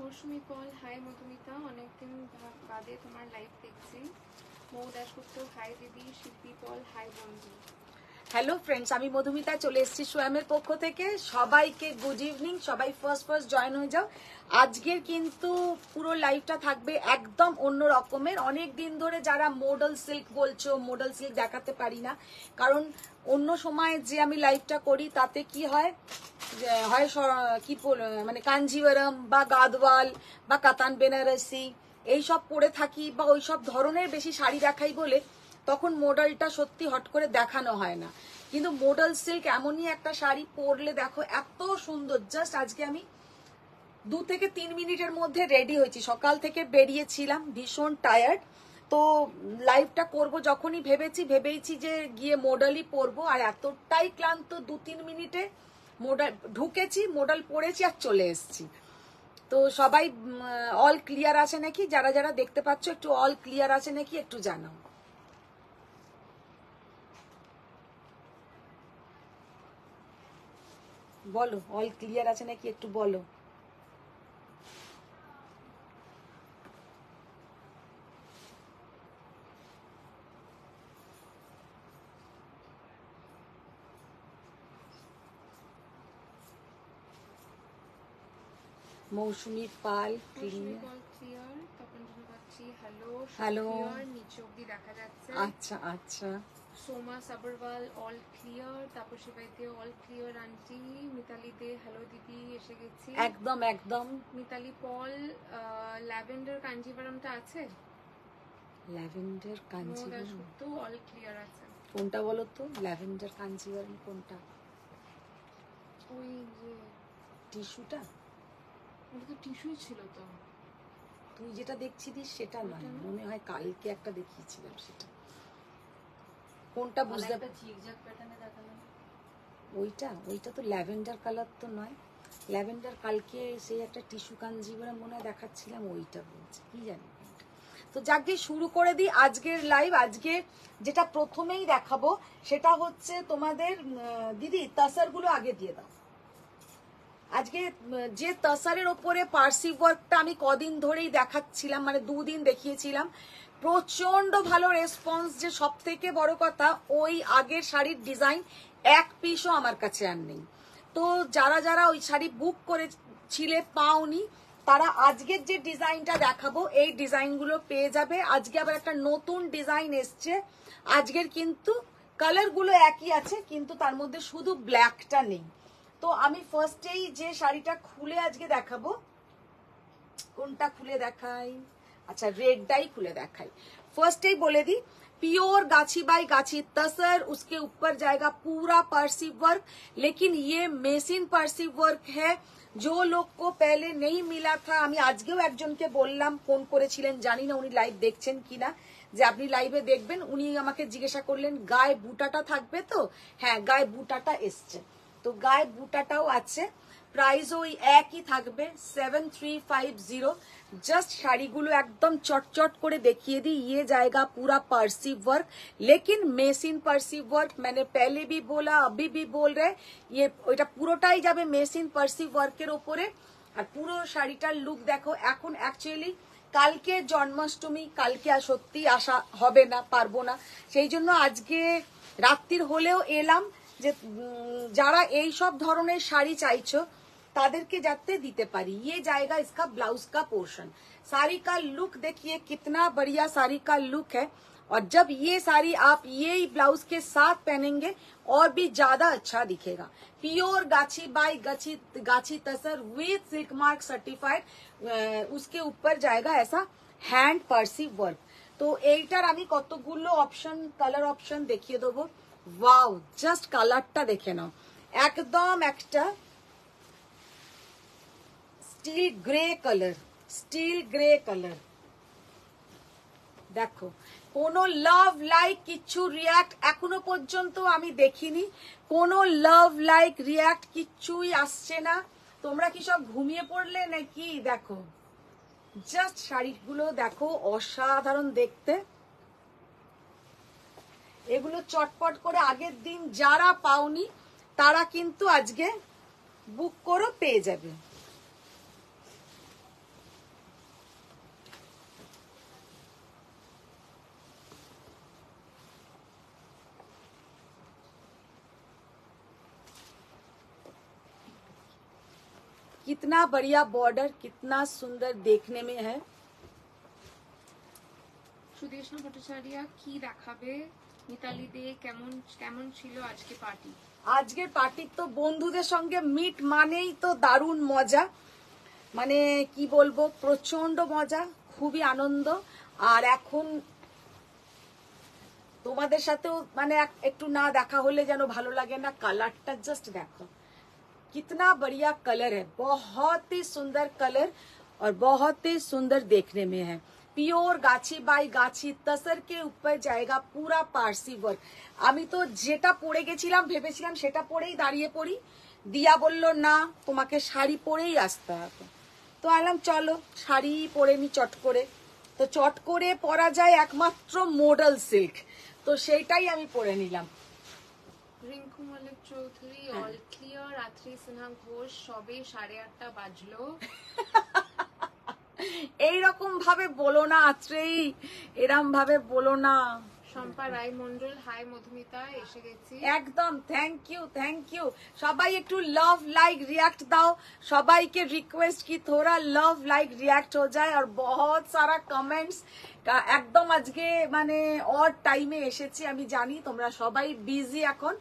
মৌসুমি পল, high Madhumita, অনেকদিন বাদে তোমার লাইভ দেখছি। মৌ দাশগুপ্ত, হাই দিদি। শিল্পী পল, হাই বন্ধু। হ্যালো ফ্রেন্ডস, আমি মধুমিতা চলে এসেছি সোয়ামের পক্ষ থেকে। সবাইকে গুড ইভিনিং। সবাই ফার্স্ট জয়েন হয়ে যাও। আজকের কিন্তু পুরো লাইভটা থাকবে একদম অন্য রকমের। অনেক দিন ধরে যারা মডেল সিল্ক বলছো, মডেল সিল্ক দেখাতে পারি না, কারণ অন্য সময় যে আমি লাইভটা করি তাতে কি হয়, কি মানে কাঞ্জিভারম বা গাদওয়াল বা কাতান বেনারসি এইসব পরে থাকি, বা ওইসব ধরনের বেশি শাড়ি দেখাই বলে তখন মডেলটা সত্যি হট করে দেখানো হয় না। কিন্তু মডেল সিল্ক এমনই একটা শাড়ি, পরলে দেখো এত সুন্দর। জাস্ট আজকে আমি 2 থেকে 3 মিনিটের মধ্যে রেডি হয়েছি। সকাল থেকে বেরিয়েছিলাম, ভীষণ টায়ার্ড। তো লাইভটা করব যখনই ভেবেছি যে গিয়ে মডেলই পরবো, আর এতটাই ক্লান্ত 2-3 মিনিটে মডেল ঢুকেছি, মডেল পরেছি আর চলে এসেছি। তো সবাই অল ক্লিয়ার আছে নাকি? যারা যারা দেখতে পাচ্ছ একটু অল ক্লিয়ার আছে নাকি একটু জানাও। বলো অল ক্লিয়ার আছে নাকি একটু বলো। মৌসুমি পাল ক্লিয়ার, তপন পাচ্ছি। হ্যালো হ্যালো, নিচে অবধি দেখা যাচ্ছে। আচ্ছা আচ্ছা। Soma Sabharwal all clear, Tapasi Baidya all clear aunty. Mitali Dey, hello দিদি, এসে গেছি একদম একদম। মিতালি পল, ল্যাভেন্ডার কাঞ্জিভারমটা আছে? ল্যাভেন্ডার কাঞ্জিভারম তো অল ক্লিয়ার আছে। কোনটা বলো তো? ল্যাভেন্ডার কাঞ্জিভারম কোনটা? ওই যে টিস্যুটা? ওটা তো টিস্যুই ছিল তো। তুই যেটা দেখছিস সেটা নয়, মনে হয় কালকে একটা দেখিয়েছিলাম সেটা। কোনটা বুঝতে? ওইটা তো ল্যাভেন্ডার কালার তো নয়। ল্যাভেন্ডার কালকে সেই একটা টিস্যু কাঞ্জিভারম মনে হয় দেখাচ্ছিলাম, ওইটা বলছি, কি জানি। তো যাকে শুরু করে দিই আজকের লাইভ। আজকে যেটা প্রথমেই দেখাবো সেটা হচ্ছে তোমাদের, দিদি তাসার গুলো আগে দিয়ে দাও। আজকে যে তাসারের ওপরে পার্সি ওয়ার্কটা আমি কদিন ধরেই দেখাচ্ছিলাম, মানে 2 দিন দেখিয়েছিলাম, প্রচন্ড ভালো রেসপন্স। যে সব থেকে বড় কথা, ওই আগের শাড়ির ডিজাইন এক পিসও আমার কাছে আর নেই। তো যারা যারা ওই শাড়ি বুক করেছিলে পাওনি, তারা আজকের যে ডিজাইনটা দেখাবো এই ডিজাইনগুলো পেয়ে যাবে। আজকে আবার একটা নতুন ডিজাইন এসছে। আজকের কিন্তু কালারগুলো একই আছে, কিন্তু তার মধ্যে শুধু ব্ল্যাকটা নেই। তো আমি ফার্স্টেই যে শাড়িটা খুলে আজকে দেখাবো, কোনটা খুলে দেখাই? अच्छा रेड डाई खुले देखाई। फर्स्ट ही बोले दी, प्योर गाछी बाई गाछी तसर, उसके ऊपर जाएगा पूरा पर्सी वर्क, लेकिन ये मेसिन पर्सी वर्क है। जो लोग को पहले नहीं मिला था, আমি আজকেও একজনকে বললাম, ফোন করেছিলেন, জানি না উনি লাইভ দেখছেন কিনা, যে আপনি লাইভে দেখবেন। উনি আমাকে জিজ্ঞাসা করলেন গায়ে বুটাটা থাকবে তো? হ্যাঁ, গায়ে বুটাটা এসছে, তো গায়ে বুটাটাও আছে। প্রাইস ওই একই থাকবে 7350। जस्ट শাড়িগুলো একদম চটচট করে দেখিয়ে दी। ये जाएगा पूरा पर्सी वर्क, लेकिन मेसिन पर्सी वर्क। मैंने पहले भी बोला, अभी भी बोल रहे, ये ওইটা পুরোটাই যাবে মেসিন পার্সি ওয়ার্কের উপরে। আর পুরো শাড়িটার লুক দেখো। এখন অ্যাকচুয়ালি কালকে জন্মাষ্টমী, কালকে আর সত্যি আসা হবে না, পারবো না, সেই জন্য আজকে রাত্রির হলেও এলাম, যে যারা এই সব ধরনের শাড়ি চাইছো तादरके जाते दीते पारी। ये जाएगा इसका ब्लाउज का पोर्शन। साड़ी का लुक देखिए कितना बढ़िया साड़ी का लुक है, और जब ये साड़ी आप ये ब्लाउज के साथ पहनेंगे और भी ज्यादा अच्छा दिखेगा। प्योर गाछी बाई गाछी तसर विथ सिल्क मार्क सर्टिफाइड, उसके ऊपर जाएगा ऐसा हैंड पर्सी वर्क। तो এইটার আমি কতগুলো অপশন, কালার অপশন দেখিয়ে দেবো। ওয়াও, জাস্ট কালারটা দেখে নাও, একদম একটা स्टील ग्रे कलर देखो। कोनो लाभ लाइक किच्छु रिएक्ट एखोनो पर्यन्त आमी देखिनी। कोनो लाभ लाइक रिएक्ट किच्छुई आसछे ना। तोमरा कि सब घुमिए पड़ले नाकि? देखो जस्ट शाड़ीगुलो देखो, असाधारण देखते। एगुलो चटपट करे आगेर दिन जारा पाओनी तारा किन्तु आजके बुक करो, पेये जाबे। कितना बढ़िया बॉर्डर, कितना सुंदर देखने में है। সুদেশনা ভট্টাচার্য কি দেখাবে মিতালি দে? কেমন কেমন ছিল আজকে পার্টি? আজকের পার্টি তো বন্ধুদের সঙ্গে মিট মানেই তো দারুণ মজা, মানে কি বলবো, প্রচন্ড মজা, খুবই আনন্দ। আর এখন তোমাদের সাথেও মানে একটু না দেখা হলে যেন ভালো লাগে না। কালারটা জাস্ট দেখো, कितना बढ़िया कलर है, बहुत ही सुंदर कलर और बहुत ही सुंदर देखने में है। प्योर गाछी बाई गाछी तसर के ऊपर जाएगा पूरा पारसी वर्क। আমি তো যেটা পরে গেছিলাম ভেবেছিলাম সেটা পরেই দাঁড়িয়ে পড়ি, দিয়া বলল না তোমাকে শাড়ি পরেই আসতে হবে। তো আলাম চলো শাড়ি পরে নি চট করে। তো চট করে পরা যায় একমাত্র মডেল সিল্ক, তো সেইটাই আমি পরে নিলাম। Rinku Mallick Chowdhury all clear. রাত্রি সিনহা ঘোষ সবে 8:30 বাজলো। এইরকম ভাবে বলো না আত্রেই, এরম ভাবে বলো না। শম্পা রায় মন্ডল হাই মধুমিতা এসে গেছি। একদম থ্যাংক ইউ, থ্যাংক ইউ। সবাই একটু লাভ লাইক রিएक्ट দাও, সবাইকে রিকোয়েস্ট কি थोड़ा লাভ লাইক রিएक्ट हो जाए। और बहुत सारा कमेंट्स, একদম আজকে মানে অড টাইমে এসেছি, আমি জানি তোমরা সবাই বিজি এখন,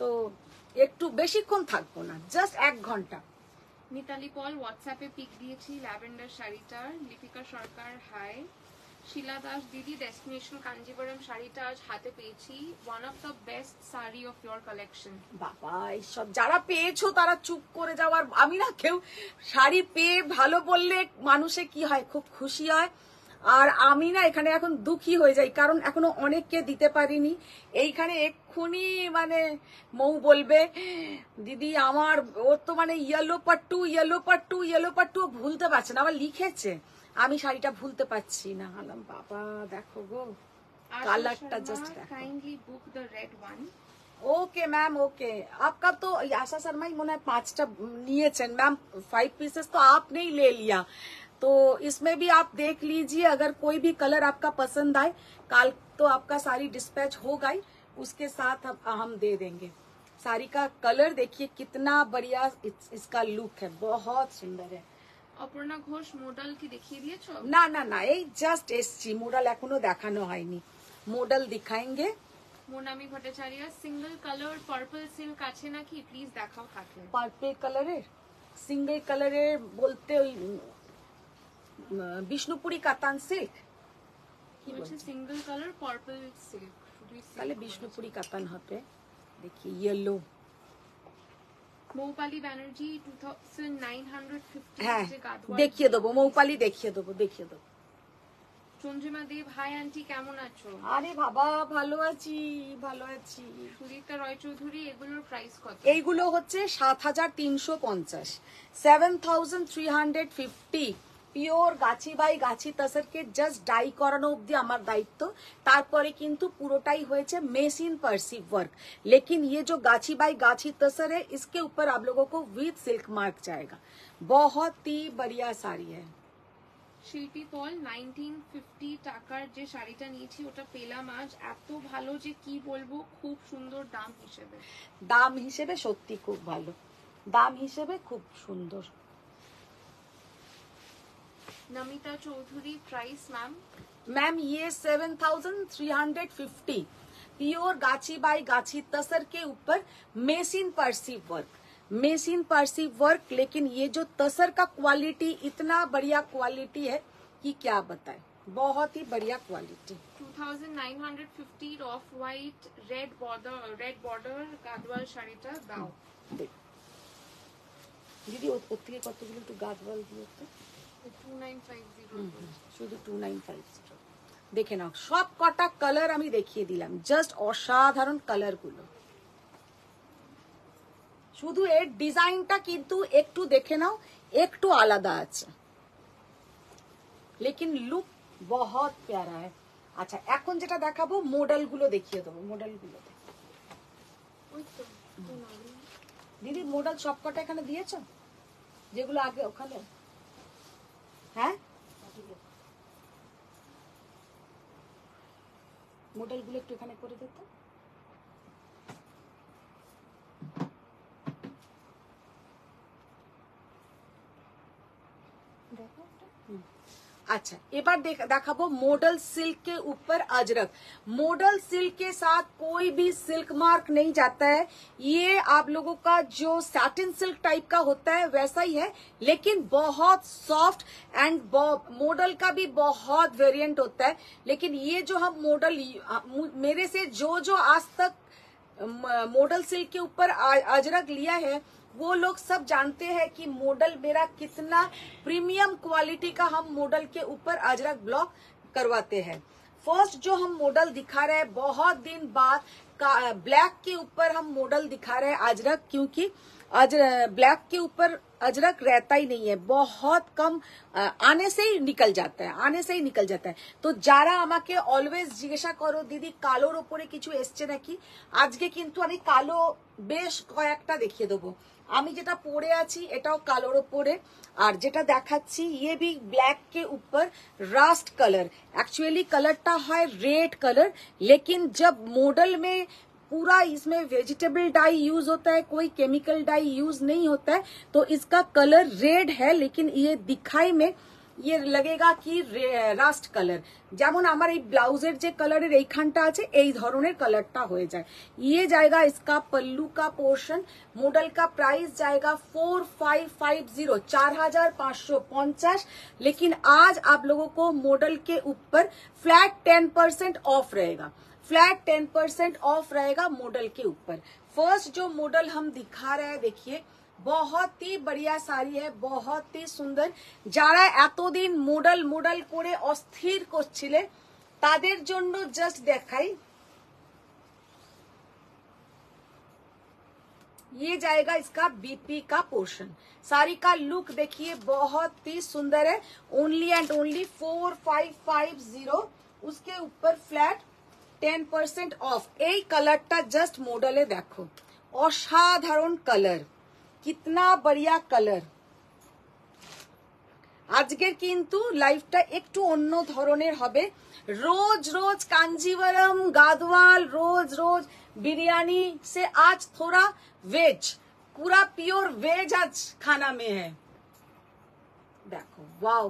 তো একটু বেশিক্ষণ থাকবো না, জাস্ট 1 ঘন্টা। মিতালি পল হোয়াটসঅ্যাপে পিক দিয়েছি ল্যাভেন্ডার শাড়িটার। লিপিকা সরকার হাই। শিলা দাস দিদি ডেস্টিনেশন কাঞ্জিবরম শাড়িটা আজ হাতে পেয়েছি, one of the best sari of your collection. বাবা এইসব যারা পেয়েছো তারা চুপ করে যাওয়ার, আমি না কেউ শাড়ি পেয়ে ভালো বললে মানুষে কি হয় খুব খুশি হয়, আর আমি না এখানে এখন দুঃখী হয়ে যাই, কারণ এখনো অনেককে দিতে পারিনি। এইখানে এক্ষুনি মানে মৌ বলবে দিদি আমার, ওর তো মানে yellow pattu yellow pattu yellow pattu ভুলতে পারছে না, আবার লিখেছে, আমি শাড়িটা ভুলতে পারছি না। আলাম বাবা দেখো গো কালারটা জাস্ট দেখো। Kindly book the red one. Okay ma'am okay, आपका तो आशा शर्मा ही मुना 5টা নিয়েছেন मैम, 5 पीसेस तो आपने ही ले लिया, तो इसमें भी आप देख लीजिए, अगर कोई भी कलर आपका पसंद आए, कल तो आपका सारी डिस्पैच होगा ही, उसके साथ हम दे देंगे। साड़ी का कलर देखिए कितना बढ़िया इसका लुक है, बहुत सुंदर है। অপর্ণা ঘোষ মডেল কি দেখিয়ে দিয়েছো? না না না, এই জাস্ট এসছি, মডেল এখনো দেখানো হয়নি, মডেল দিখাएंगे। Monami Bhattacharya single colour purple silk আছে নাকি প্লিজ দেখাও থাকলে। পার্পল কালারের সিঙ্গেল কালারের বলতে ওই বিষ্ণুপুরি কাতান সিল্ক কি বলছে? সিঙ্গেল কালার পার্পল সিল্ক, তাহলে বিষ্ণুপুরি কাতান হবে। দেখি ইয়েলো, মৌপালি ব্যানার্জি 2950। হ্যাঁ দেখিয়ে দেবো, মৌপালি দেখিয়ে দেবো, দেখিয়ে দেবো। চন্দ্রিমা দেব হাই আন্টি কেমন আছো? আরে বাবা ভালো আছি, ভালো আছি। সুদীপ্তা রয় চৌধুরী এগুলোর প্রাইস কত? এইগুলো হচ্ছে 7350, 7350 pure Gachhi by Gachhi তসরকে just die করানো অবধি আমার দায়িত্ব, তারপরে কিন্তু পুরোটাই হয়েছে मेसिन पर्सी वर्क। लेकिन ये जो गाछी बाई गाछी तसर है, इसके ऊपर आप लोगों को विद सिल्क मार्क जाएगा, बहुत ही बढ़िया साड़ी है। শিল্পী পল 1950 টাকার যে শাড়িটা নিয়েছি ওটা পেলাম আজ, এত ভালো যে কি বলবো, খুব সুন্দর দাম হিসেবে। দাম হিসেবে সত্যি খুব ভালো, দাম হিসেবে খুব সুন্দর। Namita Chowdhury price ma'am? Ma'am ये 7350 प्योर गाछी बाई गाछी तसर के ऊपर मेसिन पर्सी वर्क, मेसिन पर्सी वर्क। लेकिन ये जो तसर का क्वालिटी इतना बढ़िया क्वालिटी है कि क्या बताए, बहुत ही बढ़िया quality. 2950 off white red border Gadwal শাড়িটা দাও। দিদি ওর থেকে কতগুলো একটু গাদওয়াল দিও তো। 2950 শুধু 2950 দেখে নাও, সব কটা কালার আমি দেখিয়ে দিলাম, জাস্ট অসাধারণ কালার গুলো। শুধু এর ডিজাইনটা কিন্তু একটু দেখে নাও, একটু আলাদা আছে, लेकिन लुक बहुत प्यारा है। আচ্ছা এখন যেটা দেখাবো মডেল গুলো দেখিয়ে দেবো, মডেল গুলো ওই তো দিদি মডেল সব কটা এখানে দিয়েছো যেগুলো আগে ওখানে, হ্যাঁ মডেল গুলো একটু এখানে করে দিত। देखो अच्छा এবার দেখাবো मॉडल सिल्क के ऊपर अजरक। मॉडल सिल्क के साथ कोई भी सिल्क मार्क नहीं जाता है। ये आप लोगों का जो सैटिन सिल्क टाइप का होता है वैसा ही है, लेकिन बहुत सॉफ्ट एंड मॉडल का भी बहुत वेरिएंट होता है। लेकिन ये जो हम मॉडल मेरे से जो आज तक मॉडल सिल्क के ऊपर अजरक लिया है वो लोग सब जानते हैं कि मॉडल मेरा कितना प्रीमियम क्वालिटी का हम मॉडल के ऊपर अजरक ब्लॉक करवाते हैं। फर्स्ट जो हम मॉडल दिखा रहे हैं बहुत दिन बाद ब्लैक के ऊपर हम मॉडल दिखा रहे हैं अजरक, क्योंकि ब्लैक के ऊपर अजरक रहता ही नहीं है, बहुत कम आने से ही निकल जाता है। तो যারা আমাকে অলওয়েজ জিজ্ঞাসা করো দিদি কালোর উপরে কিছু এসছে নাকি, আজকে কিন্তু আমি কালো বেশ কয়েকটা দেখিয়ে দেবো। আমি যেটা পরে আছি এটাও কালোর উপরে, আর যেটা দেখাচ্ছি ये भी ब्लैक के ऊपर रास्ट कलर। एक्चुअली कलरটা হয় रेड कलर, लेकिन जब मॉडल में पूरा इसमें वेजिटेबल डाई यूज होता है, कोई केमिकल डाई यूज नहीं होता है, तो इसका कलर रेड है, लेकिन ये दिखाई में ये लगेगा कि রাস্ট কালার। যেমন আমার এই ব্লাউজের যে কালারের এইখানটা আছে এই ধরনের কালারটা হয়ে যায়। ये जाएगा इसका पल्लू का पोर्शन। मॉडल का प्राइस जाएगा 4550 4550। लेकिन आज आप लोगों को मॉडल के ऊपर फ्लैट 10% ऑफ रहेगा, फ्लैट 10% ऑफ रहेगा मॉडल के ऊपर। फर्स्ट जो मॉडल हम दिखा रहे हैं देखिए बहुत ही बढ़िया শাড়ি है, बहुत ही সুন্দর। যারা এতদিন মডেল করে অস্থির করছিলে তাদের জন্য জাস্ট দেখাই, ये जाएगा इसका बीपी का पोर्शन। साड़ी का लुक देखिए बहुत ही सुंदर है। Only and only 4550। उसके ऊपर फ्लैट 10% ऑफ। এই কালারটা জাস্ট মডেলে দেখো, অসাধারণ কালার, कितना बढ़िया कलर। আজকের কিন্তু লাইফটা একটু অন্য ধরনের হবে। रोज रोज कांजीवरम गादवाल, रोज रोज बिरयानी से आज थोड़ा वेज, पूरा प्योर वेज आज खाना में है। देखो वाओ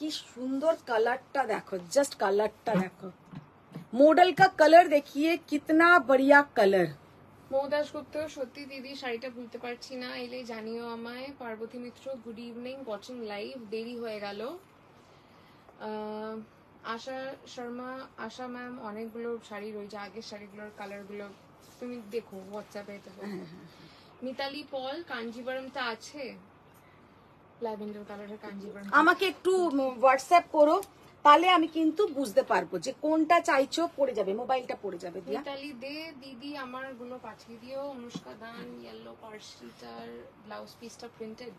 কি সুন্দর কালারটা দেখো, জাস্ট কালারটা দেখো। मॉडल का कलर देखिए कितना बढ़िया कलर। মৌদাস গুপ্ত, সত্যি দিদি শাড়িটা ভুলতে পারছি না, এলে জানিও আমায়। পার্বতী মিত্র, গুড ইভিনিং, ওয়াচিং লাইভ, দেরি হয়ে গেল। আশা শর্মা, আশা ম্যাম, অনেকগুলো শাড়ি রয়েছে, আগের শাড়িগুলোর কালারগুলো তুমি দেখো হোয়াটসঅ্যাপে। মিতালি পল, কাঞ্জিবরমটা আছে, ল্যাভেন্ডার কালারের কাঞ্জিবরম। আমাকে একটু হোয়াটসঅ্যাপ করো, তাহলে আমি কিন্তু বুঝতে পারবো যে কোনটা চাইছো। পড়ে যাবে, মোবাইলটা পড়ে যাবে। মিতালি দে দিদি আমার গুলো পাঠিয়ে দিও। অনুষ্কা দান, ইয়েলো পার্সিটার ব্লাউজ পিসটা প্রিন্টেড?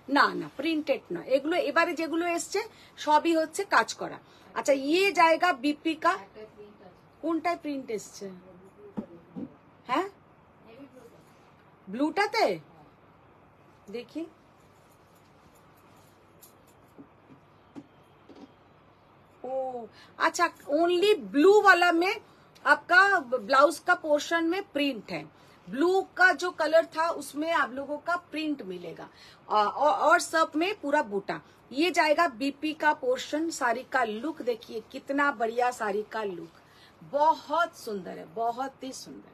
না না, প্রিন্টেড না এগুলো, এবারে যেগুলো এসছে সবই হচ্ছে কাজ করা। আচ্ছা ये जाएगा बीपी का, কোনটায় প্রিন্ট এসছে? হ্যাঁ ব্লুটাতে দেখি। ओ अच्छा, ओनली ब्लू वाला में आपका ब्लाउज का पोर्शन में प्रिंट है। ब्लू का जो कलर था उसमें आप लोगों का प्रिंट मिलेगा, और सब में पूरा बूटा। ये जाएगा बीपी का पोर्शन। साड़ी का लुक देखिए कितना बढ़िया साड़ी का लुक, बहुत सुंदर है, बहुत ही सुंदर।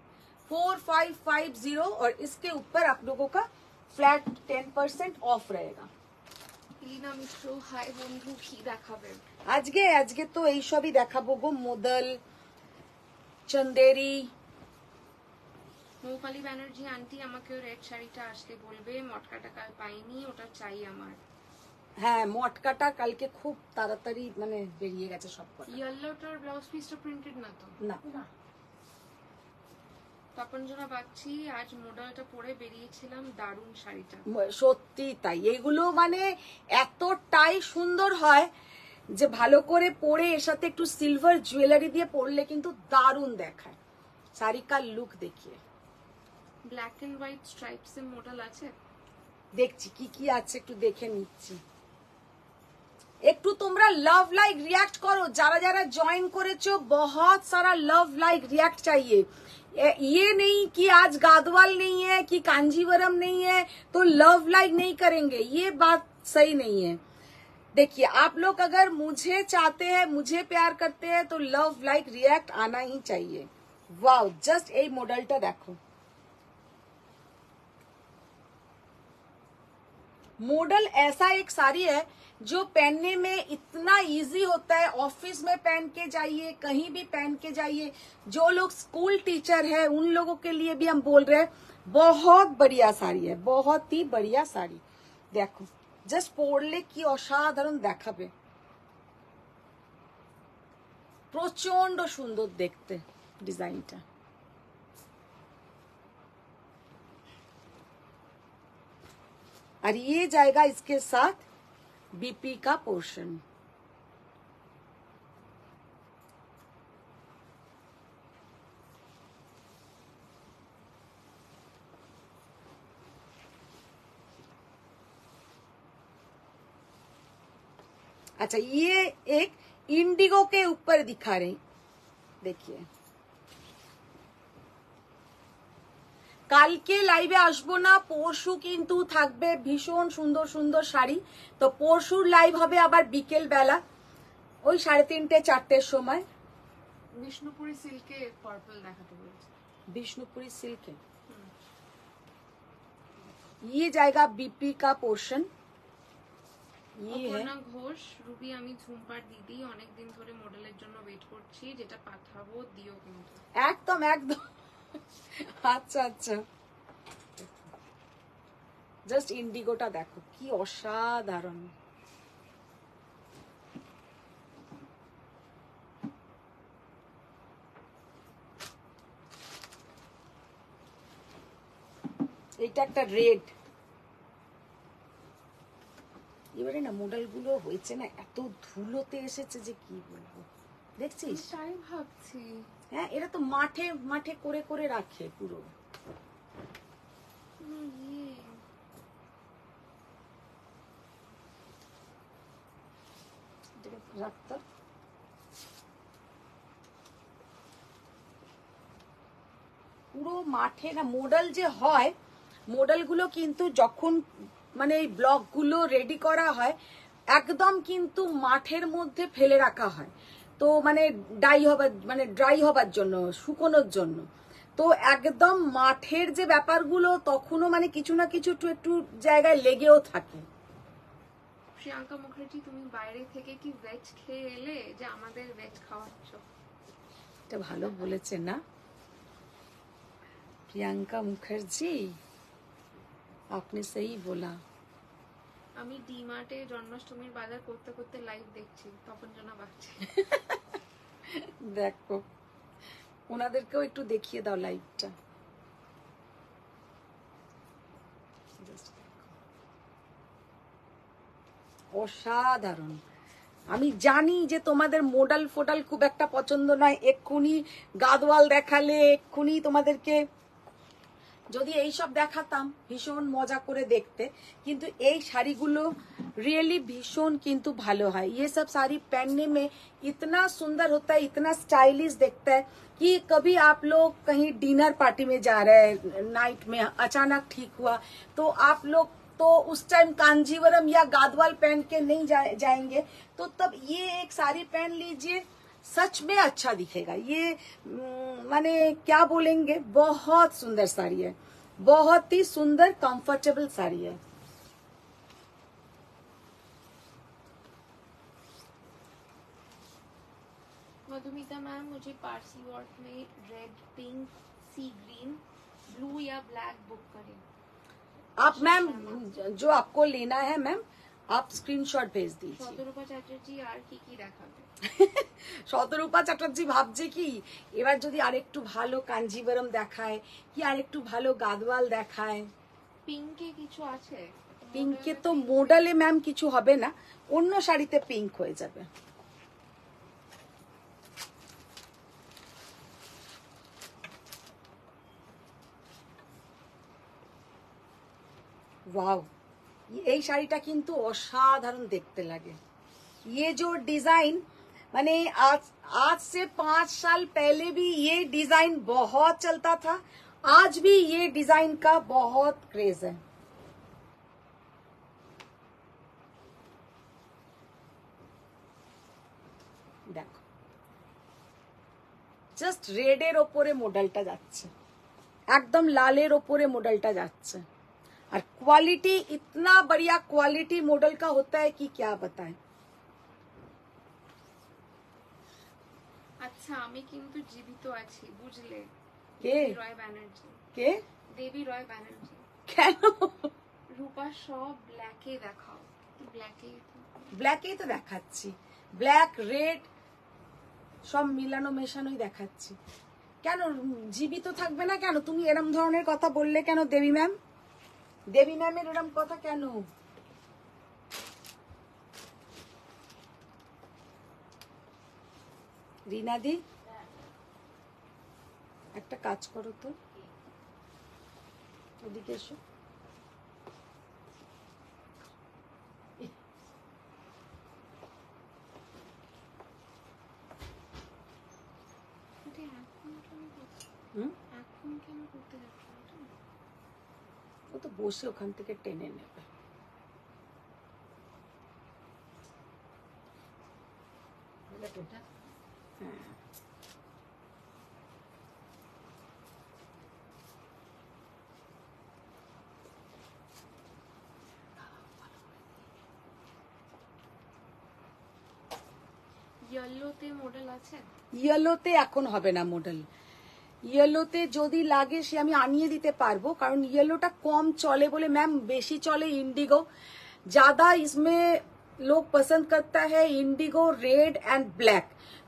4550 और इसके ऊपर आप लोगों का फ्लैट 10% ऑफ रहेगा। লীনা মিশ্র, হাই বন্ধু, কি দেখাবেন আজকে তো এই সবই দেখাবো গো। মোদল, চন্দেরি। মৌপালি ব্যানার্জি আন্টি, আমাকে রেড শাড়িটা আসতে বলবে, মটকাটা কাল পাইনি, ওটা চাই আমার। হ্যাঁ মটকাটা কালকে খুব তাড়াতাড়ি মানে বেরিয়ে গেছে সব কথা। ইয়েলোটার ব্লাউজ পিসটা প্রিন্টেড না তো? না। তপনজোড়া বাগচি, আজ মডেলটা পরে বেরিয়েছিলাম, দারুণ শাড়িটা। সত্যি তাই, এগুলো মানে এতটাই সুন্দর হয় যে ভালো করে পরে এর সাথে একটু সিলভার জুয়েলারি দিয়ে পরলে কিন্তু দারুণ দেখায়। শাড়ি কা লুক দেখিয়ে। ব্ল্যাক এন্ড হোয়াইট স্ট্রাইপস এর মডেল আছে? দেখছি কি কি আছে, একটু দেখে নিচ্ছি। একটু তোমরা लव लाइक रिएक्ट करो, যারা যারা জয়েন করেছো बहुत सारा लव लाइक रिएक्ट चाहिए। ये नहीं कि आज गादवाल नहीं है कि कांजीवरम नहीं है तो लव लाइक नहीं करेंगे, ये बात सही नहीं है। देखिए आप लोग अगर मुझे चाहते हैं, मुझे प्यार करते हैं तो लव लाइक रिएक्ट आना ही चाहिए। वाओ, जस्ट এই মডেলটা দেখো, मॉडल ऐसा एक साड़ी है जो पहनने में इतना इजी होता है। ऑफिस में पहन के जाइए, कहीं भी पहन के जाइए। जो लोग स्कूल टीचर है उन लोगों के लिए भी हम बोल रहे हैं, बहुत बढ़िया শাড়ি है, बहुत ही बढ़िया শাড়ি। দেখো জাস্ট পরলে কি অসাধারণ দেখাবে, প্রচন্ড সুন্দর দেখতে ডিজাইনটা। और ये जाएगा इसके साथ बीपी का पोर्शन। अच्छा, ये एक इंडिगो के ऊपर दिखा रहे हैं, देखिए। কালকে লাইভে আসবো না, পরশু কিন্তু থাকবে ভীষণ সুন্দর সুন্দর শাড়ি। তো পরশুর লাইভ হবে আবার বিকেল বেলা ওই 3:30 4টের সময়। বিষ্ণুপুরি সিল্কে পার্পল দেখাতে বলছে। বিষ্ণুপুরি সিল্কে ये जाएगा बीपी का पोर्शन। ये है অপর্ণা ঘোষ, রুবি আমি ঝুমপার দিদি, অনেক দিন ধরে মডেলের জন্য ওয়েট করছি, যেটা পাঠাবো দিও কিন্তু। একদম একদম। আচ্ছা আচ্ছা, জাস্ট ইন্ডিগোটা দেখো কি অসাধারণ। এটা একটা রেড। এবারে না মডেল গুলো হয়েছে না এত ধুলোতে এসেছে যে কি বলবো, দেখছিস? তাই ভাবছি। হ্যাঁ, এরা তো মাঠে মাঠে করে করে রাখে পুরো। রাখতো পুরো মাঠে না মডেল যে হয়, মডেল গুলো কিন্তু যখন মানে এই ব্লক গুলো রেডি করা হয় একদম কিন্তু মাঠের মধ্যে ফেলে রাখা হয়। তো মানে ড্রাই হবার জন্য, শুকোনোর জন্য। তো একদম মাঠের যে ব্যাপারগুলো তখনও মানে কিছু না কিছু একটু জায়গায় লেগেও থাকে। প্রিয়াঙ্কা মুখার্জি, তুমি বাইরে থেকে কি ভেজ খেয়ে এলে যে আমাদের ভেজ খাওয়াচ্ছ? এটা ভালো বলেছে না প্রিয়াঙ্কা মুখার্জি, আপনি সही बोला। আমি ডিমার্টে জন্মাষ্টমীর বাজার করতে করতে লাইভ দেখছি, তখন জানা বাচ্চা। দেখো ওনাদেরকেও একটু দেখিয়ে দাও লাইভটা। অসাধারণ। আমি জানি যে তোমাদের মডেল ফোটাল খুব একটা পছন্দ নয়, এক্ষুনি গাদওয়াল দেখালে, এক্ষুনি তোমাদেরকে যদি এইসব দেখাতাম ভীষণ মজা করে দেখতে, কিন্তু এই শাড়িগুলো रियली भीषण किंतु भालो है। ये सब साड़ी पहनने में इतना सुंदर होता है, इतना स्टाइलिश दिखता है कि कभी आप लोग कहीं डिनर पार्टी में जा रहे हैं, नाइट में अचानक ठीक हुआ तो आप लोग तो उस टाइम कांजीवरम या गादवाल पहन के नहीं जाएंगे, तो तब ये एक साड़ी पहन लीजिए, सच में अच्छा दिखेगा। ये माने क्या बोलेंगे, बहुत सुंदर साड़ी है, बहुत ही सुंदर कंफर्टेबल साड़ी है। मधुमिता मैम, मुझे पारसी वर्क में रेड, पिंक, सी ग्रीन, ब्लू या ब्लैक बुक करें। आप मैम जो आपको लेना है मैम आप स्क्रीनशॉट भेज दीजिए। শতরূপা চ্যাটার্জি, আর কি কি দেখাবে? শতরূপা চ্যাটার্জি ভাবছে কি এবার যদি আরেকটু ভালো কাঞ্জিবরম দেখায় কি আরেকটু ভালো গাদওয়াল দেখায়। পিঙ্কে কিছু আছে? পিঙ্কে তো মডেলে ম্যাম কিছু হবে না, অন্য শাড়িতে পিঙ্ক হয়ে যাবে। वाओ, এই শাড়িটা কিন্তু অসাধারণ দেখতে লাগে। ये जो डिजाइन माने आज से 5 साल पहले भी ये डिजाइन बहुत चलता था, आज भी ये डिजाइन का बहुत क्रेज है। দেখো জাস্ট রেডের ওপরে মডেলটা যাচ্ছে, একদম लालेर ओपरे मॉडलटा जाচ্ছে और क्वालिटी इतना बढ़िया क्वालिटी मॉडल का होता है कि क्या बताएं। আচ্ছা আমি কিন্তু জীবিত আছি বুঝলে। কে? দেবী রয় ব্যানার্জি। কে? দেবী রয় ব্যানার্জি। কেন? রূপা সব ব্ল্যাকে দেখাও। ব্ল্যাকেই তো দেখাচ্ছি, ব্ল্যাক রেড সব মিলানো মেশানোই দেখাচ্ছি। কেন জীবিত থাকবে না কেন? তুমি এরম ধরনের কথা বললে কেন দেবী ম্যাম? দেবী ম্যামের এরম কথা কেন? রিনাদি একটা কাজ করো তো, ওদিকে এসো। ও তো বসে ওখান থেকে টেনে নেবে। হ্যাঁ ইয়েলোতে মডেল আছে? ইয়েলোতে এখন হবে না মডেল, ইয়েলোতে যদি লাগে সে আমি আনিয়ে দিতে পারবো, কারণ ইয়েলোটা কম চলে বলে ম্যাম, বেশি চলে इंडिगो, ज्यादा इसमें लोग पसंद करता है इंडिगो, रेड एंड ब्लैक,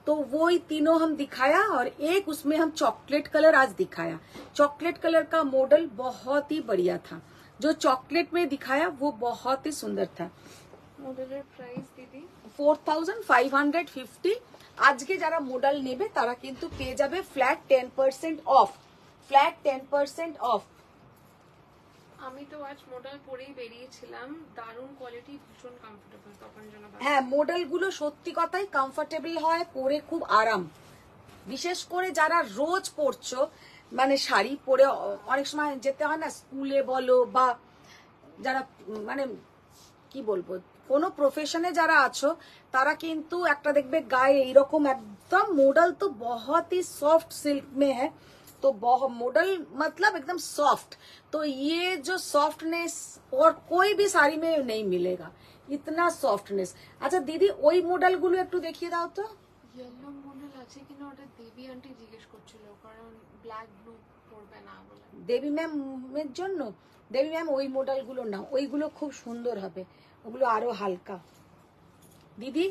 तो वो ही तीनों हम दिखाया और एक उसमें हम चॉकलेट कलर आज दिखाया। चॉकलेट कलर का मॉडल बहुत ही बढ़िया था, जो चॉकलेट में दिखाया वो बहुत ही सुंदर था। মডেলের প্রাইস দিদি 4550। আজকে যারা মডেল নেবে তারা কিন্তু পেয়ে যাবে ফ্ল্যাট 10% অফ, ফ্ল্যাট 10% অফ। আমি তো আজ মডেল পরেই বেরিয়েছিলাম, দারুণ কোয়ালিটি, ভীষণ কমফোর্টেবল। তখন যেন হ্যাঁ মডেল গুলো সত্যি কথাই কমফোর্টেবল হয়, পরে খুব আরাম, বিশেষ করে যারা রোজ পরছো, মানে শাড়ি পরে অনেক সময় যেতে হয় না স্কুলে বলো, বা যারা মানে কি বলবো কোনো প্রফেশনে যারা আছো তারা কিন্তু একটা দেখবে গায়ে এইরকম एकदम मॉडल तो बहुत ही सॉफ्ट सिल्क में है, तो मॉडल मतलब एकदम सॉफ्ट, तो ये जो सॉफ्टनेस और कोई भी साड़ी में नहीं मिलेगा, इतना सॉफ्टनेस। अच्छा दीदी ওই মডেল গুলো একটু দেখিয়ে দাও তো। ইয়েলো মডেল আছে কিনা ওটা দেবী আন্টি জিজ্ঞেস করছিল, কারণ ব্ল্যাক ব্লু পরবে না বলে। দেবী ম্যাম এর জন্য, দেবী ম্যাম ওই মডেল গুলো না, ওইগুলো খুব সুন্দর হবে, ওগুলো আরো হালকা। দিদি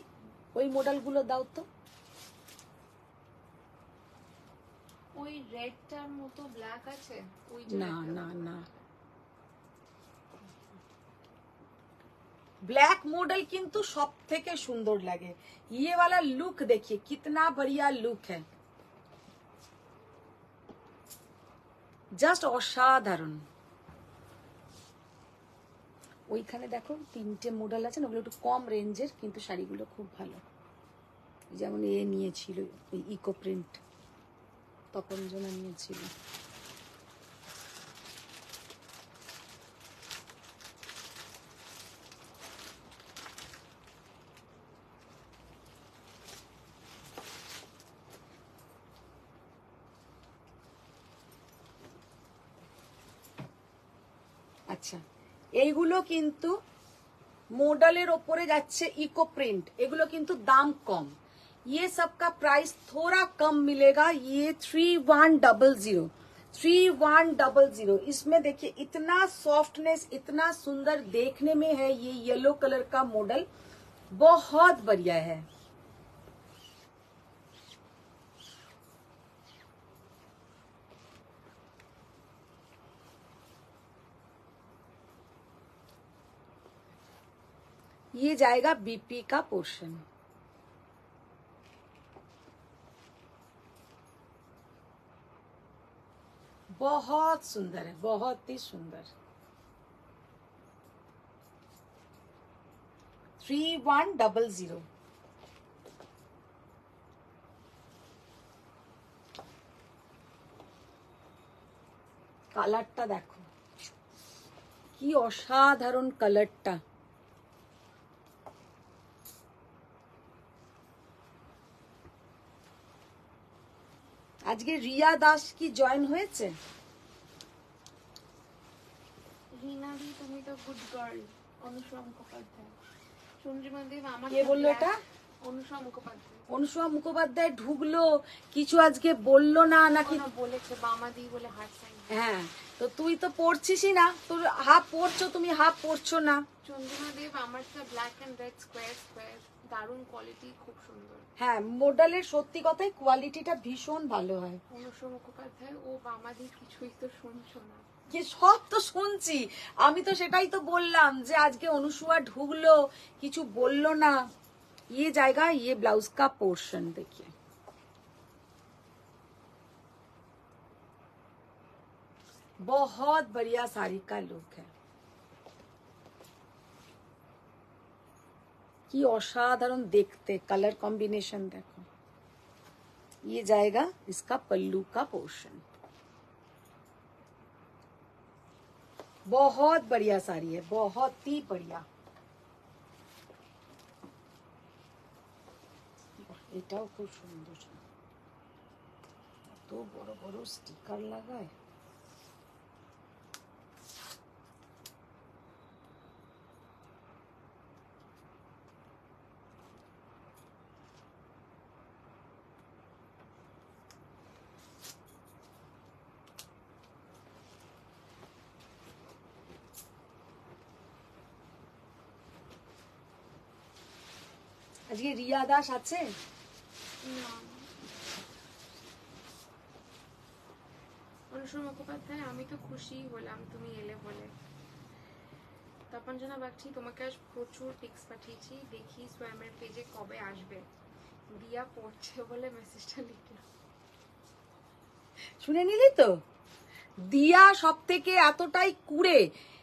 ওই মডেল গুলো দাও তো। ওই রেডটার মতো ব্ল্যাক আছে ওই না না না, ब्लैक मॉडल किंतु सब থেকে সুন্দর লাগে। ये वाला लुक देखिए कितना बढ़िया लुक है, জাস্ট অসাধারণ। ওইখানে দেখো তিনটে মডেল আছে, ওগুলো একটু কম রেঞ্জের কিন্তু শাড়িগুলো খুব ভালো। যেমন এ নিয়েছিল ওই ইকো প্রিন্ট, তপনজনা নিয়েছিল। আচ্ছা এইগুলো কিন্তু মডেলের ওপরে যাচ্ছে ইকো প্রিন্ট, এগুলো কিন্তু দাম কম। ये सब का प्राइस थोड़ा कम मिलेगा, ये 3100, 3100। इसमें देखिए इतना सॉफ्टनेस, इतना सुंदर देखने में है, ये येलो कलर का मॉडल बहुत बढ़िया है। ये जाएगा बीपी का पोर्शन। बहुत सुंदर है, बहुत ही सुंदर। 3100। কালারটা দেখো কি অসাধারণ কালারটা। আজকে রিয়া দাস কি জয়েন হয়েছে? রিনাদি তুমি তো গুড গার্ল। অনুসরা মুখোপাধ্যায়। চন্দ্রিমা দেব আমাকে কে বললো এটা? অনুসরা মুখোপাধ্যায়। অনুসরা মুখোপাধ্যায় ঢুকলো, কিছু আজকে বললো না নাকি? বলেছে বামাদি বলে হার্ট সাইন। হ্যাঁ, তো তুই তো পড়ছিসই না, তোর হাফ পড়ছো, তুমি হাফ পড়ছো না। চন্দ্রিমা দেব আমারটা black and red square square, দারুণ কোয়ালিটি, খুব সুন্দর। হ্যাঁ, মডেলের সত্যি কথাই কোয়ালিটিটা ভীষণ ভালো হয়। অনুসরা মুখোপাধ্যায় ও বামাদি কিছুই তো শুনছো না। কি সব তো শুনছি, আমি তো সেটাই তো বললাম যে আজকে অনুসুয়া ঢুকলো, কিছু বললো না। ये जाएगा, ये ब्लाउज का पोर्शन देखिए, बहुत बढ़िया साड़ी का लुक है। কি অসাধারণ দেখতে, কালার কম্বিনেशन देखो। ये जाएगा इसका पल्लू का पोर्शन, बहुत बढ़िया साड़ी है, बहुत ही बढ़िया। এটাও খুব সুন্দর, এত বড় বড় স্টিকার লাগায়। আজকে রিয়া দাস আছে? অনুসরা মুখোপাধ্যায় আমি তো খুশি হলাম তুমি এলে বলে। তপঞ্জনা বাগচি তোমাকে আজ প্রচুর পিক্স পাঠিয়েছি, দেখি সোয়ামের পেজে কবে আসবে। দিয়া পড়ছে বলে মেসেজটা লিখলাম। শুনে নিলি তো, দিয়া সব থেকে এতটাই কুড়ে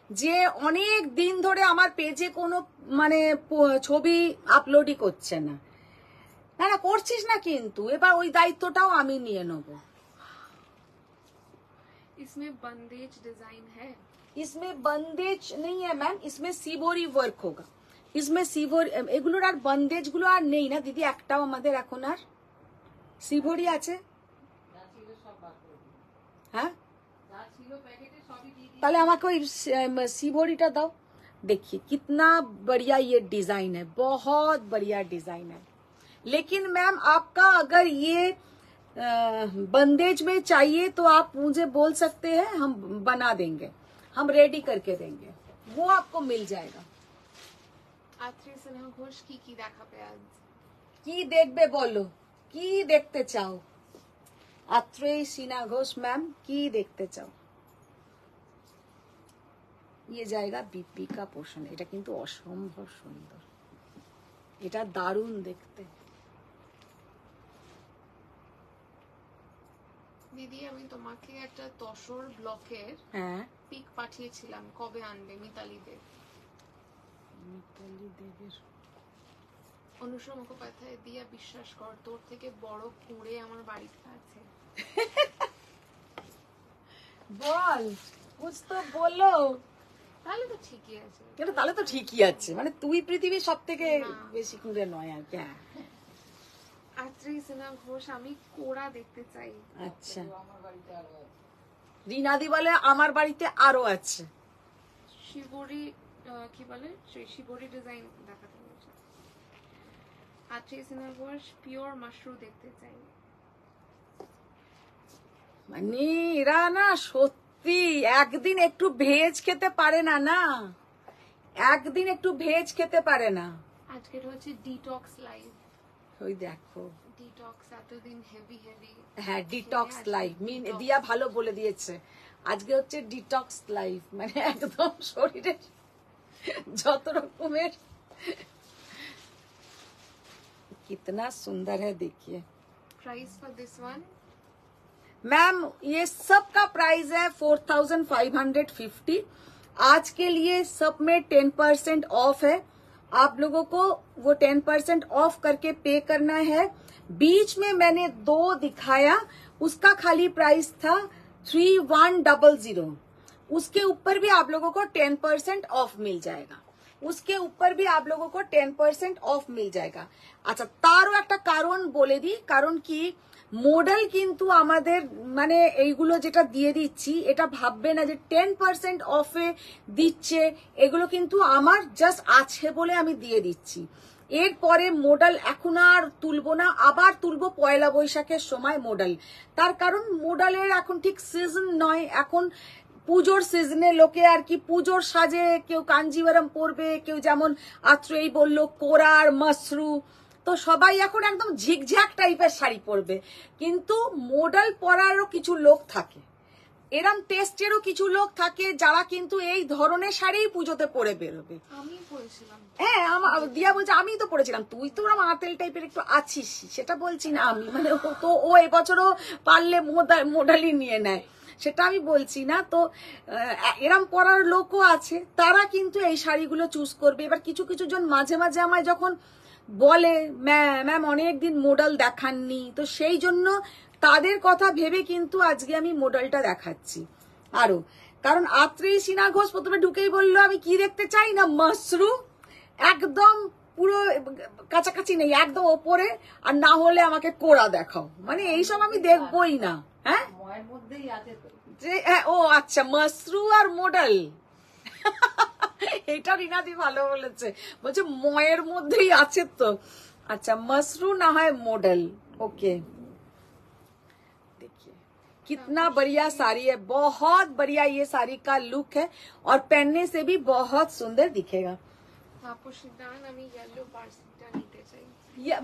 যে অনেক দিন ধরে আমার পেজে কোনো মানে ছবি আপলোডই করছে না। না না করছিস না, কিন্তু এবার ওই দায়িত্বটাও আমি নিয়ে নেবো। इसमें बंदेज डिजाइन है? इसमें बंदेज नहीं है मैम, इसमें সিবোরি ওয়ার্ক होगा। इसमें সিবোরি, এগুলোর আর বন্দেজ গুলো আর নেই না দিদি, একটাও আমাদের এখন আর সিবোরি আছে। হ্যাঁ, তাহলে আমাকে ওই সিবোরিটা দাও। देखिए कितना बढ़िया ये डिजाइन है, बहुत बढ़िया डिजाइन है। लेकिन मैम आपका अगर ये बंदेज में चाहिए तो आप मुझे बोल सकते हैं, हम बना देंगे, हम रेडी करके देंगे, वो आपको मिल जाएगा। আত্রি সিনহা ঘোষ কি দেখাবে আজ? কি দেখবে বলো, কি দেখতে চাও? আত্রেয় সিনহা ঘোষ ম্যাম কি দেখতে চাও? ये जाएगा बीपी का पोर्शन, এটা কিন্তু অসম্ভব সুন্দর, এটা দারুণ দেখতে। দিদি আমি তোমাকে একটা তসর ব্লকের হ্যাঁ, পিক পাঠিয়েছিলাম, কবে আনবে? মিতালি দেব। মিতালি দেবের অনুসরা মুখোপাধ্যায়, দিয়া বিশ্বাস কর তোর থেকে বড় কুঁড়ে আমার বাড়িতে আছে। বল, कुछ तो बोलो। তাহলে তো ঠিকই আছে। কেন, তাহলে তো ঠিকই আছে, মানে তুই পৃথিবীর সব থেকে বেশি কুঁড়ে নয় আর কি। হ্যাঁ, আত্রি সিনহা ঘোষ আমি কোড়া দেখতে চাই। আচ্ছা, রিনাদি বলে আমার বাড়িতে আরো আছে। শিবরি কি বলে, শিবরি ডিজাইন দেখাতে বলছে। আত্রি সিনহা ঘোষ পিওর মাশরুম দেখতে চাই। মানে এরা না সত্যি একদিন একটু ভেজ খেতে পারে না, না একদিন একটু ভেজ খেতে পারে না। আজকের হচ্ছে ডিটক্স লাইভ। ওই দেখো ডিটক্স, এতদিন হেভি হেভি। হ্যাঁ, ডিটক্স লাইভ দিয়া ভালো বলে দিয়েছে, আজকে হচ্ছে ডিটক্স লাইভ, মানে একদম শরীরের যত রকমের। कितना सुंदर है देखिए। Price for this one ma'am ये सब का प्राइस है 4550। आज के लिए सब में 10% ऑफ है, आप लोगों को वो 10% ऑफ करके पे करना है। बीच में मैंने 2 दिखाया, उसका खाली प्राइस था 3100, उसके ऊपर भी आप लोगों को 10% ऑफ मिल जाएगा, उसके ऊपर भी आप लोगों को 10% ऑफ मिल जाएगा। अच्छा, तारो একটা কারণ বলে দি, কারণ কি মডেল কিন্তু আমাদের মানে এইগুলো যেটা দিয়ে দিচ্ছি এটা ভাববে না যে 10% অফে দিচ্ছে, এগুলো কিন্তু আমার জাস্ট আছে বলে আমি দিয়ে দিচ্ছি। এরপরে মডেল এখন আর তুলবো না, আবার তুলবো পয়লা বৈশাখের সময় মডেল। তার কারণ মডেলের এখন ঠিক সিজন নয়, এখন পুজোর সিজনে লোকে আর কি পুজোর সাজে কেউ কাঞ্জিভারাম পরবে, কেউ যেমন আত্রেই বললো কোরার মসরু, তো সবাই এখন একদম ঝিকঝাক টাইপের শাড়ি পরবে। কিন্তু মডেল পরারও কিছু লোক থাকে, এরম টেস্টেরও কিছু লোক থাকে যারা কিন্তু এই ধরনের শাড়ি পুজোতে পরে বেরোবে। আমি পরেছিলাম, হ্যাঁ আমার দিয়া বলছে আমি তো পড়েছিলাম, তুই তো ওরম আতেল টাইপের একটু আছিস, সেটা বলছি না আমি, মানে ও এবছরও পারলে মোডালি নিয়ে নেয়, সেটা আমি বলছি না। তো এরম পরার লোকও আছে, তারা কিন্তু এই শাড়িগুলো চুজ করবে। এবার কিছু কিছু জন মাঝে মাঝে আমায় যখন বলে ম্যাম অনেকদিন মডেল দেখাননি, তো সেই জন্য তাদের কথা ভেবে কিন্তু আজকে আমি মডেলটা দেখাচ্ছি আরো। কারণ আত্রেই সিনহা ঘোষ প্রথমে ঢুকেই বললো আমি কি দেখতে চাই না মসরু, একদম পুরো কাছাকাছি নেই, একদম ওপরে, আর না হলে আমাকে কোড়া দেখাও, মানে এইসব আমি দেখবই না। হ্যাঁ যে ও আচ্ছা মসরু আর মডেল এটা রিনাদি ভালো বলেছে, বলছে ময়ের মধ্যেই আছে তো। আচ্ছা মসরু না হয় মডেল। ओके देखिए कितना बढ़िया साड़ी है, बहुत बढ़िया ये साड़ी का लुक है और पहनने से भी बहुत सुंदर दिखेगा। আমি ইয়েলো পার্সিটা নিতে চাই।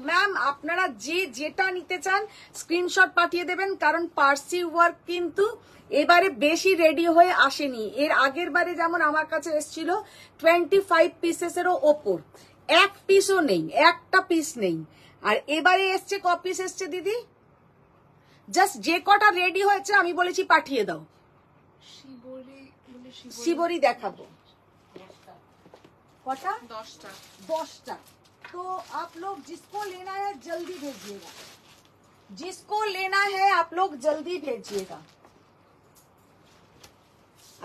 ম্যাম আপনারা যে যেটা নিতে চান স্ক্রিনশট পাঠিয়ে দেবেন, কারণ পার্সি ওয়ার্ক কিন্তু এবারে বেশি রেডি হয়ে আসেনি। এর আগের বারে যেমন আমার কাছে এসেছিল 25 পিসেসেরও ওপর, এক পিসও নেই, একটা পিস নেই। আর এবারে এসছে ক পিস এসছে দিদি? জাস্ট যে কটা রেডি হয়েছে আমি বলেছি পাঠিয়ে দাও। শিবরি দেখাবো কটা? 10টা। तो आप लोग जिसको लेना है जल्दी भेजिएगा, जिसको लेना है आप लोग जल्दी भेजिएगा।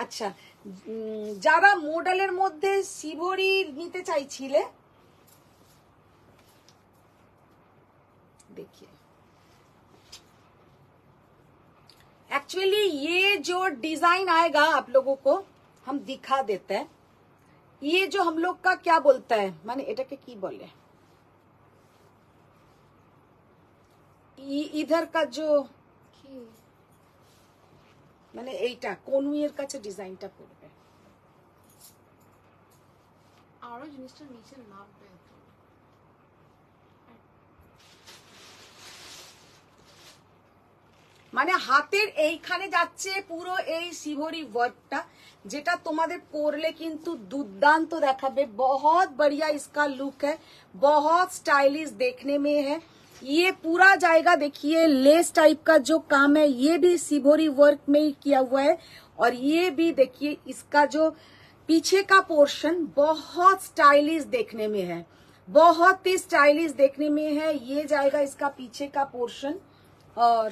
আচ্ছা যারা মডেলের মধ্যে শিবরি নিতে চাইছিলে देखिए एक्चुअली ये जो डिजाइन आएगा आप लोगों को हम दिखा देते हैं। ये जो हम लोग का क्या बोलता है माने এটাকে কি বলে, इधर का जो মানে এইটা কনুইয়ের কাছে ডিজাইনটা পড়বে, আরো জিনিসটা নিচে নামবে। মানে হাতের এইখানে যাচ্ছে পুরো এই শিবরি ওয়ার্কটা, যেটা তোমাদের পরলে কিন্তু दुर्दांत देखाबे। बहुत बढ़िया इसका लुक है, बहुत स्टाइलिश देखने में है। ये पूरा जाएगा देखिए लेस टाइप का जो काम है ये भी शिवरी वर्क में ही किया हुआ है। और ये भी देखिए इसका जो पीछे का पोर्शन बहुत स्टाइलिश देखने में है, बहुत ही स्टाइलिश देखने में है। ये जाएगा इसका पीछे का पोर्शन और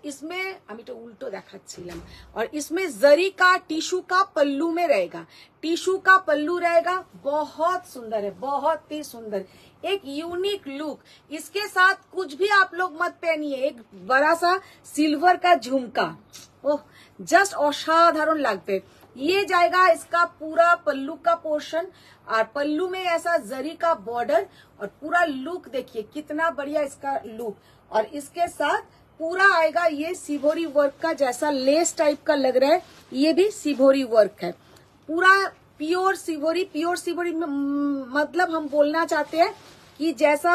इसमें আমি তো উল্টো দেখাচ্ছিলাম। और इसमें जरी का टिश्यू का पल्लू में रहेगा, टिश्यू का पल्लू रहेगा। बहुत सुंदर है, बहुत ही सुंदर, एक यूनिक लुक। इसके साथ कुछ भी आप लोग मत पहनिए, एक बड़ा सा सिल्वर का झुमका, ओह जस्ट असाधारण लगते। ये जाएगा इसका पूरा पल्लू का पोर्शन और पल्लू में ऐसा जरी का बॉर्डर और पूरा लुक देखिए कितना बढ़िया इसका लुक। और इसके साथ पूरा आएगा ये शिवरी वर्क का, जैसा लेस टाइप का लग रहा है ये भी शिवरी वर्क है, पूरा प्योर शिवरी। प्योर शिवरी मतलब हम बोलना चाहते हैं कि जैसा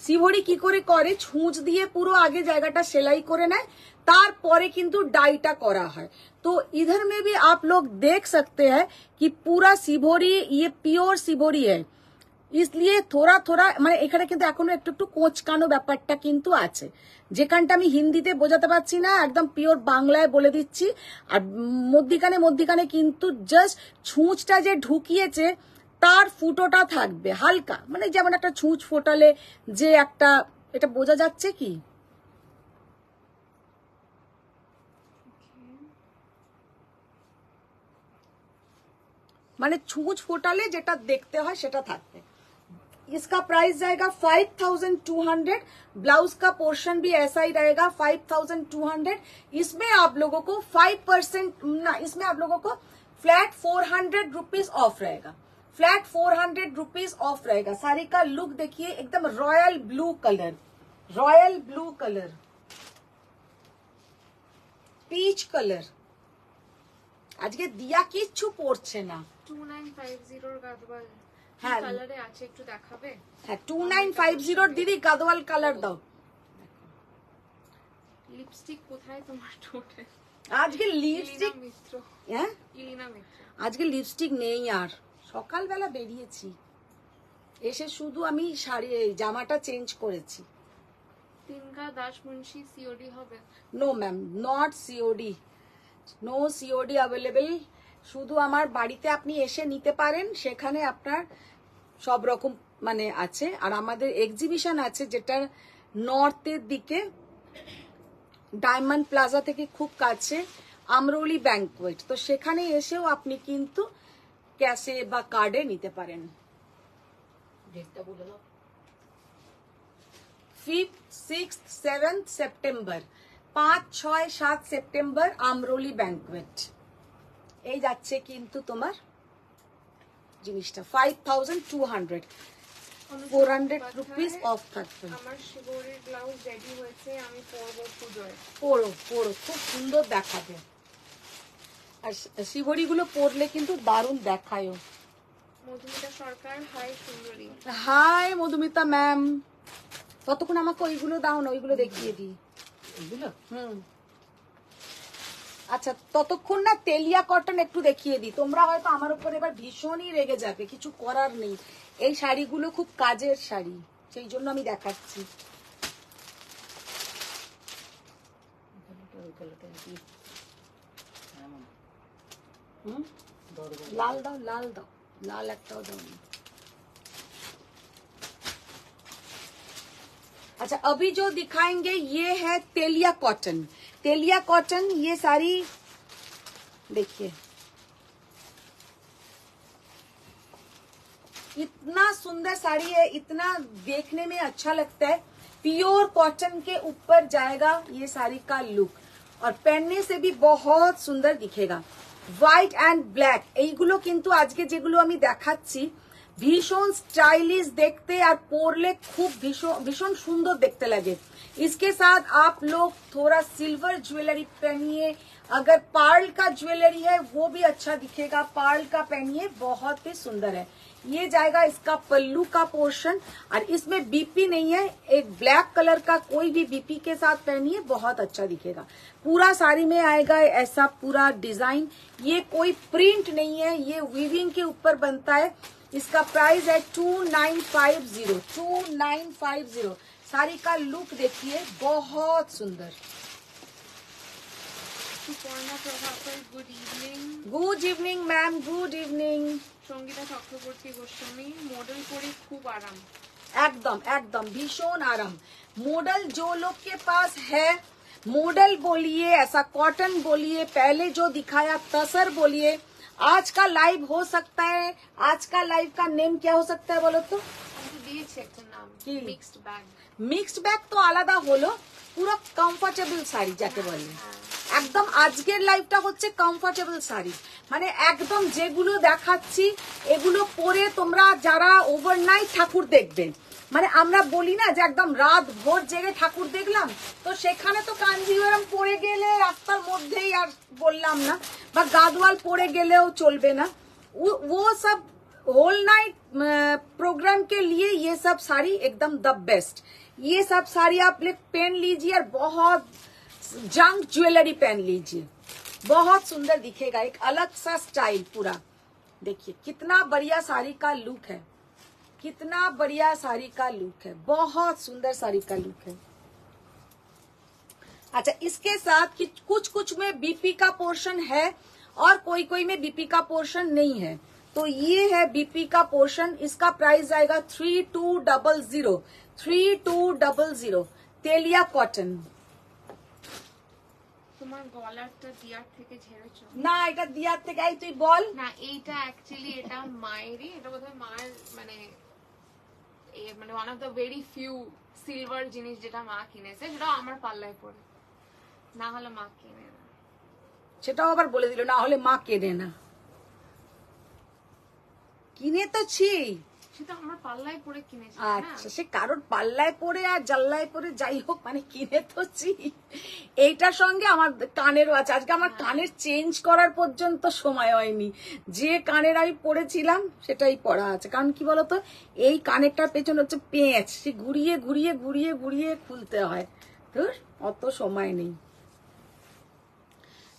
শিবরি কি করে করে ছুঁচ দিয়ে পুরো আগে জায়গাটা সেলাই করে নেয়, তারপরে কিন্তু ডাইটা করা হয়। तो इधर में भी आप लोग देख सकते हैं कि पूरा शिवरी ये प्योर शिवरी है, इसलिए थोड़ा थोड़ा মানে এখানে কিন্তু এখনো একটু একটু কোঁচকানো ব্যাপারটা কিন্তু আছে, যেখানটা আমি হিন্দিতে বোঝাতে পারছি না, একদম পিওর বাংলায় বলে দিচ্ছি। আর মধ্যিখানে কিন্তু জাস্ট ছুঁচটা যে ঢুকিয়েছে তার ফুটোটা থাকবে হালকা, মানে যেমন একটা ছুঁচ ফোটালে যে একটা, এটা বোঝা যাচ্ছে কি? মানে ছুঁচ ফোটালে যেটা দেখতে হয় সেটা থাকবে। इसका प्राइस जाएगा 5200। ब्लाउज का पोर्शन भी ऐसा ही रहेगा 5200। इसमें आप लोगों को 5% ना, इसमें आप लोगों को फ्लैट 400 रुपीज ऑफ रहेगा। फ्लैट 400 रुपीज ऑफ रहेगा। साड़ी का लुक देखिए, एकदम royal blue colour, royal blue colour, peach colour. আজকে দিয়া কিচ্ছু পড়ছে না। 2950 এর গাদওয়াল হ্যাঁ কালারে আছে, একটু দেখাবে? হ্যাঁ 2950 দিদি গাদওয়াল কালার দাও। লিপস্টিক কোথায় তোমার ঠোঁটে? আজকে লিপস্টিক মিত্র, হ্যাঁ ইলিনা মিত্র, আজকে লিপস্টিক নেই আর। সকালবেলা বেরিয়েছি, এসে শুধু আমি শাড়ি জামাটা চেঞ্জ করেছি। তিনকা দাস মুন্সি সিওডি হবে? No ma'am, not COD, no COD available. শুধু আমার বাড়িতে আপনি এসে নিতে পারেন, সেখানে আপনার সব রকম মানে আছে। আর আমাদের এক্সিবিশন আছে যেটা নর্থের দিকে, ডায়মন্ড প্লাজা থেকে খুব কাছে, আমরোলি ব্যাংকোয়েট। তো সেখানে এসেও আপনি কিন্তু ক্যাশে বা কার্ডে নিতে পারেন। ডেটটা বলে দাও। 5th, 6th, 7th September, 5, 6, 7 September আমরোলি banquet. এই যাচ্ছে কিন্তু তোমার জিনিসটা 5200, 400 রুপিস অফ থাকবে। আমার শিবরির ব্লাউজ রেডি হয়েছে, আমি পরবো পুজোয়। পরো পরো, খুব সুন্দর দেখাবে। আর শিবরি গুলো পরলে কিন্তু দারুণ দেখায়ও। মধুমিতা সরকার, হাই সুন্দরী। Hi Madhumita ma'am. ততক্ষণ আমাকে ওইগুলো দাও না, ওইগুলো দেখিয়ে দিই। ওইগুলো আচ্ছা, ততক্ষণ না তেলিয়া কটন একটু দেখিয়ে দিই। তোমরা হয়তো আমার উপর এবার ভীষণই রেগে যাবে, কিছু করার নেই। এই শাড়িগুলো খুব কাজের শাড়ি, সেই জন্য আমি দেখাচ্ছি। লাল দাও, লাল দাও, লাল একটাও দাও। अच्छा, अभी जो दिखाएंगे ये है तेलिया कॉटन। तेलिया कॉटन, ये सारी देखिए इतना सुंदर साड़ी है, इतना देखने में अच्छा लगता है। प्योर कॉटन के ऊपर जाएगा ये साड़ी का लुक, और पहनने से भी बहुत सुंदर दिखेगा। व्हाइट एंड ब्लैक এইগুলো কিন্তু আজকে যেগুলো আমি দেখাচ্ছি ভীষণ স্টাইলিশ দেখতে, আর পরলে খুব भीषण सुंदर देखते लगे। इसके साथ आप लोग थोड़ा सिल्वर ज्वेलरी पहनिए, अगर पर्ल का ज्वेलरी है वो भी अच्छा दिखेगा। पर्ल का पहनिए, बहुत ही सुंदर है। ये जाएगा इसका पल्लू का पोर्शन, और इसमें बीपी नहीं है। एक ब्लैक कलर का कोई भी बीपी के साथ पहनिए, बहुत अच्छा दिखेगा। पूरा साड़ी में आएगा ऐसा पूरा डिजाइन। ये कोई प्रिंट नहीं है, ये वीविंग के ऊपर बनता है। इसका प्राइस है 2950, 2950। साड़ी का लुक देखिए, बहुत सुंदर। Suparna Prabhakar, good evening. Good evening ma'am, good evening. Sangeeta Chakraborty Goswami, model পরে খুব আরাম। एकदम एकदम भीषण आराम। मॉडल जो लोग के पास है, मॉडल बोलिए, ऐसा कॉटन बोलिए, पहले जो दिखाया तसर बोलिए। आज का लाइव हो सकता है, आज का लाइव का नेम क्या हो सकता है बोलो तो? আমি তো দিয়েছি একটা নাম, কি? Mixed bag. মিক্সড ব্যাগ তো আলাদা হলো, পুরো কমফোর্টেবল শাড়ি যাকে বলে। একদম আজকের লাইভটা হচ্ছে কমফোর্টেবল শাড়ি, মানে একদম যেগুলো দেখাচ্ছি এগুলো পরে তোমরা যারা ওভারনাইট ঠাকুর দেখবেন, মানে আমরা বলি না যে একদম রাত ভোর জেগে ঠাকুর দেখলাম, তো সেখানে তো কাঞ্জিভারাম পরে গেলে রাস্তার মধ্যেই, আর বললাম না, বা গাদওয়াল পরে গেলেও চলবে না। वो सब होल नाइट प्रोग्राम के लिए ये सब साड़ी एकदम द बेस्ट। ये सब साड़ी आप लोग पहन लीजिए, और बहुत जंक ज्वेलरी पहन लीजिए, बहुत सुंदर दिखेगा। एक अलग सा स्टाइल पूरा। देखिए कितना बढ़िया साड़ी का लुक है, कितना बढ़िया साड़ी का लुक है, बहुत सुंदर साड़ी का लुक है। अच्छा, इसके साथ कुछ कुछ में बीपी का पोर्शन है, और कोई कोई में बीपी का पोर्शन नहीं है। तो ये है बीपी का पोर्शन। इसका प्राइस आएगा 3200, 3200। तेलिया कॉटन। তোমার গলারটা দিয়ার থেকে ঝেড়েছো? না, এটা দিয়ার থেকে। এই তুই বল না, এইটা অ্যাকচুয়ালি এটা মায়েরই, এটা বোধহয় মায়ের মানে মানে one of the very few silver জিনিস যেটা মা কিনেছে, সেটা আমার পাল্লায় পড়ে, না হলে মা কিনে না। সেটাও আবার বলে দিল না হলে মা কেনে না। কিনে তো ছি, সেটা আমার পাল্লায় পড়ে কিনেছি। আচ্ছা, সে কারোর পাল্লায় পড়ে আর জাল্লায় পড়ে যাই হোক, মানে কিনে তো ছি। এইটার সঙ্গে আমার কানেরও আছে। আজকে আমার কানের চেঞ্জ করার পর্যন্ত সময় হয়নি, যে কানের আমি পড়েছিলাম সেটাই পড়া আছে। কারণ কি বলতো, এই কানেরটার পেছনে হচ্ছে পেঁচ, সে ঘুরিয়ে ঘুরিয়ে ঘুরিয়ে ঘুরিয়ে খুলতে হয়, তো অত সময় নেই।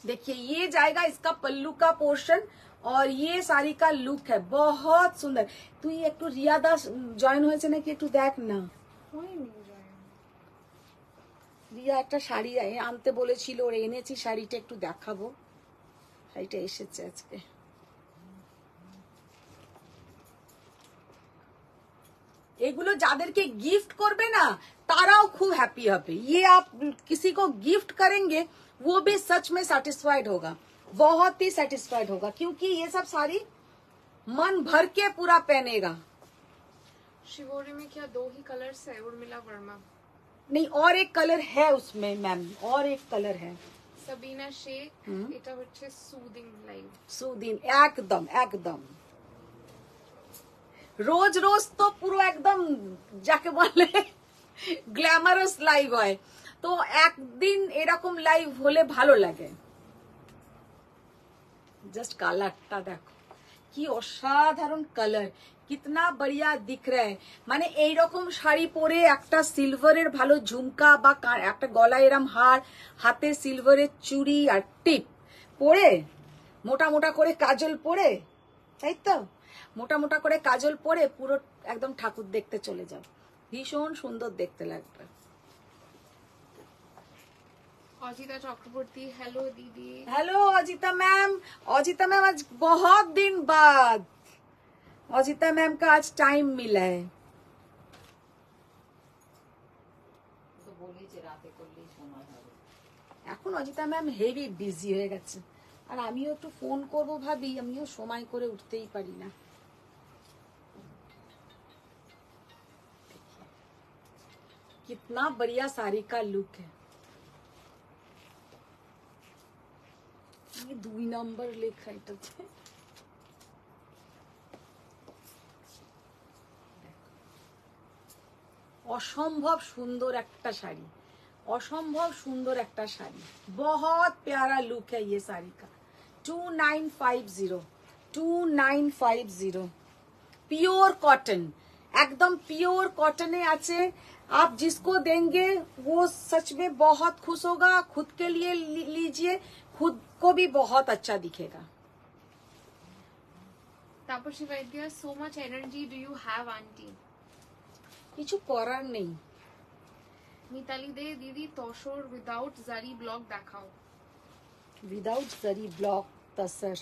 देखिए ये जाएगा इसका पल्लू का पोर्शन और ये साड़ी का लुक है बहुत सुंदर। তুই একটু রিয়া দাস জয়েন হয়েছে নাকি একটু দেখ না। রিয়া একটা শাড়ি আনতে বলেছিল, ওর এনেছি শাড়িটা, একটু দেখাবো। শাড়িটা এসেছে আজকে। এগুলো যাদেরকে গিফট করবে না তারাও খুব হ্যাপি হবে। ये आप किसी को गिफ्ट करेंगे वो भी सच में सेटिस्फाइड होगा, बहुत ही सेटिस्फाइड होगा, क्योंकि ये सब साड़ी मन भर के पूरा पहनेगा। शिवोरी में क्या दो ही कलर्स है? उर्मिला वर्मा नहीं, और एक कलर है उसमें मैम, और एक कलर है। সাবিনা শেখ, এটা হচ্ছে সুদিং লাইভ। সুদিন একদম একদম রোজ রোজ তো পুরো একদম যাকে বলে গ্ল্যামারাস লাইভ হয়, তো একদিন এরকম লাইভ হলে ভালো লাগে। জাস্ট কালারটা দেখো কি অসাধারণ কালার, কিতনা বড়িয়া দিখ রা হ্যায়। মানে এইরকম শাড়ি পরে একটা সিলভারের ভালো ঝুমকা বা একটা গলায় এরম হার, হাতে সিলভারের চুড়ি আর টিপ পরে, মোটা মোটা করে কাজল পরে, তাই তো মোটা মোটা করে কাজল পরে পুরো একদম ঠাকুর দেখতে চলে যাও, ভীষণ সুন্দর দেখতে লাগবে। অজিতা চক্রবর্তী, हेलो दीदी। Hello Ajita ma'am, Ajita ma'am आज बहुत दिन बाद अजिता मैम का आज टाइम मिला है। এখন অজিতা ম্যাম হেভি বিজি হয়ে গেছে, আর আমিও একটু ফোন করব ভাবি, আমিও সময় করে উঠতেই পারি না। कितना बढ़िया साड़ी का लुक है। ये 2 নম্বর লেখা এটাতে। অসম্ভব সুন্দর একটা শাড়ি, অসম্ভব সুন্দর একটা শাড়ি, बहुत प्यारा लुक है ये साड़ी का। 2950 2950 प्योर कॉटन, एकदम प्योर कॉटने আছে। आप जिसको देंगे वो सच में बहुत खुश होगा, खुद के लिए लीजिए, खुद को भी बहुत अच्छा दिखेगा। তাপসী বৈদ্য, so much energy do you have aunty? কিছু করার নেই। মিতালি দে, দিদি তসর উইদাউট জারি ব্লক দেখাও। উইদাউট জারি ব্লক তসর।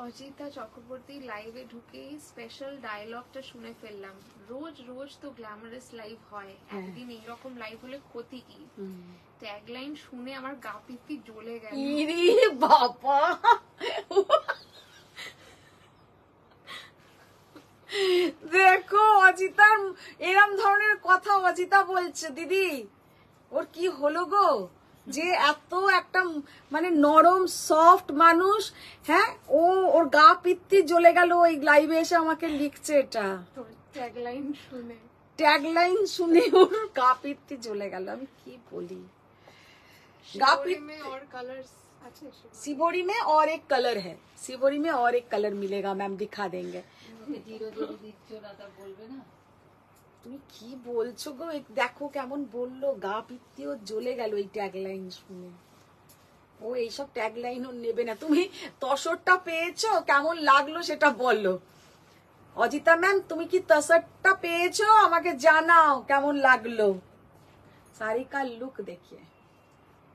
অজিতা চক্রবর্তী, লাইভে ঢুকেই স্পেশাল ডায়লগটা শুনে ফেললাম। রোজ রোজ তো গ্ল্যামারাস লাইভ হয়, একদিন এইরকম লাইভ হলে ক্ষতি কি? ট্যাগলাইন শুনে আমার গা পিত্তি জ্বলে গেল। ইরি বাবা, দেখো অজিতার এরম ধরনের কথা অজিতা বলছে। দিদি ওর কি হলো গো, যে এত একটা মানে নরম সফট মানুষ, হ্যাঁ ও ওর গা পিত্তি জ্বলে গেল ওই লাইভে এসে আমাকে লিখছে এটা। ট্যাগলাইন শুনে, ট্যাগলাইন শুনে ওর গা পিত্তি জ্বলে গেল। আমি কি বলি, গা পিত্তি। और कलर्स अच्छे शिवोरी में और एक कलर है, शिवोरी में और एक कलर मिलेगा मैम, दिखा देंगे। তুমি কি বলছো গো, দেখো কেমন বললো, গা পিত্তিও জ্বলে গেল এই ট্যাগলাইন শুনে। ও এইসব ট্যাগলাইন ও নেবে না। তুমি তসরটা পেয়েছো, কেমন লাগলো সেটা বলো। অজিতা ম্যাম তুমি কি তসরটা পেয়েছো, আমাকে জানাও কেমন লাগলো। শাড়ি কা লুক দেখিয়ে।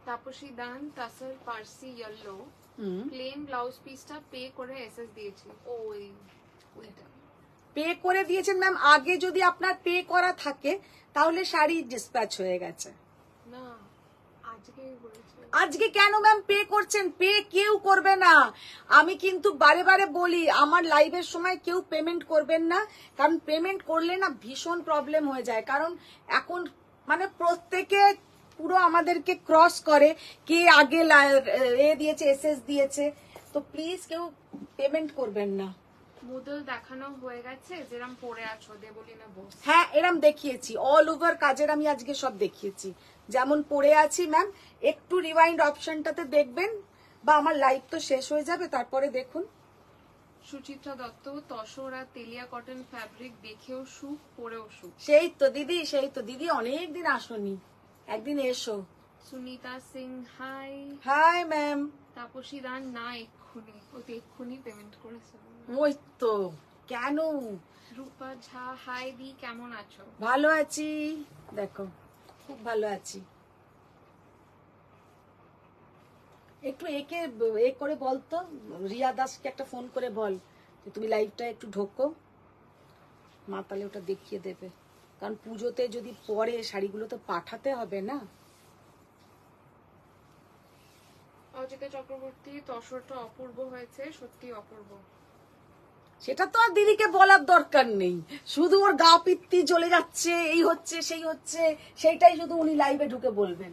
তাপসী দান, তাসর পার্সি ইয়েলো, প্লেন ব্লাউজ পিসটা পে করে এসএস দিয়েছি। ওইটা পে করে দিয়েছেন ম্যাম। আগে যদি আপনার পে করা থাকে তাহলে শাড়ি ডিসপ্যাচ হয়ে গেছে। না, আজকেই বলেছে। আজকে কেন ম্যাম পে করছেন? পে কেউ করবে না। আমি কিন্তু বারে বারে বলি আমার লাইভের সময় কেউ পেমেন্ট করবেন না, কারণ পেমেন্ট করলে না ভীষণ প্রবলেম হয়ে যায়। কারণ এখন মানে প্রত্যেকে পুরো আমাদেরকে ক্রস করে, কে আগে এ দিয়েছে, এসএস দিয়েছে। তো প্লিজ কেউ পেমেন্ট করবেন না। মুদল দেখানো হয়ে গেছে, যেরকম পরে আছো দেবলিনা বোস। হ্যাঁ, এরম দেখিয়েছি, অল ওভার কাজের আমি আজকে সব দেখিয়েছি, যেমন পড়ে আছি ম্যাম। একটু রিওয়াইন্ড অপশনটাতে দেখবেন, বা আমার লাইভ তো শেষ হয়ে যাবে তারপরে দেখুন। সুচিত্রা দত্ত, তসর আর তেলিয়া কটন ফ্যাব্রিক দেখেও সুখ, পরেও সুখ। সেই তো দিদি অনেকদিন আসনি, একদিন এসো। Sunita Singh hi. Hi ma'am. Tapasi Dan না এক্ষুনি, ও তো এক্ষুনি পেমেন্ট করেছে। ওই তো, কেন? রূপা ঝা হাই দি, কেমন আছো? ভালো আছি, দেখো খুব ভালো আছি। একটু একে এ করে বলতো, রিয়া দাসকে একটা ফোন করে বল যে তুমি লাইভটা একটু ঢোকো, মা তাহলে ওটা দেখিয়ে দেবে। কারণ পুজোতে যদি পরে শাড়িগুলো তো পাঠাতে হবে না। অজিতা চক্রবর্তী, তসরটা অপূর্ব হয়েছে, সত্যি অপূর্ব। সেটা তো আর দিদিকে বলার দরকার নেই, শুধু ওর গা পিত্তি জ্বলে যাচ্ছে, এই হচ্ছে সেই হচ্ছে, সেইটাই শুধু উনি লাইভে ঢুকে বলবেন।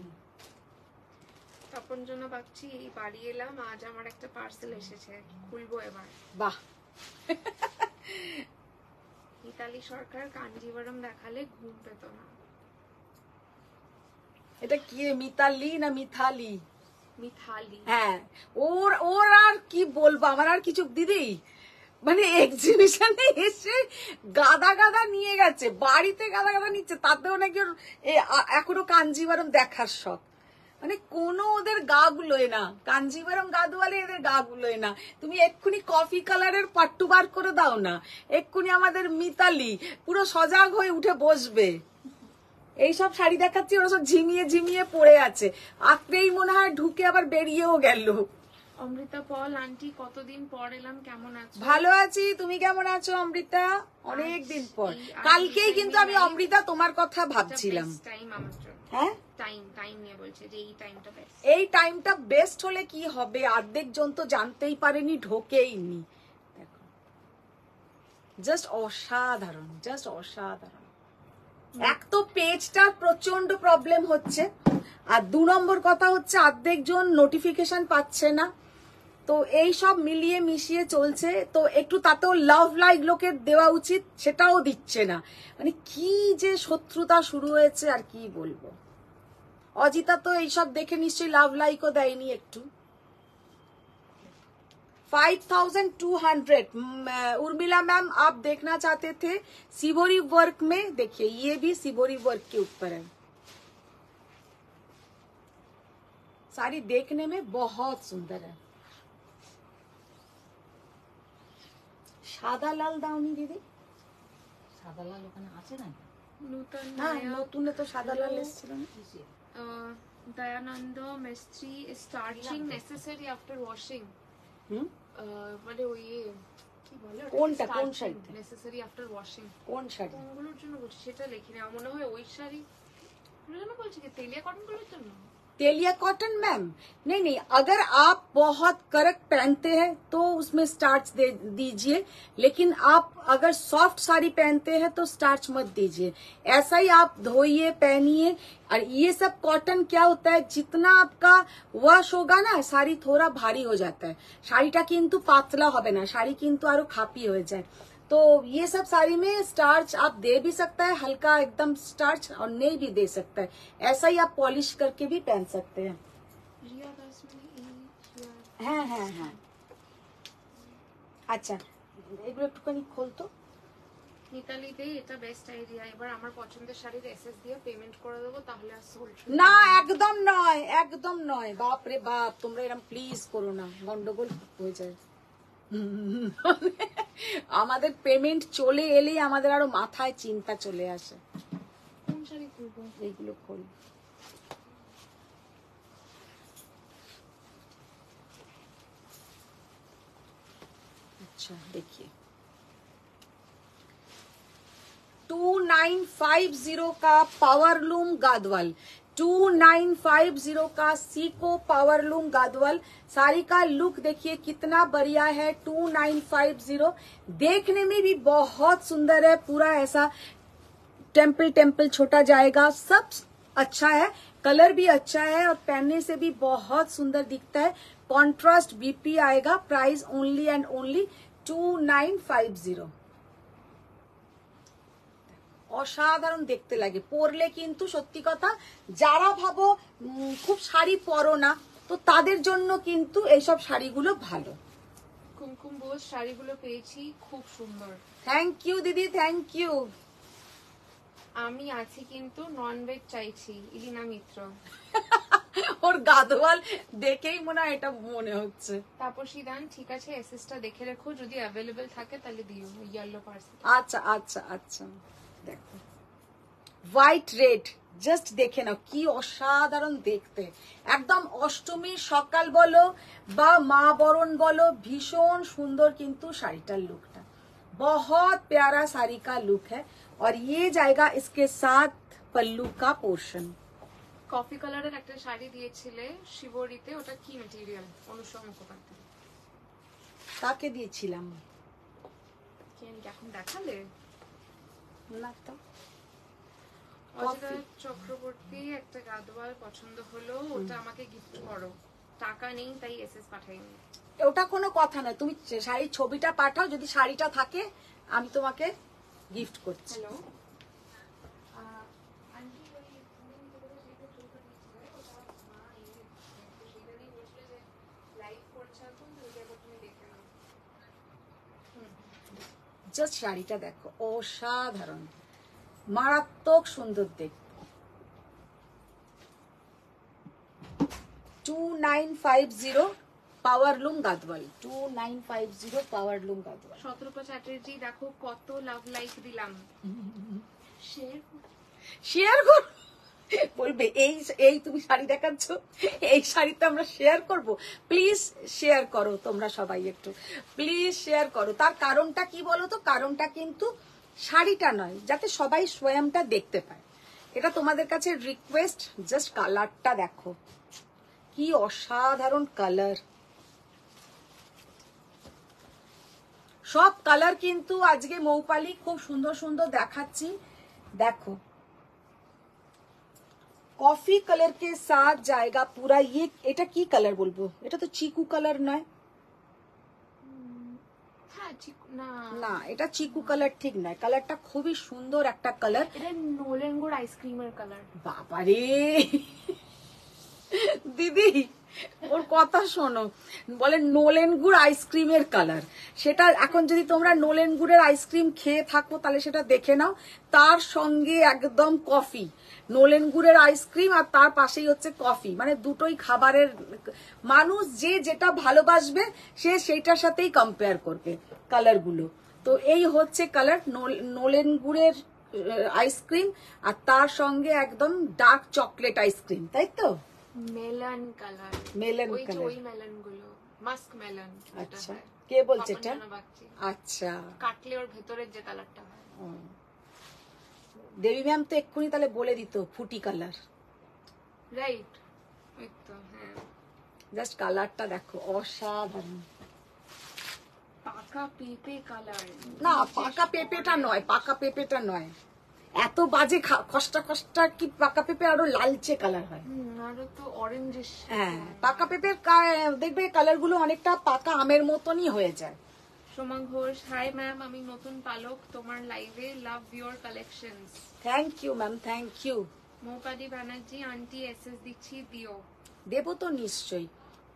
তপন জন্য ভাবছি এই বাড়ি এলাম, আজ আমার একটা পার্সেল এসেছে, খুলবো এবার। বাহ। মিতালি সরকার, কাঞ্জিবরম দেখালে ঘুম পেত না। এটা কি, মিতালি না মিথালি? মিথালি। হ্যাঁ, ওর আর কি বলবো, আমার আর কিছু দিদি মানে এক্সিবিশনে এসে গাদা গাদা নিয়ে গেছে, বাড়িতে গাদা গাদা নিচ্ছে, তাতেও নাকি ওর এখনো কাঞ্জিবরম দেখার শখ। মানে কোনো ওদের গা গুলোয় না, কাঞ্জিবরম গা ধোয়ালে এদের গা গুলোয় না। তুমি এক্ষুনি কফি কালারের পাট্টু বার করে দাও না, এক্ষুনি আমাদের মিতালি পুরো সজাগ হয়ে উঠে বসবে। এইসব শাড়ি দেখাচ্ছি, ওরা সব ঝিমিয়ে ঝিমিয়ে পড়ে আছে, আঁকড়েই মনে হয় ঢুকে আবার বেরিয়েও গেল। অমৃতা পল আন্টি, কতদিন পর এলাম, কেমন আছো? ভালো আছি, তুমি কেমন আছো অমৃতা? অনেক দিন পর। কালকেই কিন্তু আমি অমৃতা তোমার কথা ভাবছিলাম। টাইম আমার জন্য। হ্যাঁ, টাইম নিয়ে বলছে যে এই টাইমটা বেস্ট। এই টাইমটা বেস্ট হলে কি হবে, অর্ধেক জন তো জানতেই পারেনি, ঢোকেইনি। দেখো, জাস্ট অসাধারণ, জাস্ট অসাধারণ। এক তো পেজটার প্রচন্ড প্রবলেম হচ্ছে, আর 2 নম্বর কথা হচ্ছে অর্ধেক জন নোটিফিকেশন পাচ্ছে না। তো এই সব মিলিয়ে মিশিয়ে চলছে, তো একটু তাতেও লাভ লাইক লোকের দেওয়া উচিত, সেটাও দিচ্ছে না। মানে কি যে শত্রুতা শুরু হয়েছে আর কি বলবো। অজিতা তো এইসব দেখে নিশ্চয়ই লাভ লাইকও দেয়নি একটু। 5200। उर्मिला मैम, आप देखना चाहते थे सिबोरी वर्क में, देखिए ये भी सिबोरी वर्क के ऊपर है। साड़ी देखने में बहुत सुंदर है। সাদা লাল দাওনি দিদি? সাদা লাল ওখানে আছে না? নূতন হ্যাঁ, নায়ক, নতুনে তো সাদা লাল এসেছিল না? দয়ানন্দ মিস্ত্রি, স্টার্চিং নেসেসারি আফটার ওয়াশিং। হুম, মানে ওই কি বলে কোনটা, কোন শাড়িটা? Necessary after washing. কোন শাড়ি? কোনগুলোর জন্য বলছি সেটা লিখিনি, আমার মনে হয় ওই শাড়ি জন্য বলছি কি তেলিয়া কটনগুলোর জন্য। तेलिया कॉटन मैम, नहीं नहीं, अगर आप बहुत करेक्ट पहनते हैं तो उसमें स्टार्च दे दीजिए, लेकिन आप अगर सॉफ्ट साड़ी पहनते हैं तो स्टार्च मत दीजिए। ऐसा ही आप धोइए, पहनिए। और ये सब कॉटन क्या होता है, जितना आपका वॉश होगा ना, साड़ी थोड़ा भारी हो जाता है, শাড়িটা কিন্তু পাতলা হবে না, শাড়ি কিন্তু আরো খাপি হয়ে যায়। तो ये सब साड़ी में स्टार्च आप दे भी सकता है, हल्का एकदम स्टार्च, और नहीं भी दे सकता है, ऐसा ही आप पॉलिश करके भी पहन सकते हैं। রিয়া দাস হ্যাঁ হ্যাঁ হ্যাঁ, আচ্ছা এগুলো একটুখানি খোলতো। মিতালি দে, এটা বেস্ট আইডিয়া। এবার আমার পছন্দের শাড়ির এসএস দিয়ে পেমেন্ট করে দেবো, তাহলে আর সোল্ড না, একদম নয়, একদম নয়, বাপ রে বাপ, তোমরা এরকম প্লিজ করো না, গন্ডগোল হয়ে যায়। আমাদের পেমেন্ট চলে এলেই আমাদের আরো মাথায় চিন্তা চলে আসে। কোন শাড়ি খুলবো? এইগুলো খোল। अच्छा देखिए, 2950 का पावर लूम गादवाल, 2950 का सीको पावरलूम गादवाल। साड़ी का लुक देखिए कितना बढ़िया है। 2950 देखने में भी बहुत सुंदर है। पूरा ऐसा टेम्पल टेम्पल छोटा जाएगा, सब अच्छा है, कलर भी अच्छा है और पहनने से भी बहुत सुंदर दिखता है। कॉन्ट्रास्ट बीपी आएगा। Price only and only 2950। অসাধারণ দেখতে লাগে পরলে, কিন্তু সত্যি কথা যারা ভাবো খুব শাড়ি পরো না, তো তাদের জন্য কিন্তু এইসব শাড়িগুলো ভালো। কুমকুম বোস শাড়িগুলো পেয়েছি, খুব সুন্দর। থ্যাংক ইউ দিদি, থ্যাংক ইউ। আমি আছি কিন্তু ননভেজ চাইছি, ইলিনা মিত্র। ওর গাদোয়াল দেখেই মনে হয় এটা মনে হচ্ছে। তাপসী দান, ঠিক আছে এসএসটা দেখে রেখো, যদি অ্যাভেলেবল থাকে তাহলে দিও ইয়েলো পার্সেল। আচ্ছা আচ্ছা আচ্ছা, দেখো হোয়াইট রেড, জাস্ট দেখে নাও কি অসাধারণ দেখতে। একদম অষ্টমীর সকাল বলো বা মা বরণ বলো, ভীষণ সুন্দর কিন্তু শাড়িটার লুকটা। बहुत प्यारा साड़ी का लुक है और ये जाएगा इसके साथ पल्लू का पोर्शन। কফি কালারের একটা শাড়ি দিয়েছিলে শিবরিতে, ওটা কি ম্যাটেরিয়াল? অনুষা মুখোপাধ্যায়। কাকে দিয়েছিলাম? এখন দেখালে না তো। অজিতা চক্রবর্তী, একটা গাদোয়াল পছন্দ হলো, ওটা আমাকে গিফট করো। টাকা নেই তাই এসএস পাঠাইনি। ওটা কোনো কথা না, তুমি শাড়ির ছবিটা পাঠাও, যদি শাড়িটা থাকে আমি তোমাকে গিফট করছি। হ্যালো, জাস্ট শাড়িটা দেখো, অসাধারণ, মারাত্মক সুন্দর দেখতে। 2950 পাওয়ারলুম গাদওয়াল। 2950 পাওয়ারলুম গাদওয়াল। শতরূপা চ্যাটার্জি, দেখো কত লাভ লাইক দিলাম। শেয়ার কর বলবে, এই তুমি শাড়ি দেখাচ্ছ, এই শাড়িতে আমরা শেয়ার করব। প্লিজ শেয়ার করো তোমরা সবাই, একটু প্লিজ শেয়ার করো। তার কারণটা কি বলো তো? কারণটা কিন্তু শাড়িটা নয়, যাতে সবাই স্বয়ংটা দেখতে পায়, এটা তোমাদের কাছে রিকোয়েস্ট। জাস্ট কালারটা দেখো কি অসাধারণ কালার। সব কালার কিন্তু আজকে মৌপালি খুব সুন্দর সুন্দর দেখাচ্ছি। দেখো कॉफी कलर के साथ जाएगा पूरा। ये এটা কি কালার বলবো? এটা তো চিকু কালার নয়। হ্যাঁ, না না, এটা চিকু কালার ঠিক নয়। কালারটা খুবই সুন্দর একটা কালার। এটা নোলেন গুড আইসক্রিমের কালার। বাবারে দিদি, ওর কথা শোনো, বলে নোলেন গুড় আইসক্রিমের কালার। সেটা এখন যদি তোমরা নোলেন গুড়ের আইসক্রিম খেয়ে থাকো তাহলে সেটা দেখে নাও। তার সঙ্গে একদম কফি, নোলেন গুড়ের আইসক্রিম আর তার পাশেই হচ্ছে কফি, মানে দুটোই খাবারের। মানুষ যে যেটা ভালোবাসবে সে সেইটার সাথেই কম্পেয়ার করবে কালার গুলো। তো এই হচ্ছে কালার, নোলেন গুড়ের আইসক্রিম আর তার সঙ্গে একদম ডার্ক চকলেট আইসক্রিম, তাই তো? মেলন কালার, মেলন ওই যে কালার। ওই মেলন গুলো, মাস্ক মেলন। আচ্ছা, কে বলছে এটা? আচ্ছা, কাটলে ওর ভেতরের যে কালারটা হয়। দেবী ম্যাম তো এক্ষুনি তাহলে বলে দিত ফুটি কালার, রাইট? ওই তো, হ্যাঁ। জাস্ট কালারটা দেখো, অসাধারণ। পাকা পেঁপে কালার। না, পাকা পেঁপেটা নয়, পাকা পেঁপেটা নয়, এত বাজে খসটা খসটা কি পাকা পেঁপে আরো লালচে কালার হয়। আরো তো অরেঞ্জিশ। হ্যাঁ, পাকা পেঁপের দেখবে কালার গুলো অনেকটা পাকা আমের মতনই হয়ে যায়। সোমা ঘোষ, হাই ম্যাম, আমি নতুন পালক তোমার লাইভে, love your collections. Thank you ma'am, thank you. Moupali Banerjee, aunty SS দিচ্ছি, দিও। দেবো তো নিশ্চয়ই।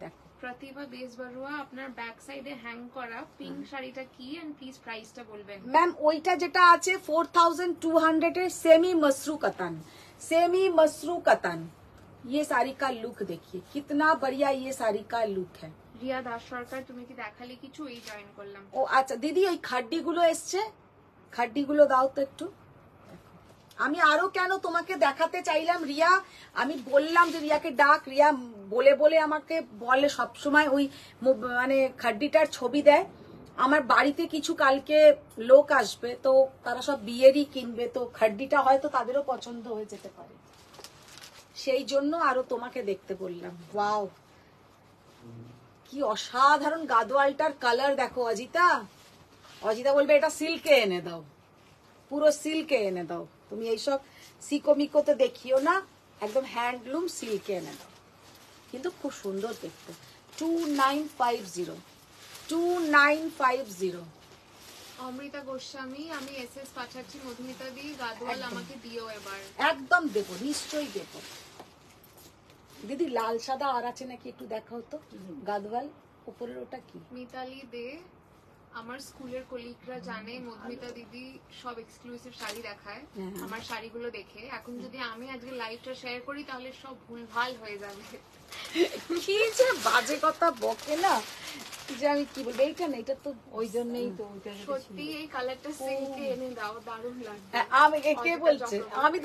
দেখো প্রতিভা বেসবরুয়া, আপনার ব্যাক সাইডে হ্যাং করা পিঙ্ক শাড়িটা কি, এন্ড প্লিজ প্রাইসটা বলবেন। मैम ওইটা যেটা আছে 4200 এর सेमी मसरू कतन, सेमी मसरू कतन। ये साड़ी का लुक देखिए कितना बढ़िया ये साड़ी का लुक है। রিয়া দাস সরকার, তুমি কি দেখালে কিছু? এই জয়েন করলাম। ও আচ্ছা দিদি, ওই খাড্ডি গুলো এসছে, খাড্ডি গুলো দাও তো একটু। আমি আরো কেন তোমাকে দেখাতে চাইলাম রিয়া, আমি বললাম যে রিয়াকে ডাক, রিয়া বলে বলে আমাকে বলে সবসময় ওই মানে খাড্ডিটার ছবি দেয়। আমার বাড়িতে কিছু কালকে লোক আসবে, তো তারা সব বিয়েরই কিনবে, তো খাড্ডিটা হয়তো তাদেরও পছন্দ হয়ে যেতে পারে, সেই জন্য আরো তোমাকে দেখতে বললাম। ওয়াও, কি অসাধারণ গাদোয়ালটার কালার দেখো। অজিতা, অজিতা বলবে এটা সিল্কে এনে দাও, পুরো সিল্কে এনে দাও। তুমি এইসব সিকো মিকো তো দেখিও না, একদম হ্যান্ডলুম সিল্কে এনে দাও। কিন্তু খুব সুন্দর দেখতে। 2950, 2950। অমৃতা গোস্বামী, আমি এসএস পাঠাচ্ছি মধুমিতা দি, গাদওয়াল আমাকে দিও এবার। একদম দেবো, নিশ্চয়ই দেবো। দিদি লাল সাদা আর আছে নাকি একটু দেখাও তো। গাদওয়াল উপরের ওটা কি? মিতালি দে, আমার স্কুলের কলিগরা জানে মধুমিতা দিদি সব এক্সক্লুসিভ শাড়ি দেখায় আমার শাড়িগুলো দেখে। এখন যদি আমি আজকে লাইভটা শেয়ার করি তাহলে সব ভুলভাল হয়ে যাবে। কি যে বাজে কথা বকে না, যে আমি কি বলবো। এইটা না, এটা তো ওই জন্যই তো ওইটা সত্যি এই কালারটা সিল্কে এনে দাও, দারুণ লাগবে। আমি কে বলছে? আমি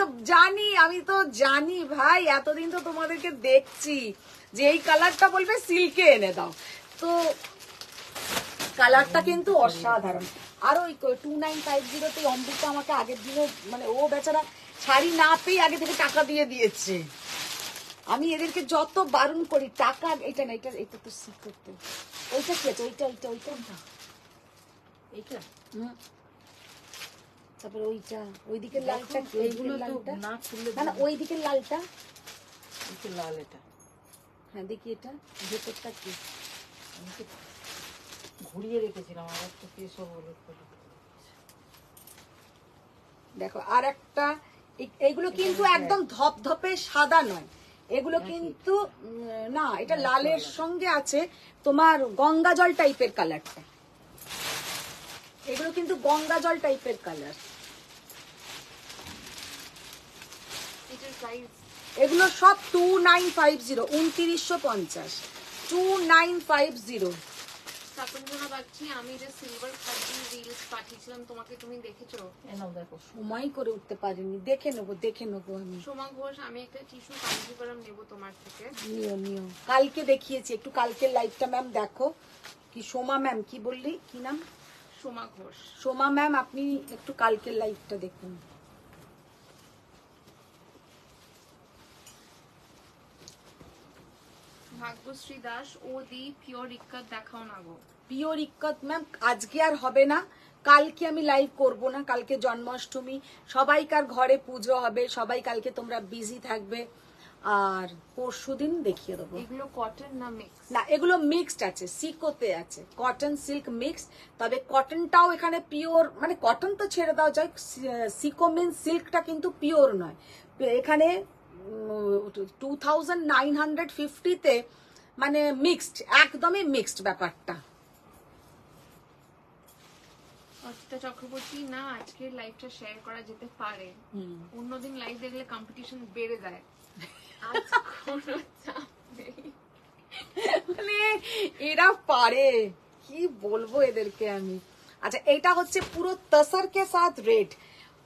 তো জানি ভাই, এতদিন তো তোমাদেরকে দেখছি যে এই কালারটা বলবে সিল্কে এনে দাও, তো কালারটা কিন্তু অসাধারণ। আর ওই 2950 অমৃতা আমাকে আগের দিনও, মানে ও বেচারা শাড়ি না পেয়ে আগে থেকে টাকা দিয়ে দিয়েছে। আমি এদেরকে যত বারণ করি টাকা, এটা না, এটা তো সি করতে। ওইটা কি আছে? ওইটা এইটা তারপরে ওইটা, ওইদিকের লালটা কি? এইগুলো তো না খুললে না, ওই দিকের লালটা, একটু লাল এটা। হ্যাঁ দেখি এটা ভেতরটা কি। আমি তো ঘুরিয়ে রেখেছিলাম, আবার তো সব হলুদ হলুদ। দেখো আর একটা, এইগুলো কিন্তু একদম ধপধপে সাদা নয়, এগুলো কিন্তু না, এটা লালের সঙ্গে আছে তোমার গঙ্গা জল টাইপের কালারটা। এগুলো কিন্তু গঙ্গা জল টাইপের কালার। এটার প্রাইস এগুলো সব 2950, 2950, 2950। স্থাপনজনা পাচ্ছি। আমি যে সিলভার খাদি রিলস পাঠিয়েছিলাম তোমাকে, তুমি দেখেছো? এনাও দেখো, সময় করে উঠতে পারিনি, দেখে নেবো আমি। সোমা ঘোষ, আমি একটা টিস্যু কাঞ্জিপুরম নেবো তোমার থেকে। নিও কালকে দেখিয়েছি একটু, কালকের লাইভটা ম্যাম দেখো। কি সোমা ম্যাম, কি বললি, কি নাম? সোমা ঘোষ। সোমা ম্যাম, আপনি একটু কালকের লাইভটা দেখুন। ভাগ্যশ্রী দাস, ও দি পিওর ইক্কাত দেখাও না গো। পিওর ইক্কত ম্যাম আজকে আর হবে না, কালকে আমি লাইভ করব না। কালকে জন্মাষ্টমী, সবাইকার ঘরে পুজো হবে, সবাই কালকে তোমরা বিজি থাকবে। আর পরশুদিন দেখিয়ে দেবো। এগুলো কটন না মিক্স? না, এগুলো মিক্সড আছে, সিকোতে আছে, কটন সিল্ক মিক্স। তবে কটনটাও এখানে পিওর, মানে কটন তো ছেড়ে দাও যায়, সিকো মিন সিল্কটা কিন্তু পিওর নয়। এখানে 2950-তে মানে মিক্সড, একদমই মিক্সড ব্যাপারটা। অর্চিতা চক্রবর্তী, না আজকের লাইভটা শেয়ার করা যেতে পারে, অন্যদিন লাইভ দেখলে কম্পিটিশন বেড়ে যায়। আজ কোনো চাপ নেই। মানে এরা পারে, কি বলবো এদেরকে আমি। আচ্ছা, এটা হচ্ছে পুরো তসর কে সাথ রেড,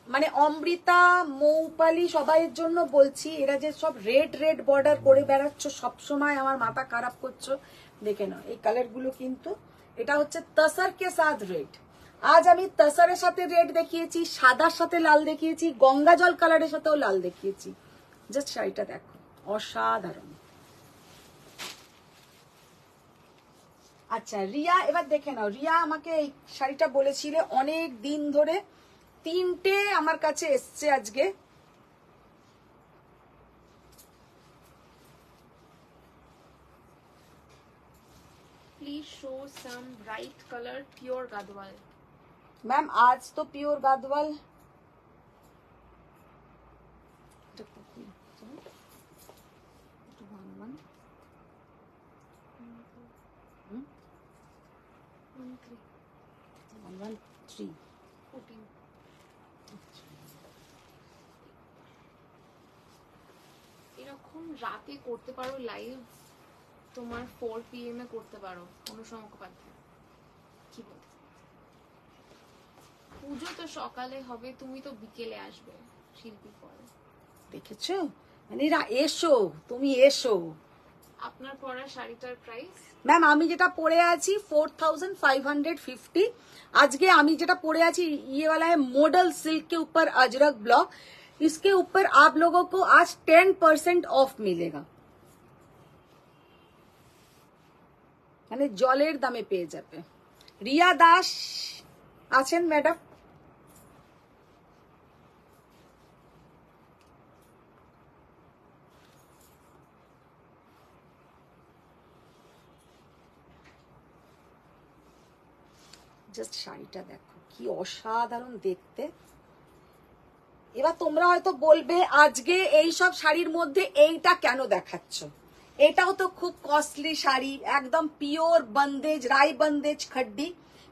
মানে অমৃতা, মৌপালি সবাইয়ের জন্য বলছি, এরা যে সব রেড রেড বর্ডার করে বেড়াচ্ছ সবসময়, আমার মাথা খারাপ করছো। দেখে নাও এই কালার গুলো, কিন্তু এটা হচ্ছে তসর কে সাথ রেড। আজ আমি তসরের সাথে রেড দেখিয়েছি, সাদার সাথে লাল দেখিয়েছি, গঙ্গা জল কালারের সাথেও লাল দেখিয়েছি। জাস্ট শাড়িটা দেখো, অসাধারণ। আচ্ছা রিয়া, এবার দেখে নাও। রিয়া আমাকে এই শাড়িটা বলেছিলে অনেক দিন ধরে, 3টে আমার কাছে এসছে আজকে। Please show some bright colour pure Gadwal. Ma'am আজ তো পিওর গাদওয়াল, এরকম রাতে করতে পারো লাইভ, তোমার 4 PM এ করতে পারো। অনুসম মুখোপাধ্যায়, কি বলতে? পুজো তো সকালে হবে, তুমি তো বিকেলে আসবে শিল্পী পরে। দেখেছো, মানে এরা এসো, তুমি এসো। আপনার পরা শাড়িটার প্রাইস? ম্যাম আমি যেটা পরে আছি 4550। আজকে আমি যেটা পরে আছি ইয়ে वाला है मॉडल सिल्क के ऊपर अजरक ब्लॉक। इसके ऊपर आप लोगों को आज 10% ऑफ मिलेगा, মানে জলের দামে পেয়ে যাবে। রিয়া দাস আছেন ম্যাডাম? জাস্ট শাড়িটা দেখো কি অসাধারণ দেখতে। এবার তোমরা হয়তো বলবে আজকে এই সব শাড়ির মধ্যে এইটা কেন দেখাচ্ছ, এটাও তো খুব কস্টলি শাড়ি, একদম পিওর बंदेज राई बंदेज खड्डी,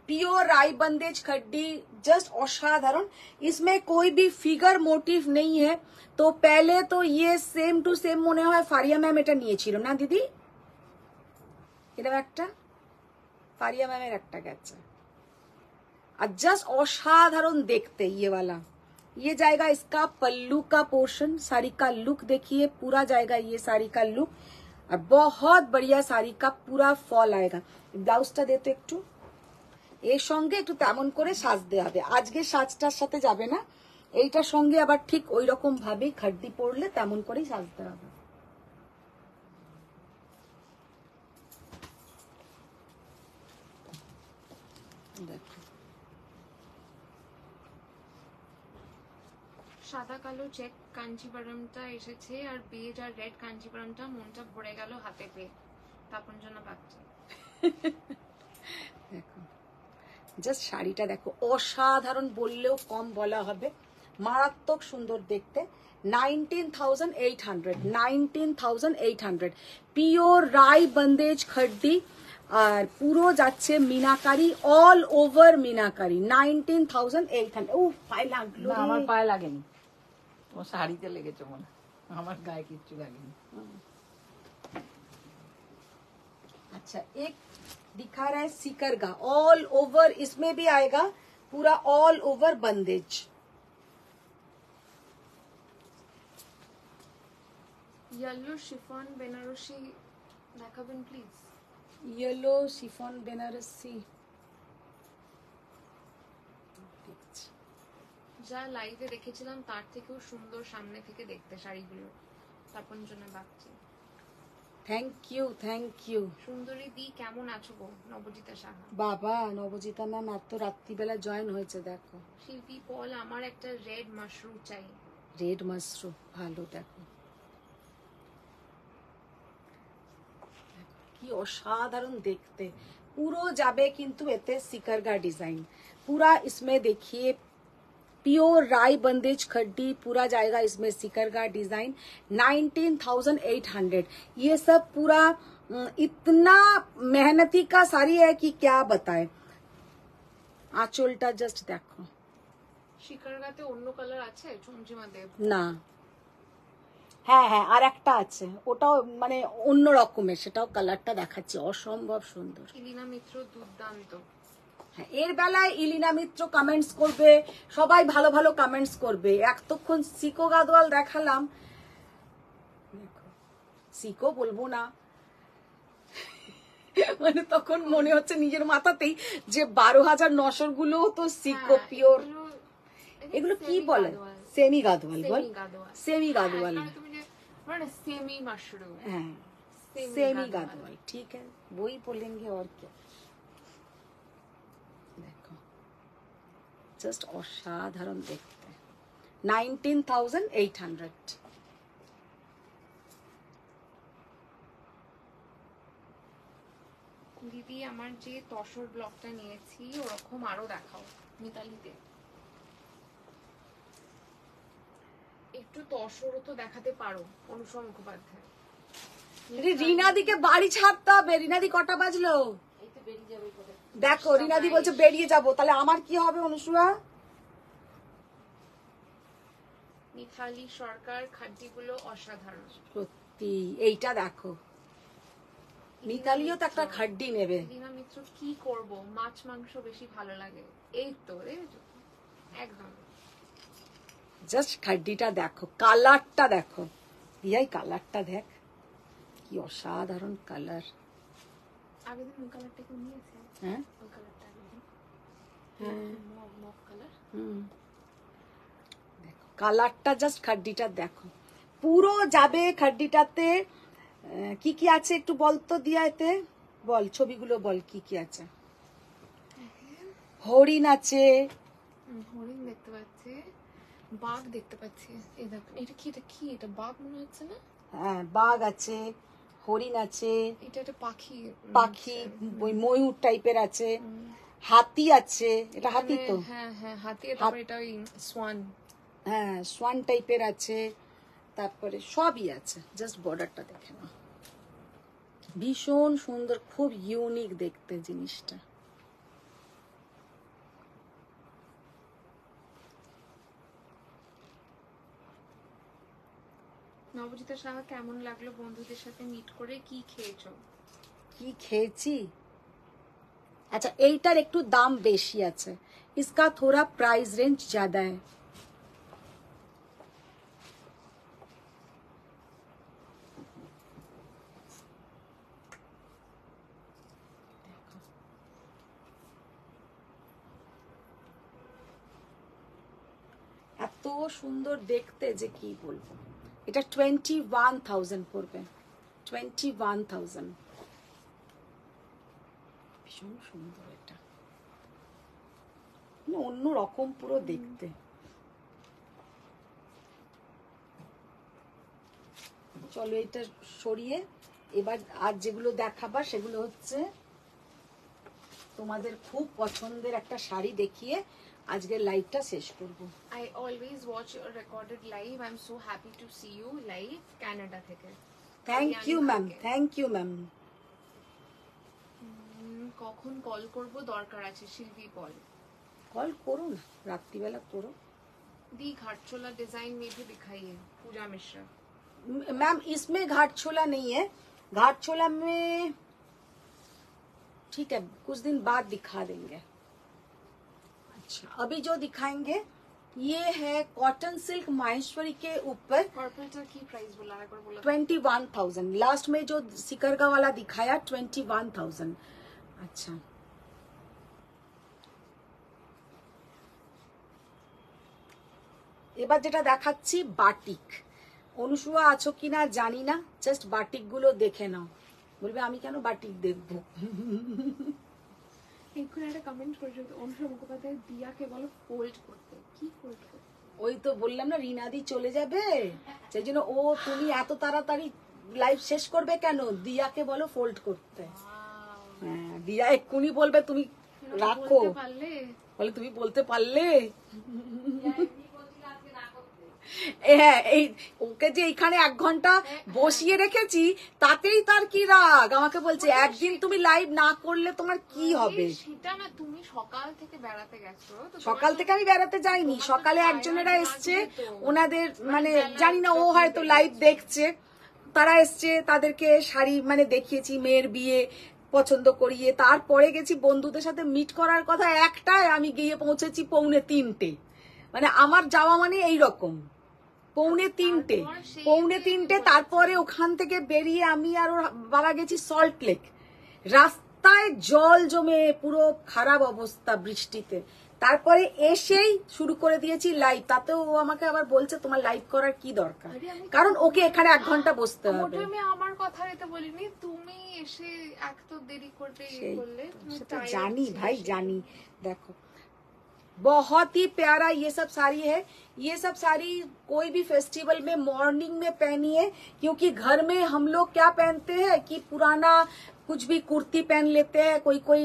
प्योर राई बंदेज खड्डी, जस्ट असाधारण। इसमें कोई भी फिगर मोटिव नहीं है। तो पहले तो ये सेम टू सेम মনে হয় ফারিয়া ম্যাম এটা নিয়েছিল না দিদি, এটা একটা ফারিয়া ম্যামের একটা গেছে। আর জাস্ট असाधारण देखते ये वाला, ये जाएगा इसका पल्लू का पोर्शन। साड़ी का लुक देखिए, पूरा जाएगा ये साड़ी का लुक, और बहुत बढ़िया साड़ी का पूरा फॉल आएगा। ব্লাউজটা দে তো একটু, এর সঙ্গে একটু তেমন করে সাজতে হবে। আজকে সাজটার সাথে যাবে না, এইটার সঙ্গে আবার ঠিক ওই রকম ভাবে খাড্ডি পরলে তেমন করেই সাজতে হবে। দেখো সাদা কালো চেক কাঞ্জিভারমটা এসেছে, আর বেজ আর রেড কাঞ্জিভারমটা মনটা ভরে গেল হাতে পেয়ে, তাপন জন্য পাচ্ছি। দেখো জাস্ট শাড়িটা দেখো, অসাধারণ বললেও কম বলা হবে, মারাত্মক সুন্দর দেখতে। 19,800, 19,800 পিওর রাই বন্দেজ খড্ডি, আর পুরো যাচ্ছে মিনাকারি, অল ওভার মিনাকারি। 19,800। ও পায়ে লাগলো না, আমার রে। পায়ে লাগেনি, তোমার শাড়িতে লেগেছে মনে হয়, আমার গায়ে কিচ্ছু লাগেনি। अच्छा एक दिखा रहा है सीकर का, ऑल ओवर इसमें भी आएगा पूरा all over bandhej. Yellow chiffon Banarasi দেখাবেন প্লিজ। येलो शिफॉन बेनारसी যা লাইভে দেখেছিলাম তার থেকেও সুন্দর সামনে থেকে দেখতে শাড়িগুলো, তাপন জন্য পাচ্ছি। Thank you. সুন্দরী দি কেমন আছো গো? নবজিতা সাহা। বাবা নবজিতা ম্যাম এত রাত্রিবেলা জয়েন হয়েছে দেখো। শিল্পী পল আমার একটা রেড মাশরুম চাই। রেড মাশরুম ভালো, দেখো কি অসাধারণ দেখতে। পুরো যাবে কিন্তু এতে সিকারগা ডিজাइन, पूरा इसमें देखिए प्योर राई बंदेज खड्डी, पूरा जाएगा इसमें सिकरगा डिजाइन। 19,800 ये सब पूरा इतना मेहनती का साड़ी है कि क्या बताए। आंचलटा जस्ट देखो শিকারগাতে অন্য কালার আছে চমচিমা দেব? না, হ্যাঁ হ্যাঁ আর একটা আছে, ওটাও মানে অন্য রকমের, সেটাও কালারটা দেখাচ্ছে অসম্ভব সুন্দর। ইলিনা মিত্র দুর্দান্ত। হ্যাঁ, এর বেলায় ইলিনা মিত্র কমেন্টস করবে, সবাই ভালো ভালো কমেন্টস করবে। এতক্ষণ সিকো গাদওয়াল দেখালাম, সিকো বলবো না মানে তখন মনে হচ্ছে নিজের মাথাতেই যে 12,900 গুলো তো সিকো হ্যাঁ, পিওর। এগুলো কি semi বলে? গাদোয়াল। সেমি গাদওয়াল বল, Semi গাদোয়াল। সেমি গাদওয়াল। হ্যাঁ, তুমি যে মানে সেমি মাশরুম। হ্যাঁ Semi सेमी गादोवाल। गादवाल, ठीक है वही बोलेंगे और क्या। देखो जस्ट असाधारण देखते। 19,800। দিদি আমার যে তসর ব্লগটা নিয়েছি ওরকম আরো দেখাও মিতালিতে। একটু তসরও তো দেখাতে পারো অনুসম মুখোপাধ্যায়। রিনাদিকে বাড়ি ছাড়তে হবে। রিনাদি কটা বাজলো? এই তো বেরিয়ে যাবে করে। দেখো রিনাদি বলছে বেরিয়ে যাবো, তাহলে আমার কি হবে অনুসুয়া? মিথালি সরকার খাড্ডিগুলো অসাধারণ। সত্যি এইটা দেখো, মিতালিও তো একটা খাড্ডি নেবে। ইলিনা মিত্র কি করব, মাছ মাংস বেশি ভালো লাগে। এই তো দেখেছো? একদম জাস্ট খাড্ডিটা দেখো, কালারটা দেখো, ইয়াই কালারটা দেখ কি অসাধারণ কালার। আগের দিন ওই কালারটা কেউ নিয়েছে? হ্যাঁ ওই কালারটা আগের দিন হ্যাঁ মগ কালার। হুম দেখো কালারটা জাস্ট খাড্ডিটা দেখো, পুরো যাবে খাড্ডিটাতে। কি কি আছে একটু বলতো দিয়া, এতে বল, ছবিগুলো বল কি কি আছে। হরিণ আছে, হরিণ দেখতে পাচ্ছি, বাঘ দেখতে পাচ্ছি। এই দেখো, এটা কি, এটা কি, এটা বাঘ মনে হচ্ছে না? হ্যাঁ বাঘ আছে, হরিণ আছে, এটা একটা পাখি, পাখি ওই ময়ূর টাইপের আছে, হাতি আছে, এটা হাতি তো, হ্যাঁ হ্যাঁ হাতি, তারপর এটা ওই সোয়ান, হ্যাঁ সোয়ান টাইপের আছে, তারপরে সবই আছে। জাস্ট বর্ডারটা দেখে নাও, ভীষণ সুন্দর, খুব ইউনিক দেখতে জিনিসটা। নবজিতা সাহা, কেমন লাগলো বন্ধুদের সাথে মিট করে, কি খেয়েছো? কি খেয়েছি? আচ্ছা এইটার একটু দাম বেশি আছে, इसका थोड़ा प्राइस रेंज ज्यादा है। এত সুন্দর দেখতে যে কি বলবো। এটা 21,000 পড়বে, 21,000। ভীষণ সুন্দর এটা, অন্য রকম পুরো দেখতে। চলো এটা সরিয়ে এবার আর যেগুলো দেখাবা সেগুলো হচ্ছে তোমাদের খুব পছন্দের একটা শাড়ি দেখিয়ে আজকের লাইভটা শেষ করব। I always watch your recorded live. I'm so happy to see you live Canada থেকে। Thank you ma'am, thank you ma'am. কখন কল করব, দরকার আছে, শিল্পী পল। कॉल करो ना, रात्रिवेला करो। दी घाटचोला डिजाइन में भी दिखाइए, पूजा मिश्रा। मैम इसमें घाट छोला नहीं है, घाट छोला में ठीक है कुछ दिन बाद दिखा देंगे। अच्छा अभी जो दिखाएंगे ये है कॉटन सिल्क माहेश्वरी के ऊपर, पर्पल की प्राइस बोला, एक बार बोला। 21,000। लास्ट में जो सिकरगा वाला दिखाया 21,000। अच्छा এবার যেটা দেখাচ্ছি বাটিক, অনুসুয়া আছো কিনা জানি না, জাস্ট বাটিক গুলো দেখে নাও, বলবে আমি কেন বাটিক দেখবো। এক্ষুনি একটা কমেন্ট করেছে, অনুসুয়া মুখোপাধ্যায় দিয়াকে বলো ফোল্ড করতে। কি ফোল্ড করতে? ওই তো বললাম না রিনাদি চলে যাবে, সেই জন্য ও তুমি এত তাড়াতাড়ি লাইভ শেষ করবে কেন, দিয়াকে বলো ফোল্ড করতে। হ্যাঁ দিয়া এক্ষুনি বলবে তুমি রাখো, বলে তুমি বলতে পারলে। হ্যাঁ এই ওকে যে এইখানে 1 ঘন্টা বসিয়ে রেখেছি তাতেই তার কি রাগ, আমাকে বলছে একদিন তুমি লাইভ না করলে তোমার কি হবে। সেটা না, তুমি সকাল থেকে বেড়াতে গেছো, সকাল থেকে আমি বেড়াতে যাইনি, সকালে একজনেরা এসছে, ওনাদের মানে জানি না ও হয়তো লাইভ দেখছে, তারা এসছে, তাদেরকে শাড়ি মানে দেখিয়েছি, মেয়ের বিয়ে পছন্দ করিয়ে, তারপরে গেছি বন্ধুদের সাথে মিট করার কথা একটায়, আমি গিয়ে পৌঁছেছি 2:45। মানে আমার যাওয়া মানে এইরকম 2:45, তারপরে ওখান থেকে বেরিয়ে আমি আর ওর বাবা গেছি সল্ট লেক, রাস্তায় জল জমে পুরো খারাপ অবস্থা বৃষ্টিতে, তারপরে এসেই শুরু করে দিয়েছি লাইভ। তাতেও ও আমাকে আবার বলছে তোমার লাইভ করার কি দরকার, কারণ ওকে এখানে 1 ঘন্টা বসতে হবে। আমি আমার কথা এটা বলিনি, তুমি এসে এক তো দেরি করতে বললে, সেটা জানি ভাই জানি। দেখো बहुत ही प्यारा ये सब साड़ी है, ये सब साड़ी कोई भी फेस्टिवल में मॉर्निंग में पहनिए, क्योंकि घर में हम लोग क्या पहनते हैं कि पुराना कुछ भी कुर्ती पहन लेते हैं, कोई कोई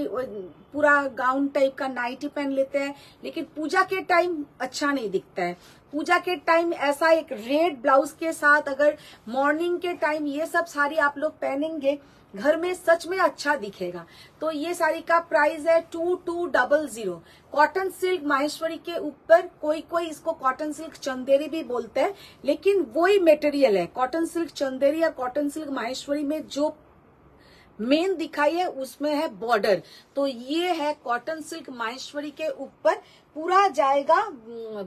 पूरा गाउन टाइप का नाइटी पहन लेते हैं, लेकिन पूजा के टाइम अच्छा नहीं दिखता है। पूजा के टाइम ऐसा एक रेड ब्लाउज के साथ अगर मॉर्निंग के टाइम ये सब साड़ी आप लोग पहनेंगे, घर में सच में अच्छा दिखेगा। तो ये साड़ी का प्राइस है 2200। कॉटन सिल्क माहेश्वरी के ऊपर, कोई कोई इसको कॉटन सिल्क चंदेरी भी बोलते हैं, लेकिन वही मटेरियल है। कॉटन सिल्क चंदेरी या कॉटन सिल्क माहेश्वरी में जो मेन दिखाई है उसमें है बॉर्डर, तो ये है कॉटन सिल्क माहेश्वरी के ऊपर पूरा जाएगा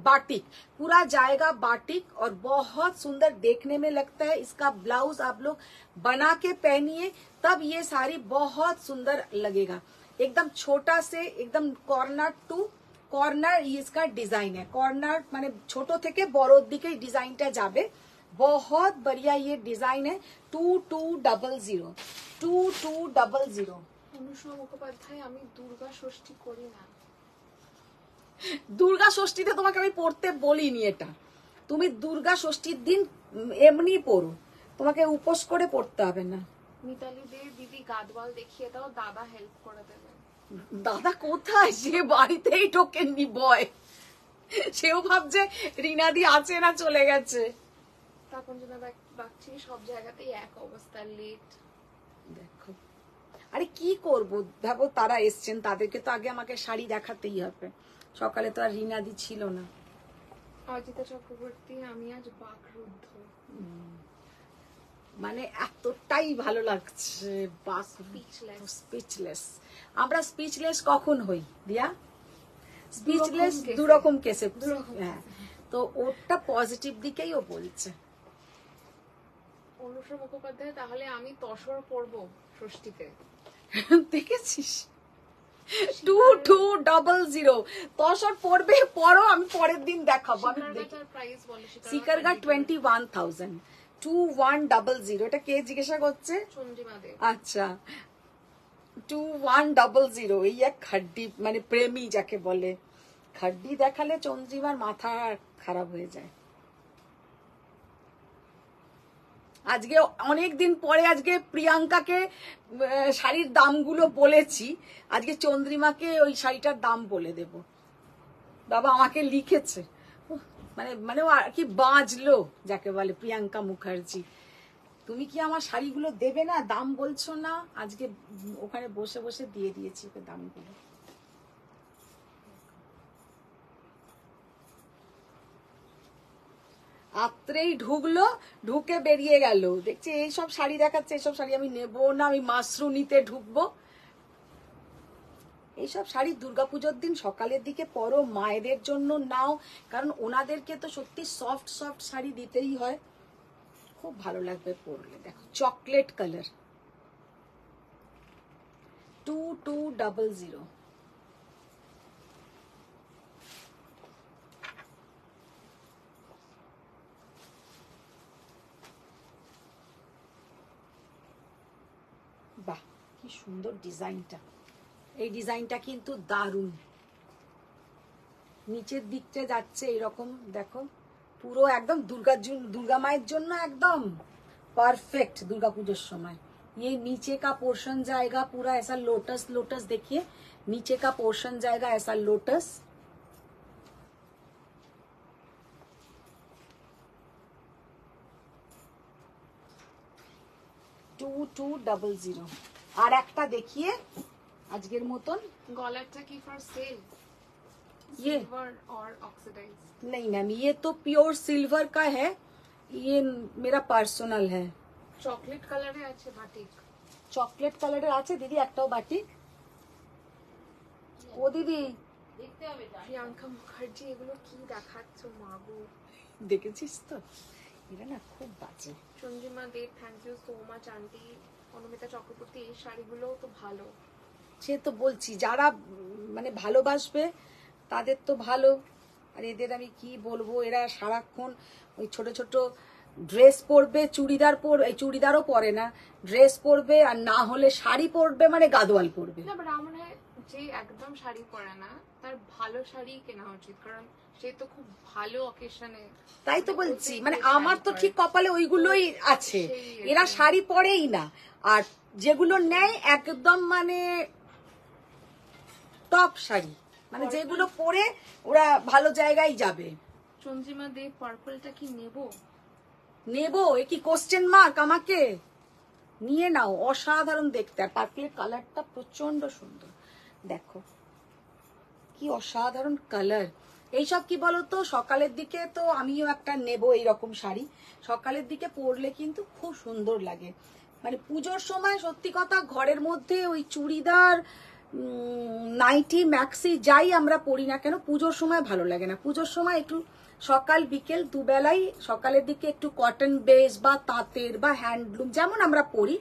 बाटिक, पूरा जाएगा बाटिक, और बहुत सुंदर देखने में लगता है। इसका ब्लाउज आप लोग बना के पहनिए, तब ये साड़ी बहुत सुंदर लगेगा। एकदम छोटा से एकदम कॉर्नर टू কর্নার इसका डिजाइन है कॉर्नर মানে ছোট থেকে বড়র দিকে ডিজাইনটা যাবে बहुत बढ़िया ये डिजाइन है 2200 2200 অনুষ্মা মুখোপাধ্যায় আমি দুর্গা ষষ্ঠী করি না। দুর্গা ষষ্ঠীতে তোমাকে আমি পড়তে বলিনি এটা তুমি দুর্গা ষষ্ঠীর দিন এমনি পড়ো তোমাকে উপোস করে পড়তে হবে না। মিতালি দে দিদি গাদওয়াল দেখিয়ে দাও, দাদা হেল্প করে দেবে। দাদা কোথায় সে বাড়িতেই ঢোকেননি বয় সেও ভাবছে রিনাদি আছে না চলে গেছে। তাপঞ্জনা বাগচি সব জায়গাতেই এক অবস্থা লেট। দেখো আরে কি করব ভাবো তারা এসছেন তাদেরকে তো আগে আমাকে শাড়ি দেখাতেই হবে সকালে তো আর রিনাদি ছিল না। অজিতা চক্রবর্তী আমি আজ বাকরুদ্ধ। মানে এতটাই ভালো লাগছে বাস স্পিচলেস আমরা স্পিচলেস কখন হই দিয়া স্পিচলেস দুরকম কেসে হ্যাঁ তো ওটা পজিটিভ দিকেই ও বলছে। অনুষ্মা মুখোপাধ্যায় তাহলে আমি তসর পড়বো ষষ্ঠীতে দেখেছিস 2200 তসর পড়বে পরও আমি পরের দিন দেখাবো। আমি প্রাইস বলে সিকারগা 21,000 2100 এটা কে জিজ্ঞাসা করছে? চন্দ্রিমা দে। আচ্ছা 2100 এই এক খাড্ডি মানে প্রেমী যাকে বলে খাড্ডি দেখালে চন্দ্রিমার মাথা খারাপ হয়ে যায়। আজকে অনেক দিন পরে আজকে প্রিয়াঙ্কাকে শাড়ির দামগুলো বলেছি আজকে চন্দ্রিমাকে ওই শাড়িটার দাম বলে দেব। বাবা আমাকে লিখেছে মানে মানে ও আর কি বাজলো যাকে বলে প্রিয়াঙ্কা মুখার্জি তুমি কি আমার শাড়িগুলো দেবে না দাম বলছো না আজকে ওখানে বসে বসে দিয়ে দিয়েছি ওকে দামগুলো। আত্রেই ঢুকলো ঢুকে বেরিয়ে গেল দেখছি এইসব শাড়ি দেখাচ্ছে এইসব শাড়ি আমি নেবো না আমি মাশরুনিতে ঢুকবো। এইসব শাড়ি দুর্গাপুজোর দিন সকালের দিকে পরো মায়েদের জন্য নাও কারণ ওনাদেরকে তো সত্যি সফট সফট শাড়ি দিতেই হয় খুব ভালো লাগবে পরলে। দেখো চকলেট কালার 2200 বাহ কি সুন্দর ডিজাইনটা এই ডিজাইনটা কিন্তু দারুণ নিচের দিকটা যাচ্ছে এরকম দেখো পুরো একদম दुर्गा माয়ের জন্য একদম परफेक्ट दुर्गा पूजोर समय। ये नीचे का पोर्शन जाएगा पूरा ऐसा लोटस लोटस देखिए नीचे का पोर्शन जाएगा ऐसा लोटस टू 2200 আর একটা দেখিয়ে আজকের মতন গলারটা কি ফর সেল ये सिल्वर और ऑक्सीडाइज? नहीं मैम ये तो प्योर सिल्वर का है ये मेरा पर्सनल है। চকলেট কালারে আছে বাটিক চকলেট কালারের আছে দিদি একটাও বাটিক ও দিদি দেখতে হবে প্রিয়াঙ্কা মুখার্জি এগুলো কি দেখাচ্ছ মাগো দেখেছিস তো এরা না খুব বাজে। Chandrima Dey thank you so much aunty. Anumita Chakraborty এই শাড়িগুলো তো ভালো সে তো বলছি যারা মানে ভালোবাসবে তাদের তো ভালো আর এদের আমি কি বলবো এরা সারাক্ষণ ওই ছোট ছোট ড্রেস পরবে চুড়িদার পরবে চুড়িদারও পরে না ড্রেস পরবে আর না হলে শাড়ি পরবে মানে গাদোয়াল পরবে। না বাট আমার মনে হয় যে একদম শাড়ি পরে না তার ভালো শাড়ি কেনা উচিত কারণ সে তো খুব ভালো অকেশনে। তাই তো বলছি মানে আমার তো ঠিক কপালে ওইগুলোই আছে এরা শাড়ি পরেই না আর যেগুলো নেয় একদম মানে টপ শাড়ি মানে যেগুলো পরে ওরা ভালো জায়গায় যাবে। চন্দ্রিমা দে পার্পলটা কি নেবো এ কি কোশ্চেন মার্ক আমাকে নিয়ে নাও অসাধারণ দেখতে আর পার্পলের কালারটা প্রচন্ড সুন্দর দেখো কি অসাধারণ কালার। এইসব কি বলতো সকালের দিকে তো আমিও একটা নেবো এইরকম শাড়ি সকালের দিকে পরলে কিন্তু খুব সুন্দর লাগে মানে পুজোর সময় সত্যি কথা ঘরের মধ্যে ওই চুড়িদার নাইটি ম্যাক্সি যাই আমরা পরি না কেন পুজোর সময় ভালো লাগে না। পুজোর সময় একটু সকাল বিকেল দুবেলাই সকালের দিকে একটু কটন বেস বা তাঁতের বা হ্যান্ডলুম যেমন আমরা পরি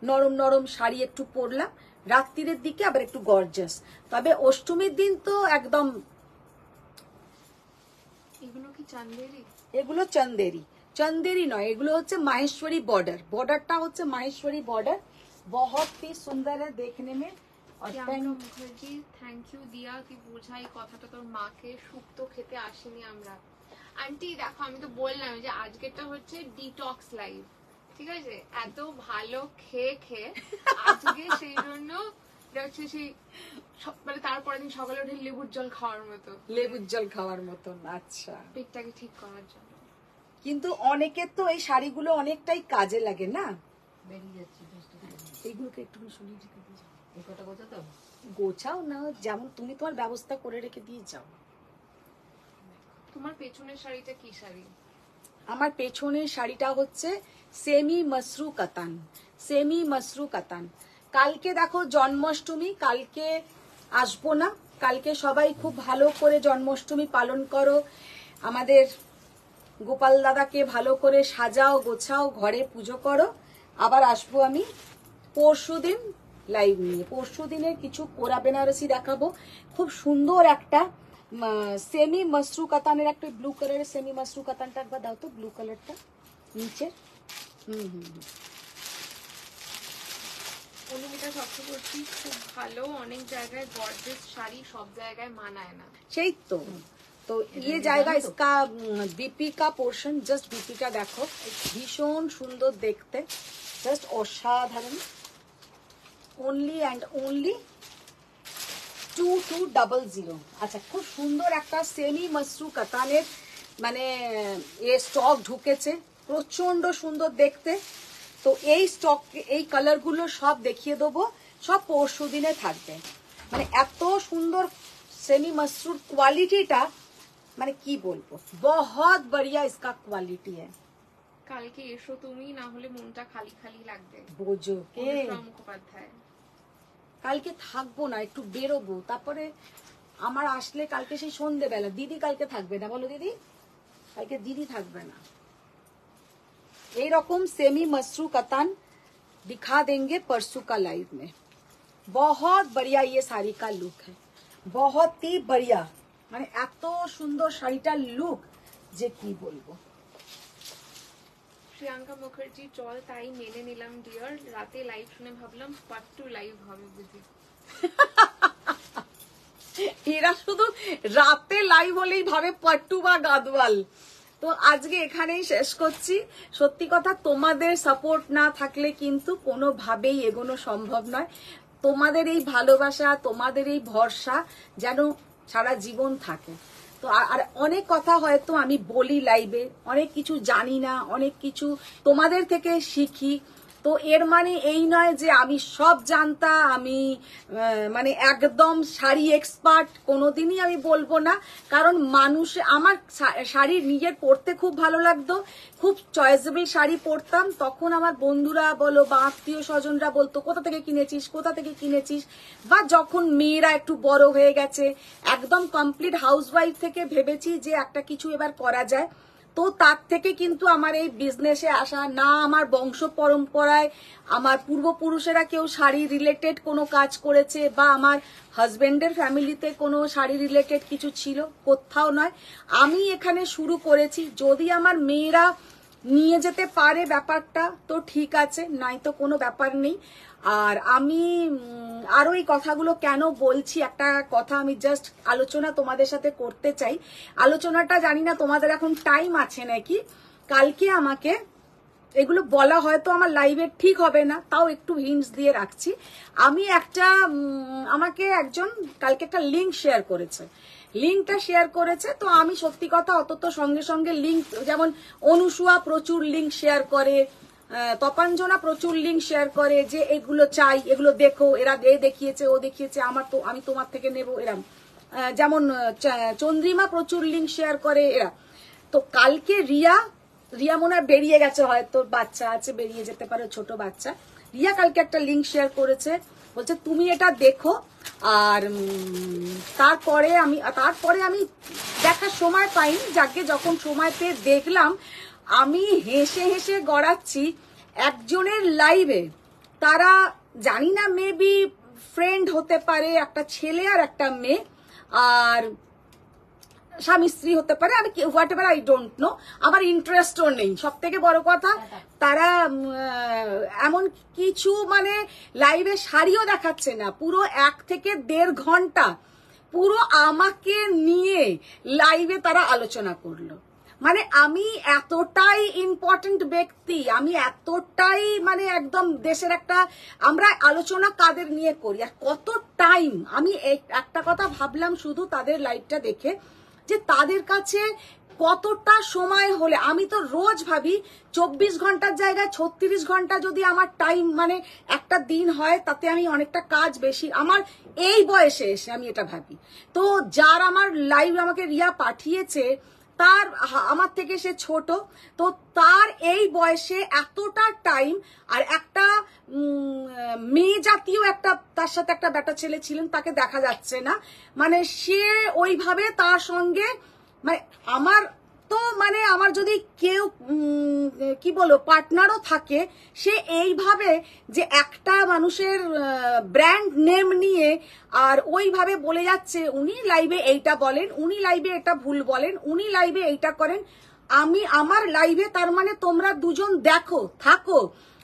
নরম নরম শাড়ি একটু পরলাম রাত্রির দিকে আবার একটু গর্জাস। তবে অষ্টমীর দিন তো একদম এগুলো কি চান্দেরি? এগুলো চন্দেরি, চন্দেরি নয়, এগুলো হচ্ছে মাহেশ্বরী বর্ডার, বর্ডারটা হচ্ছে মাহেশ্বরী বর্ডার, बहुत ही सुंदर है देखने में। और প্রিয়াঙ্কা মুখার্জি, থ্যাংক ইউ দিয়া, তুই বোঝাই কথাটা তোর মাকে, শুক্তো খেতে আসিনি আমরা। আন্টি দেখো, আমি তো বললাম যে আজকেরটা হচ্ছে ডিটক্স লাইভ, ঠিক আছে? এত ভালো খেয়ে খেয়ে আজকে সেই জন্য এটা হচ্ছে সেই মানে তারপরের দিন সকালে উঠে লেবুর জল খাওয়ার মতো, লেবুর জল খাওয়ার মতন। আচ্ছা, পেটটাকে ঠিক করার জন্য। কিন্তু অনেকের তো এই শাড়িগুলো অনেকটাই কাজে লাগে না? বেরিয়ে যাচ্ছে এইগুলোকে একটুখানি সরিয়ে রেখে দিয়ে যাও। এই কটা গোছাতে হবে? গোছাও না, যেমন তুমি তোমার ব্যবস্থা করে রেখে দিয়ে যাও। তোমার পেছনের শাড়িটা কি শাড়ি? আমার পেছনের শাড়িটা হচ্ছে সেমি মসরু কাতান, সেমি মসরু কাতান। কালকে দেখো জন্মাষ্টমী, কালকে আসবো না, কালকে সবাই খুব ভালো করে জন্মাষ্টমী পালন করো, আমাদের গোপাল দাদাকে ভালো করে সাজাও গোছাও, ঘরে পুজো করো। আবার আসবো আমি পরশুদিন লাইভ নিয়ে, পরশুদিনের কিছু কোরা বেনারসি দেখাবো। খুব সুন্দর একটা সেমি মসরু কাতানের, একটা ব্লু কালারের সেমি মসরু কাতানটা একবার দাও তো, ব্লু কালারটা নিচে। অনুমিতা চক্রবর্তী, খুব ভালো, অনেক জায়গায় গর্জেস শাড়ি সব জায়গায় মানায় না। সেই তো, তো ये जाएगा इसका बीपी का पोर्शन, जस्ट बीपीটা দেখো, ভীষণ সুন্দর দেখতে, জাস্ট অসাধারণ। only and only 2200। আচ্ছা, খুব সুন্দর একটা সেমি মসরু কাতানের মানে এ স্টক ঢুকেছে, প্রচন্ড সুন্দর দেখতে। তো এই স্টক, এই কালারগুলো সব দেখিয়ে দেবো, সব পরশু দিনে থাকবে। মানে এত সুন্দর সেমি মসরুর কোয়ালিটিটা, মানে কি বলবো, বহুত বড়িয়া ইসকা কোয়ালিটি है। কালকে এসো তুমি, না হলে মনটা খালি খালি লাগবে। বোঝো কে, অনুপ্রিয়া মুখোপাধ্যায়। কালকে থাকবো না, একটু বেরোবো, তারপরে আমার আসলে কালকে সেই সন্ধ্যেবেলা। দিদি কালকে থাকবে না, বলো দিদি, কালকে দিদি থাকবে না। এইরকম सेमी मसरू कतान दिखा देंगे परसों का लाइव में। बहुत बढ़िया ये साड़ी का लुक है, बहुत ही बढ़िया, মানে এত সুন্দর শাড়িটার লুক যে কি বলবো। প্রিয়াঙ্কা মুখার্জি, চল তাই মেনে নিলাম ডিয়ার, রাতে লাইভ শুনে ভাবলাম পার্ট 2 লাইভ হবে বুঝি। এরা শুধু রাতে লাইভ হলেই ভাবে পাট্টু বা গাদওয়াল। তো আজকে এখানেই শেষ করছি। সত্যি কথা, তোমাদের সাপোর্ট না থাকলে কিন্তু কোনোভাবেই এগোনো সম্ভব নয়। তোমাদের এই ভালোবাসা, তোমাদের এই ভরসা যেন সারা জীবন থাকে। তো আর অনেক কথা হয়তো আমি বলি লাইভে, অনেক কিছু জানি না, অনেক কিছু তোমাদের থেকে শিখি। তো এর মানে এই নয় যে আমি সব জানতা, আমি মানে একদম শাড়ি এক্সপার্ট, কোনোদিনই আমি বলবো না। কারণ মানুষ, আমার শাড়ি নিজের পরতে খুব ভালো লাগতো, খুব চয়েসেবল শাড়ি পরতাম, তখন আমার বন্ধুরা বলো বা আত্মীয় স্বজনরা বলতো কোথা থেকে কিনেছিস, কোথা থেকে কিনেছিস। বা যখন মেয়েরা একটু বড় হয়ে গেছে, একদম কমপ্লিট হাউসওয়াইফ থেকে ভেবেছি যে একটা কিছু এবার করা যায়। তো তার থেকে কিন্তু আমার এই বিজনেসে আসা না, আমার বংশ পরম্পরায় আমার পূর্বপুরুষেরা কেউ শাড়ি রিলেটেড কোনো কাজ করেছে বা আমার হাজবেন্ডের ফ্যামিলিতে কোনো শাড়ি রিলেটেড কিছু ছিল, কোথাও নয়। আমি এখানে শুরু করেছি, যদি আমার মেয়েরা নিয়ে যেতে পারে ব্যাপারটা তো ঠিক আছে, নাই তো কোনো ব্যাপার নেই। আর আমি আরো এই কথাগুলো কেন বলছি, একটা কথা আমি জাস্ট আলোচনা তোমাদের সাথে করতে চাই। আলোচনাটা জানি না তোমাদের এখন টাইম আছে নাকি। কালকে আমাকে এগুলো বলা হয়তো আমার লাইভে ঠিক হবে না, তাও একটু হিন্টস দিয়ে রাখছি। আমি একটা আমাকে একজন কালকে একটা লিঙ্ক শেয়ার করেছে, লিঙ্কটা শেয়ার করেছে। তো আমি সত্যি কথা অত তো সঙ্গে সঙ্গে লিঙ্ক, যেমন অনুসুয়া প্রচুর লিঙ্ক শেয়ার করে, তপাঞ্জনা প্রচুর লিঙ্ক শেয়ার করে যে এগুলো চাই, এগুলো দেখো, এরা এ দেখিয়েছে ও দেখিয়েছে, আমার তো আমি তোমার থেকে নেবো, এরম। যেমন চন্দ্রিমা প্রচুর লিঙ্ক শেয়ার করে এরা। তো কালকে রিয়া মনে হয় বেরিয়ে গেছে, হয়তো বাচ্চা আছে, বেরিয়ে যেতে পারে, ছোট বাচ্চা। রিয়া কালকে একটা লিঙ্ক শেয়ার করেছে, বলছে তুমি এটা দেখো। আর তারপরে আমি দেখার সময় পাইনি, যাকে যখন সময় পেয়ে দেখলাম, আমি হেসে হেসে গড়াচ্ছি। একজনের লাইভে তারা, জানি না, মেবি ফ্রেন্ড হতে পারে, একটা ছেলে আর একটা মেয়ে। আর স্বামী স্ত্রী হতে পারে, আমি what ever I don't know, আমার ইন্টারেস্টও নেই। সব থেকে বড় কথা তারা এমন কিছু মানে লাইভে শাড়িও দেখাচ্ছে না, পুরো 1 থেকে 1.5 ঘন্টা পুরো আমাকে নিয়ে লাইভে তারা আলোচনা করলো। মানে আমি এতটাই ইম্পর্টেন্ট ব্যক্তি, আমি এতটাই মানে একদম দেশের একটা, আমরা আলোচনা কাদের নিয়ে করি আর কত টাইম। আমি একটা কথা ভাবলাম শুধু তাদের লাইভটা দেখে, যে তাদের কাছে কতটা সময় হলে, আমি তো রোজ ভাবি 24 ঘন্টার জায়গায় 36 ঘন্টা যদি আমার টাইম মানে একটা দিন হয়, তাতে আমি অনেকটা কাজ বেশি আমার এই বয়সে এসে আমি এটা ভাবি। তো যার আমার লাইভ আমাকে রিয়া পাঠিয়েছে, তার আমার থেকে সে ছোট, তো তার এই বয়সে এতটা টাইম, আর একটা মেয়ে জাতীয় একটা তার সাথে একটা বেটা ছেলে ছিলেন, তাকে দেখা যাচ্ছে না, মানে সে ওইভাবে তার সঙ্গে মানে আমার তো মানে আমার যদি কেউ কি বলো পার্টনারও থাকে, সে এইভাবে যে একটা মানুষের ব্র্যান্ড নেম নিয়ে আর ওইভাবে বলে যাচ্ছে উনি লাইভে এইটা বলেন, উনি লাইভে এটা ভুল বলেন, উনি লাইভে এইটা করেন। আমি আমার লাইভে, তার মানে তোমরা দুজন দেখো থাকো,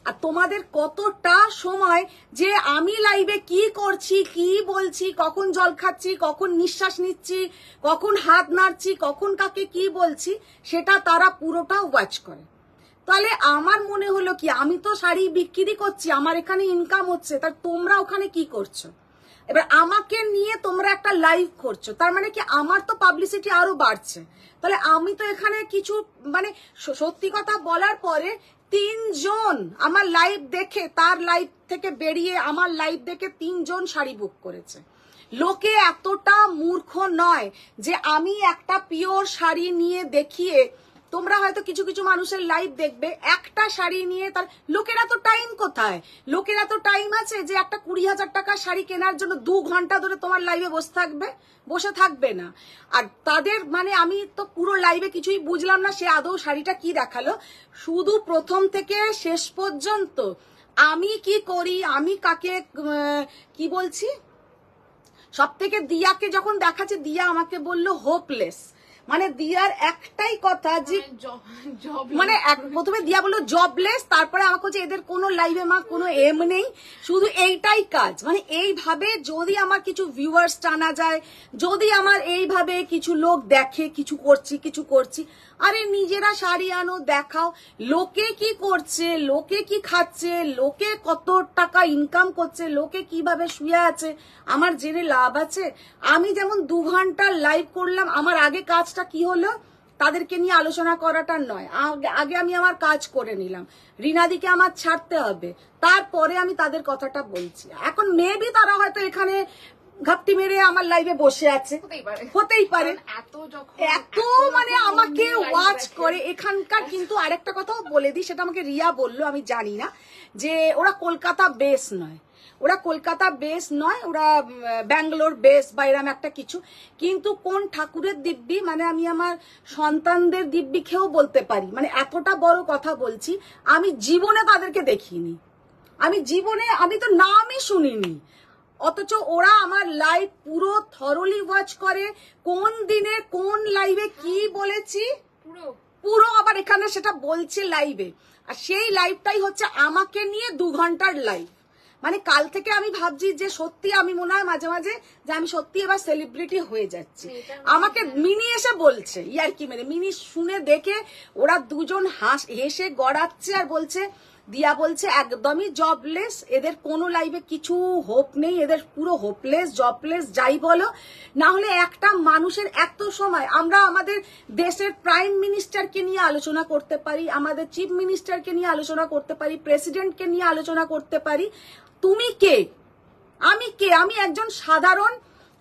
আর তোমাদের কতটা সময় যে আমি লাইভে কি করছি, কি বলছি, কখন জল খাচ্ছি, কখন নিঃশ্বাস নিচ্ছি, কখন হাত নাড়ছি, কখন কাকে কি বলছি, সেটা তারা পুরোটা ওয়াচ করে। তাহলে আমার মনে হলো কি, আমি তো শাড়ি বিক্রি করছি, আমার এখানে ইনকাম হচ্ছে, তার তোমরা ওখানে কি করছো? এবার আমাকে নিয়ে তোমরা একটা লাইভ করছো, তার মানে কি আমার তো পাবলিসিটি আরো বাড়ছে। তাহলে আমি তো এখানে কিছু মানে সত্যি কথা বলার পরে 3 জন আমার লাইভ দেখে, তার লাইভ থেকে বেরিয়ে আমার লাইভ দেখে 3 জন শাড়ি বুক করেছে। লোকে এতটা মূর্খ নয় যে আমি একটা পিওর শাড়ি নিয়ে দেখিয়ে, তোমরা হয়তো কিছু কিছু মানুষের লাইভ দেখবে একটা শাড়ি নিয়ে, তার লোকের এত টাইম কোথায়? লোকের এত টাইম আছে যে একটা 20,000 টাকার শাড়ি কেনার জন্য 2 ঘন্টা ধরে তোমার লাইভে বসে থাকবে না। আর তাদের মানে আমি তো পুরো লাইভে কিছুই বুঝলাম না, সে আদৌ শাড়িটা কি দেখালো। শুধু প্রথম থেকে শেষ পর্যন্ত আমি কি করি, আমি কাকে কি বলছি, সব থেকে দিয়াকে যখন দেখাচ্ছে, দিয়া আমাকে বললো হোপলেস। মানে দিয়ার একটাই কথা যে মানে প্রথমে দিয়া বললো জবলেস, তারপরে আমাকে বলছে এদের কোনো লাইভে মা কোনো এম নেই, শুধু এইটাই কাজ। মানে এইভাবে যদি আমার কিছু ভিউয়ার্স টানা যায়, যদি আমার এইভাবে কিছু লোক দেখে কিছু করছি, আরে নিজেরা শাড়ি আনো দেখাও, লোকে কি করছে, লোকে কি খাচ্ছে, লোকে কত টাকা ইনকাম করছে, লোকে কিভাবে শুয়ে আছে, আমার জেনে লাভ আছে? আমি যেমন 2 ঘন্টা লাইভ করলাম, আমার আগে কাজটা কি হলো, তাদেরকে নিয়ে আলোচনা করাটা নয়, আগে আমি আমার কাজ করে নিলাম। রিনাদিকে আমার ছাড়তে হবে, তারপরে আমি তাদের কথাটা বলছি। এখন মেবি তারা হয়তো এখানে ঘাপটি মেরে আমার লাইভে বসে আছে, হতেই পারে, এত মানে আমাকে ওয়াচ করে এখানকার। কিন্তু আরেকটা কথাও বলে দিই, সেটা আমাকে রিয়া বললো, আমি জানি না, যে ওরা কলকাতা বেস নয়, ওরা ব্যাঙ্গালোর বেস বা এরম একটা কিছু। কিন্তু কোন ঠাকুরের দিব্যি, মানে আমি আমার সন্তানদের দিব্যি খেয়েও বলতে পারি, মানে এতটা বড় কথা বলছি, আমি জীবনে তাদেরকে দেখিনি, আমি তো নামই শুনিনি, অথচ ওরা আমার লাইভ পুরো থরলি ওয়াচ করে, কোন দিনে কোন লাইভে কি বলেছি পুরো আবার এখানে সেটা বলছে লাইভে। আর সেই লাইভটাই হচ্ছে আমাকে নিয়ে 2 ঘন্টার লাইভ। মানে কাল থেকে আমি ভাবছি যে সত্যি আমি মনে হয় মাঝে মাঝে যে আমি সত্যি এবার সেলিব্রিটি হয়ে যাচ্ছি। আমাকে মিনি এসে বলছে, ইয়ার্কি মেরে, মিনি শুনে দেখে ওরা দুজন হেসে গড়াচ্ছে আর বলছে, দিয়া বলছে একদমই জবলেস, এদের কোনো লাইভে কিছু হোপ নেই, এদের পুরো হোপলেস জবলেস যাই বলো না। হলে একটা মানুষের এত সময়, আমরা আমাদের দেশের প্রাইম মিনিস্টারকে নিয়ে আলোচনা করতে পারি, আমাদের চিফ মিনিস্টারকে নিয়ে আলোচনা করতে পারি, প্রেসিডেন্টকে নিয়ে আলোচনা করতে পারি। তুমি কে, আমি কে? আমি একজন সাধারণ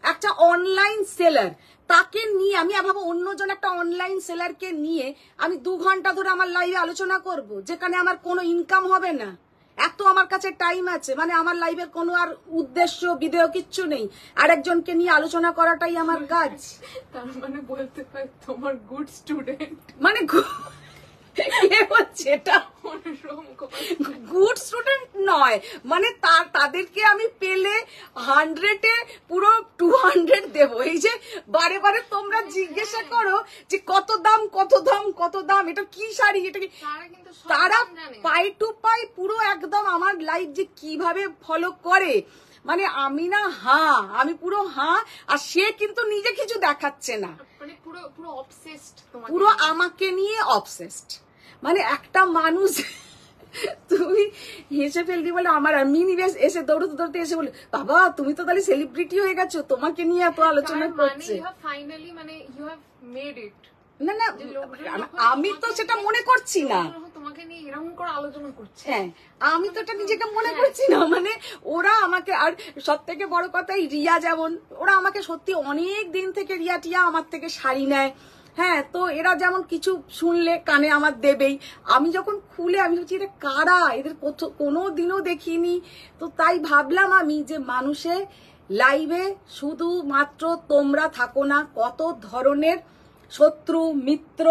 একটা অনলাইন সেলার, তাকে নিয়ে আমি ভাবো অন্যজন একটা অনলাইন সেলারকে নিয়ে আমি 2 ঘন্টা ধরে আমার লাইভে আলোচনা করব, যেখানে আমার কোনো ইনকাম হবে না। এত আমার কাছে টাইম আছে, মানে আমার লাইভের কোনো আর উদ্দেশ্য বিধেয় কিচ্ছু নেই, আরেকজনকে নিয়ে আলোচনা করাটাই আমার কাজ। তার মানে বলতে পারি তোমার গুড স্টুডেন্ট, মানে কে বলছে এটা? মনোরম মুখোপাধ্যায়। গুড স্টুডেন্ট নয়, মানে তাদেরকে আমি পেলে 100-এ পুরো 200 দেবো। এই যে বারে বারে তোমরা জিজ্ঞাসা করো যে কত দাম কত দাম কত দাম, এটা কি শাড়ি, এটা কি, তারা কিন্তু সব তারা দাম জানে। পাই টু পাই পুরো একদম আমার লাইফ যে কিভাবে ফলো করে, মানে আমি না আমি পুরো আর সে কিন্তু নিজে কিছু দেখাচ্ছে না, মানে পুরো পুরো অবসেসড তোমাকে পুরো আমাকে নিয়ে অবসেসড। মানে একটা মানুষ তুমি হেসে ফেলবি বলে আমার, আর মিনি বেশ এসে দৌড়তে দৌড়তে এসে বলে বাবা তুমি তো তাহলে সেলিব্রিটি হয়ে গেছো, তোমাকে নিয়ে এত আলোচনা করছে। ফাইনালি মানে ইউ হ্যাভ মেড ইট। না না আমি তো সেটা মনে করছি না, তোমাকে নিয়ে এরকম করে আলোচনা করছে। হ্যাঁ আমি তো এটা নিজেকে মনে করছি না, মানে ওরা আমাকে, আর সব থেকে বড় কথা এই রিয়া যেমন, ওরা আমাকে সত্যি অনেক দিন থেকে রিয়া টিয়া আমার থেকে শাড়ি নেয়, হ্যাঁ, তো এরা যেমন কিছু শুনলে কানে আমার দেবেই, আমি যখন খুলে আমি ভাবছি এটা কারা, এদের কোনো দিনও দেখিনি। তো তাই ভাবলাম আমি যে মানুষের লাইভে শুধুমাত্র তোমরা থাকো না, কত ধরনের শত্রু মিত্র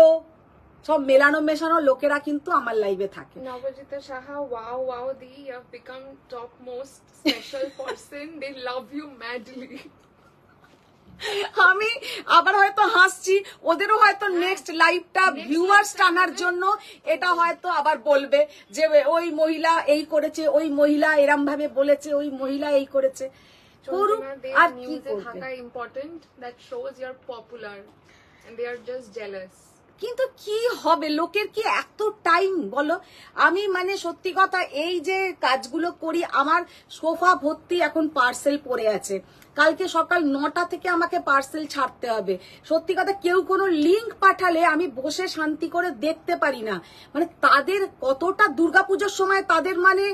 সব মেলানো মেশানো লোকেরা কিন্তু আমার লাইভে থাকে। নবজিতা সাহা, ওয়াও ওয়াও দি, you have become top most special person, they love you madly. আমি আবার হয়তো হাসছি, ওদেরও হয়তো নেক্সট লাইভটা ভিউয়ার্স টানার জন্য এটা হয়তো আবার বলবে যে ওই মহিলা এই করেছে, ওই মহিলা এরম ভাবে বলেছে, ওই মহিলা এই করেছে, করুক আর কি করবে। থাকা important, that shows you are popular and they are just jealous. কিন্তু কি হবে, লোকের কি এত টাইম বলো? আমি মানে সত্যি কথা এই যে কাজগুলো করি, আমার সোফা ভর্তি এখন পার্সেল পড়ে আছে, কালকে সকাল 9টা থেকে আমাকে পার্সেল ছাড়তে হবে। সত্যি কথা কেউ কোনো লিংক পাঠালে আমি বসে শান্তি করে দেখতে পারি না, মানে তাদের কতটা দুর্গাপুজোর সময় তাদের, মানে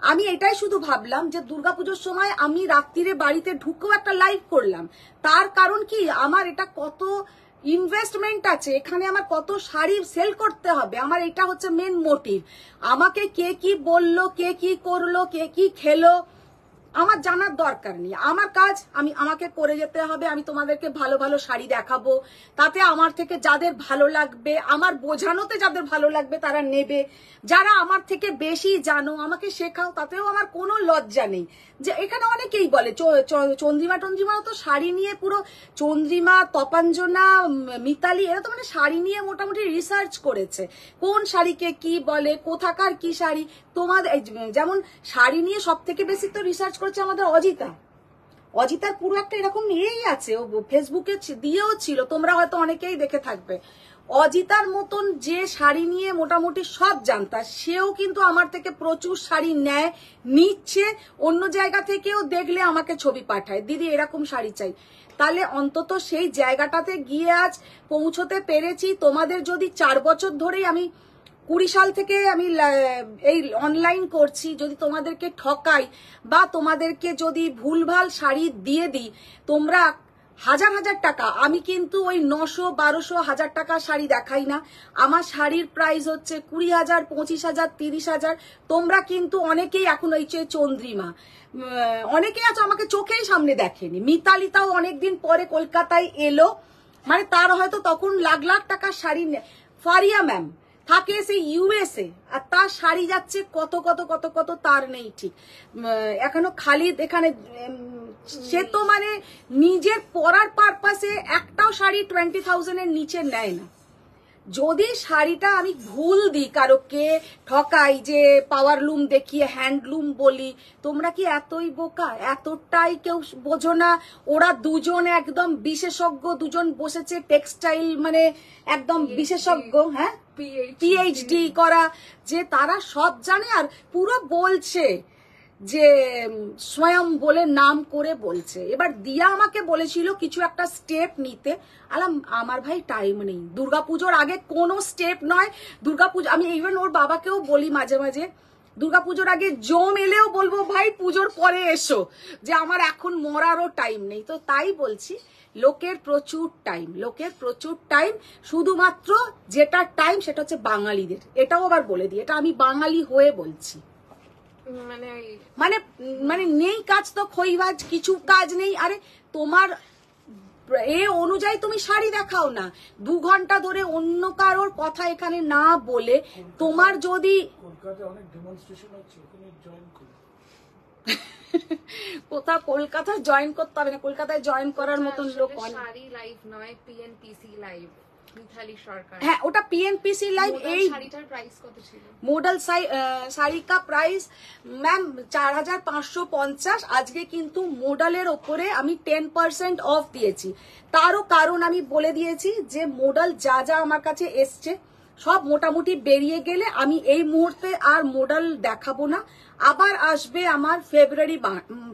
আমি এটাই শুধু ভাবলাম যে দুর্গাপুজোর সময় আমি রাত্রিরে বাড়িতে ঢুকেও একটা লাইভ করলাম, তার কারণ কি আমার এটা কত ইনভেস্টমেন্ট আছে, এখানে আমার কত শাড়ি সেল করতে হবে, আমার এটা হচ্ছে মেন মোটিভ। আমাকে কে কি বললো, কে কি করলো, কে কি খেলো আমার জানার দরকার নেই, আমার কাজ আমাকে করে যেতে হবে। আমি তোমাদেরকে ভালো ভালো শাড়ি দেখাবো, তাতে আমার থেকে যাদের ভালো লাগবে, আমার বোঝানোতে যাদের ভালো লাগবে তারা নেবে, যারা আমার থেকে বেশি জানো আমাকে শেখাও, তাতেও আমার কোনো লজ্জা নেই। যে এখানে অনেকেই বলে চন্দ্রিমা তো শাড়ি নিয়ে পুরো, চন্দ্রিমা, তপাঞ্জনা, মিতালি এরা তো মানে শাড়ি নিয়ে মোটামুটি রিসার্চ করেছে, কোন শাড়িকে কি বলে, কোথাকার কি শাড়ি। তোমাদের যেমন শাড়ি নিয়ে সব থেকে বেশি তো রিসার্চ করেছে আমাদের অজিতার পুরো একটা এরকম ইয়েই আছে, ও ফেসবুকে দিয়েও ছিল, তোমরা হয়তো অনেকেই দেখে থাকবে। অজিতার মতন যে শাড়ি নিয়ে মোটামুটি সব জানতা, সেও কিন্তু আমার থেকে প্রচুর শাড়ি নেয়, নিচ্ছে, অন্য জায়গা থেকেও দেখলে আমাকে ছবি পাঠায়, দিদি এরকম শাড়ি চাই। তাহলে অন্তত সেই জায়গাটাতে গিয়ে আজ পৌঁছতে পেরেছি। তোমাদের যদি 4 বছর ধরেই, আমি 20 সাল থেকে আমি এই অনলাইন করছি, যদি তোমাদেরকে ঠকাই বা তোমাদেরকে যদি ভুলভাল শাড়ি দিয়ে দিই, তোমরা হাজার হাজার টাকা, আমি কিন্তু ওই 900, 1200, 1000 টাকা শাড়ি দেখাই না, আমার শাড়ির প্রাইস হচ্ছে 20,000, 25,000, 30,000। তোমরা কিন্তু অনেকেই এখন ওই চন্দ্রিমা, অনেকেই আছে আমাকে চোখেই সামনে দেখেনি, মিতালিতাও অনেকদিন পরে কলকাতায় এলো, মানে তার হয়তো তখন লাখ লাখ টাকার শাড়ি, ফারিয়া ম্যাম থাকে সেই ইউএসএ, আর তার শাড়ি যাচ্ছে কত কত কত কত তার নেই ঠিক। এখনো খালিদ এখানে, সে তো মানে নিজের পরার পারপাসে একটাও শাড়ি 20,000 এর নিচে নেয় না। যদি শাড়িটা আমি ভুল দিই, কারোকে ঠকাই, যে পাওয়ার লুম দেখিয়ে হ্যান্ডলুম বলি, তোমরা কি এতই বোকা, এতটাই কেউ বোঝো না? ওরা দুজন একদম বিশেষজ্ঞ, দুজন বসেছে টেক্সটাইল, মানে একদম বিশেষজ্ঞ, হ্যাঁ পিএইচডি করা, যে তারা সব জানে, আর পুরো বলছে যে স্বয়ং বলে নাম করে বলছে। এবার দিয়া আমাকে বলেছিল কিছু একটা স্টেপ নিতে, আমার ভাই টাইম নেই, দুর্গাপুজোর আগে কোনো স্টেপ নয়। দুর্গাপুজো আমি ইভেন ওর বাবাকেও বলি মাঝে মাঝে, দুর্গাপুজোর আগে জম এলেও বলবো ভাই পুজোর পরে এসো, যে আমার এখন মরারও টাইম নেই। তো তাই বলছি, লোকের প্রচুর টাইম, শুধুমাত্র যেটা টাইম সেটা হচ্ছে বাঙালিদের। এটাও আবার বলে দিই, এটা আমি বাঙালি হয়ে বলছি, মানে মানে নেই কাজ তো খইবাজ, কিছু কাজ নেই। আরে তোমার এ অনুযায়ী তুমি শাড়ি দেখাও না। 2 ঘন্টা ধরে অন্য কারোর কথা এখানে না বলে তোমার যদি কলকাতায় অনেক ডেমনস্ট্রেশন হচ্ছে, ওখানে জয়েন করো। কোথাও কলকাতায় জয়েন করতে হবে না, কলকাতায় জয়েন করার মতন লোক অনেক। শাড়ি লাইভ নয়, পিএনপিসি লাইভ, মিথালি সরকার। হ্যাঁ, ওটা পিএনপিসি লাইভ। এই শাড়িটার প্রাইস কত ছিল? মডেল শাড়ি কা প্রাইস ম্যাম 4550। আজকে কিন্তু মডেলের ওপরে আমি 10% অফ দিয়েছি। তারও কারণ আমি বলে দিয়েছি যে মডেল যা যা আমার কাছে এসছে সব মোটামুটি বেরিয়ে গেলে আমি এই মুহূর্তে আর মডেল দেখাবো না। আবার আসবে আমার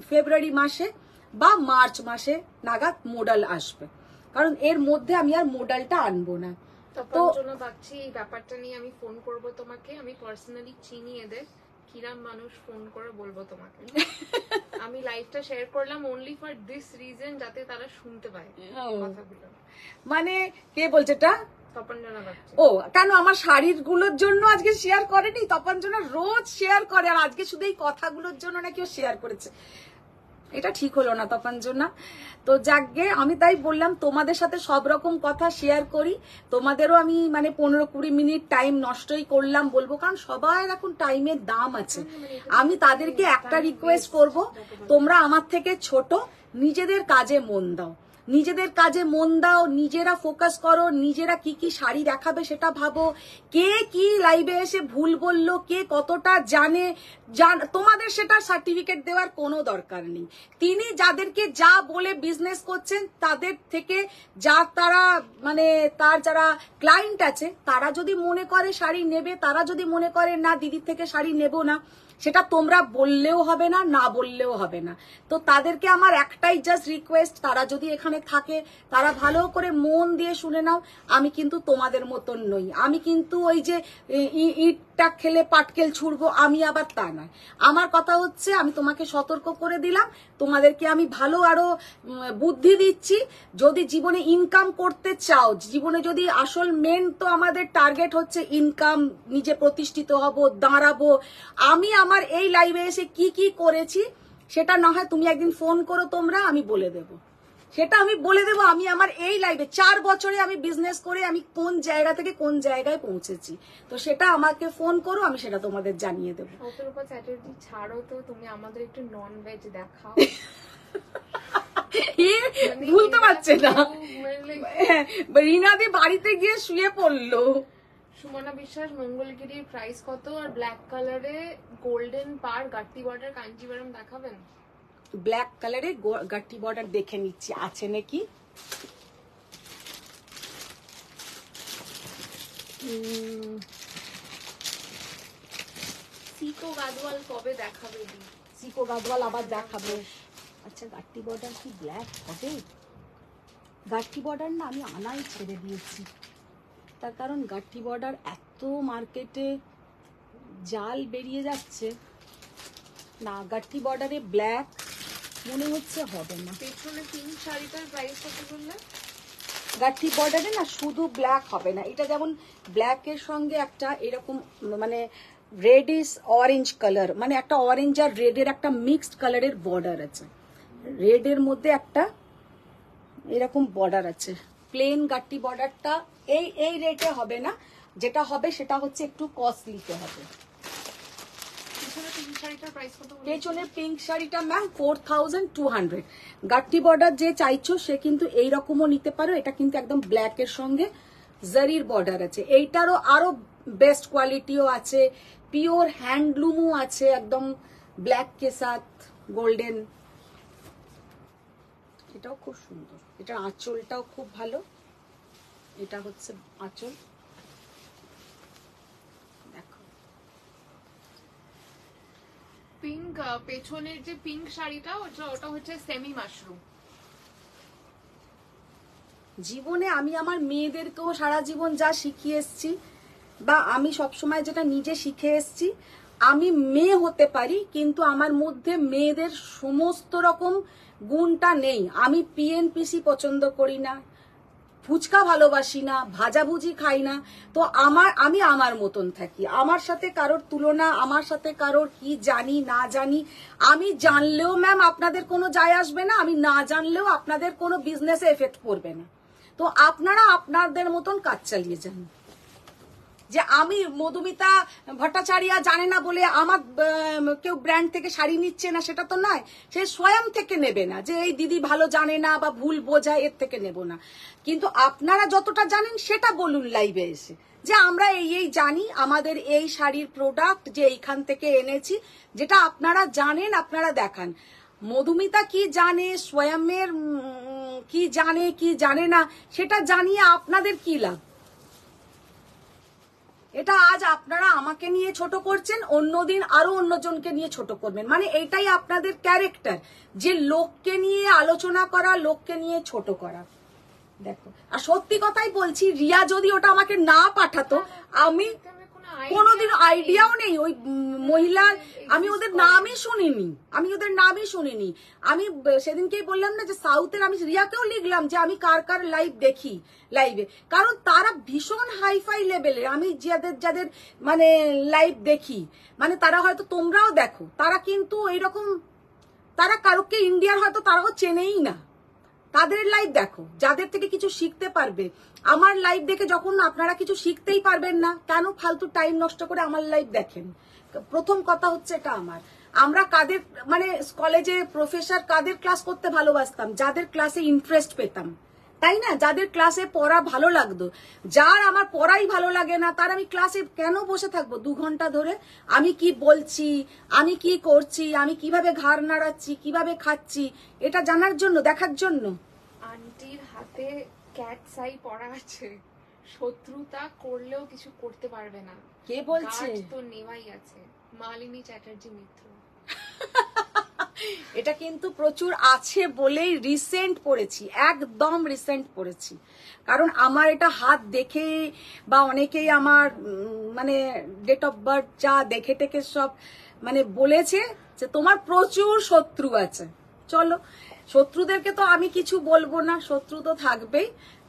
ফেব্রুয়ারি মাসে বা মার্চ মাসে নাগাদ মডেল আসবে, কারণ এর মধ্যে আমি আর মডেলটা আনবো না। তখন জন্য ভাবছি এই ব্যাপারটা নিয়ে আমি ফোন করব তোমাকে। আমি পার্সোনালি চিনি এদের, কিরাম মানুষ, ফোন করে বলবো তোমাকে। আমি লাইভটা শেয়ার করলাম অনলি ফর দিস রিজন, যাতে তারা শুনতে পায় কথাগুলো। মানে কে বলছে এটা? তপনজনা ভাবছি। ও কেন আমার শাড়ির গুলোর জন্য আজকে শেয়ার করেনি? তপনজনা রোজ শেয়ার করে, আর আজকে শুধু এই কথাগুলোর জন্য নাকি ও শেয়ার করেছে। এটা ঠিক হলো না তপনজনা। তো যাকগে, আমি তাই বললাম তোমাদের সাথে সব রকম কথা শেয়ার করি। তোমাদেরও আমি মানে 15-20 মিনিট টাইম নষ্টই করলাম বলবো, কারণ সবার এখন টাইমের দাম আছে। আমি তাদেরকে একটা রিকোয়েস্ট করব, তোমরা আমার থেকে ছোট, নিজেদের কাজে মন দাও, নিজেদের কাজে মন দাও, নিজেরা ফোকাস করো, নিজেরা কি কি শাড়ি দেখাবে সেটা ভাবো। কে কি লাইভে এসে ভুল বললো, কে কতটা জানে, তোমাদের সেটা সার্টিফিকেট দেওয়ার কোনো দরকার নেই। তিনি যাদেরকে যা বলে বিজনেস করছেন তাদের থেকে তারা মানে তার যারা ক্লায়েন্ট আছে তারা যদি মনে করে শাড়ি নেবে, তারা যদি মনে করে না দিদির থেকে শাড়ি নেব না, সেটা তোমরা বললেও হবে না, না বললেও হবে না। তো তাদেরকে আমার একটাই জাস্ট রিকোয়েস্ট, তারা যদি এখানে থাকে তারা ভালো করে মন দিয়ে শুনে নাও। আমি কিন্তু তোমাদের মতন নই, আমি কিন্তু ওই যে ইটটা খেলে পাটকেল ছুড়বো, আমি আবার তা নয়। আমার কথা হচ্ছে, আমি তোমাকে সতর্ক করে দিলাম, তোমাদেরকে আমি ভালো আরো বুদ্ধি দিচ্ছি। যদি জীবনে ইনকাম করতে চাও, জীবনে যদি আসল মেন তো আমাদের টার্গেট হচ্ছে ইনকাম, নিজে প্রতিষ্ঠিত হব, দাঁড়াবো। আমি আমার এই লাইভে এসে কি কি করেছি সেটা না হয় তুমি একদিন ফোন করো, তোমরা আমি বলে দেব, সেটা আমি বলে দেবো। আমি আমার এই লাইভে 4 বছরে আমি বিজনেস করে আমি কোন জায়গা থেকে কোন জায়গায় পৌঁছেছি, তো সেটা আমাকে ফোন করো, আমি সেটা তোমাদের জানিয়ে দেবো। অপরূপা চ্যাটার্জি ছাড়ো তো, তুমি আমাদের একটু নন ভেজ দেখাও। ভুলতে পারছে না, রিনাদি বাড়িতে গিয়ে শুয়ে পড়লো। সুমনা বিশ্বাস, মঙ্গলগিরির প্রাইস কত? আর ব্ল্যাক কালারে গোল্ডেন পার গাট্টি বর্ডার কাঞ্জিভারম দেখাবেন? ব্ল্যাক কালারে গাট্টি বর্ডার দেখে নিচ্ছি আছে নাকি। সিকো গাদওয়াল কবে দেখাবে? সিকো গাদওয়াল আবার দেখাবে। আচ্ছা, গাট্টি বর্ডার কি ব্ল্যাক হবে? গাট্টি বর্ডার না আমি আনাই ছেড়ে দিয়েছি, তার কারণ গাট্টি বর্ডার এত মার্কেটে জাল বেরিয়ে যাচ্ছে না। গাট্টি বর্ডারে ব্ল্যাক মনে হচ্ছে হবে না। পেছনে পিঙ্ক শাড়িটার প্রাইস কত বললে? গাঠি বর্ডারে না শুধু ব্ল্যাক হবে না, এটা যেমন ব্ল্যাকের সঙ্গে একটা এরকম মানে রেডিশ অরেঞ্জ কালার, মানে একটা অরেঞ্জ আর রেডের একটা মিক্সড কালারের বর্ডার আছে, রেডের মধ্যে একটা এরকম বর্ডার আছে। প্লেন গাঠি বর্ডারটা এই রেটে হবে না, যেটা হবে সেটা হচ্ছে একটু কস্টলিতে হবে। পেছনের পিঙ্ক শাড়িটা ম্যাম 4200। গাট্টি বর্ডার যে চাইছো সে কিন্তু এইরকমও নিতে পারো, এটা কিন্তু একদম ব্ল্যাক এর সঙ্গে জারির বর্ডার আছে। এইটারও আরো বেস্ট কোয়ালিটিও আছে, পিওর হ্যান্ডলুমও আছে, একদম ব্ল্যাক কে সাথ গোল্ডেন। এটাও খুব সুন্দর, এটা আঁচলটাও খুব ভালো। এটা হচ্ছে আঁচল, পিঙ্ক পেছনের যে পিঙ্ক শাড়িটা ওটা হচ্ছে সেমি মাশরুম। জীবনে আমি আমার মেয়েদেরকেও সারা জীবন যা শিখিয়ে এসছি, বা আমি সবসময় যেটা নিজে শিখে এসছি, আমি মেয়ে হতে পারি কিন্তু আমার মধ্যে মেয়েদের সমস্ত রকম গুণটা নেই। আমি পিএনপিসি পছন্দ করি না, ফুচকা ভালোবাসি না, ভাজাভুজি খাই না। তো আমি আমার মতন থাকি, আমার সাথে কারোর তুলনা, আমার সাথে কারোর কি জানি না জানি, আমি জানলেও ম্যাম আপনাদের কোনো যায় আসবে না, আমি না জানলেও আপনাদের কোনো বিজনেসে এফেক্ট পড়বে না। তো আপনারা আপনাদের মতন কাজ চালিয়ে যান। যে আমি মধুমিতা ভট্টাচার্য জানে না বলে আমার কেউ ব্র্যান্ড থেকে শাড়ি নিচ্ছে না সেটা তো নয়, সে স্বয়ং থেকে নেবে না যে এই দিদি ভালো জানে না বা ভুল বোঝায় এর থেকে নেব না। কিন্তু আপনারা যতটা জানেন সেটা বলুন লাইভে এসে, যে আমরা এই জানি, আমাদের এই শাড়ির প্রোডাক্ট যে এইখান থেকে এনেছি, যেটা আপনারা জানেন আপনারা দেখান। মধুমিতা কি জানে, স্বয়মের কি জানে কি জানে না সেটা জানিয়ে আপনাদের কি লাভ? এটা আজ আপনারা আমাকে নিয়ে ছোট করছেন, অন্যদিন আরো অন্যজনকে নিয়ে ছোট করবেন, মানে এটাই আপনাদের ক্যারেক্টার, যে লোককে নিয়ে আলোচনা করা, লোককে নিয়ে ছোট করা। দেখো, আর সত্যি কথাই বলছি, রিয়া যদি ওটা আমাকে না পাঠাতো, আমি কোনোদিন আইডিয়াও নেই ওই মহিলার, আমি ওদের নামই শুনিনি। আমি সেদিনকেই বললাম না যে সাউথের, আমি রিয়াকেও লিখলাম যে আমি কার কার লাইভ দেখি লাইভে, কারণ তারা ভীষণ হাইফাই লেভেলের। আমি যাদের মানে লাইভ দেখি, মানে তারা হয়তো তোমরাও দেখো, তারা কিন্তু এইরকম, তারা কারোকে ইন্ডিয়ার হয়তো তারাও চেনেই না। তাদের লাইভ দেখো, যাদের থেকে কিছু শিখতে পারবে। আমার লাইভ দেখে যখন আপনারা কিছু শিখতেই পারবেন না, কেন ফালতু টাইম নষ্ট করে আমার লাইভ দেখেন? প্রথম কথা হচ্ছে এটা আমার। আমরা কাদের মানে কলেজে প্রফেসর কাদের ক্লাস করতে ভালোবাসতাম? যাদের ক্লাসে ইন্টারেস্ট পেতাম, তাই না? যাদের ক্লাসে পড়া ভালো লাগতো। যার আমার পড়াই ভালো লাগে না, তার আমি ক্লাসে কেন বসে থাকবো 2 ঘন্টা ধরে? আমি কি বলছি, আমি কি করছি, আমি কিভাবে ঘাড় নাড়াচ্ছি, কিভাবে খাচ্ছি, এটা জানার জন্য, দেখার জন্য। আন্টির হাতে ক্যাটস আই পড়া আছে, শত্রুতা করলেও কিছু করতে পারবে না। কে বলছে? গার্ড তো নেওয়াই আছে, মালিনী চ্যাটার্জি মিত্র। এটা কিন্তু প্রচুর আছে বলেই রিসেন্ট পড়েছি, একদম রিসেন্ট পড়েছি। কারণ আমার এটা হাত দেখে বা অনেকেই আমার মানে ডেট অফ বার্থ যা দেখে টেকে সব মানে বলেছে যে তোমার প্রচুর শত্রু আছে। চলো, শত্রুদেরকে তো আমি কিছু বলবো না, শত্রু তো থাকবেই।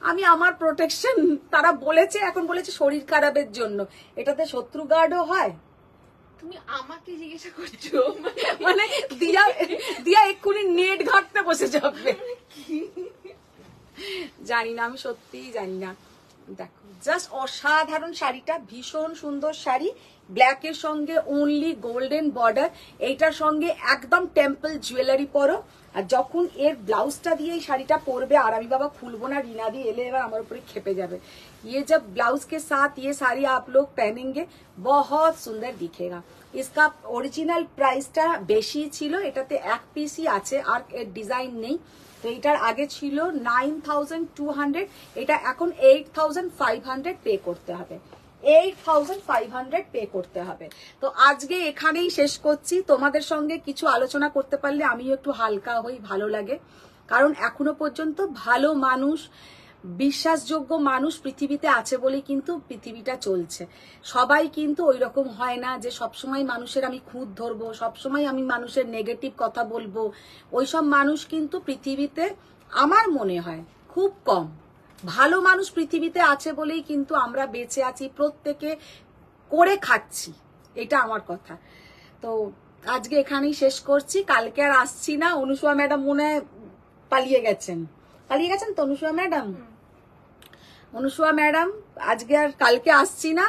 আমি আমার প্রোটেকশন, তারা বলেছে, এখন বলেছে শরীর খারাপের জন্য, এটাতে শত্রু গার্ডও হয়? তুমি আমাকে জিজ্ঞাসা করছো? মানে দিয়া এক্ষুনি নেট ঘাটতে বসে যাবে। জানি না, আমি সত্যিই জানি না। দেখো, জাস্ট অসাধারণ শাড়িটা, ভীষণ সুন্দর শাড়ি, ব্ল্যাকের সঙ্গে অনলি গোল্ডেন বর্ডার, এইটার সঙ্গে একদম টেম্পল জুয়েলারি পরো। আর যখন এর ব্লাউজটা দিয়ে এই শাড়িটা পরবে, আর আমি বাবা খুলবো না, রিনা দিয়ে এলে এবার আমার উপরে খেপে যাবে। ये जब ब्लाउज के साथ ये साड़ी आप लोग पहनेंगे बहुत सुंदर दिखेगा। इसका ओरिजिनल प्राइसটা বেশি ছিল, এটাতে এক পিসই আছে আর এর ডিজাইন নেই। তো এটার আগে ছিল 9200, এটা এখন 8500 পে করতে হবে, 8500 পে করতে হবে। তো আজকে এখানেই শেষ করছি। তোমাদের সঙ্গে কিছু আলোচনা করতে পারলে আমিও একটু হালকা হই, ভালো লাগে। কারণ এখনো পর্যন্ত ভালো মানুষ, বিশ্বাসযোগ্য মানুষ পৃথিবীতে আছে বলেই কিন্তু পৃথিবীটা চলছে। সবাই কিন্তু ওই রকম হয় না যে সবসময় মানুষের আমি খুঁত ধরবো, সবসময় আমি মানুষের নেগেটিভ কথা বলবো। ওইসব মানুষ কিন্তু পৃথিবীতে আমার মনে হয় খুব কম। ভালো মানুষ পৃথিবীতে আছে বলেই কিন্তু আমরা বেঁচে আছি, প্রত্যেকে করে খাচ্ছি, এটা আমার কথা। তো আজকে এখানেই শেষ করছি, কালকে আর আসছি না। অনুসুয়া ম্যাডাম মনে হয় পালিয়ে গেছেন তো অনুসুয়া ম্যাডাম। অনুসুয়া ম্যাডাম আজকে আর কালকে আসছি না,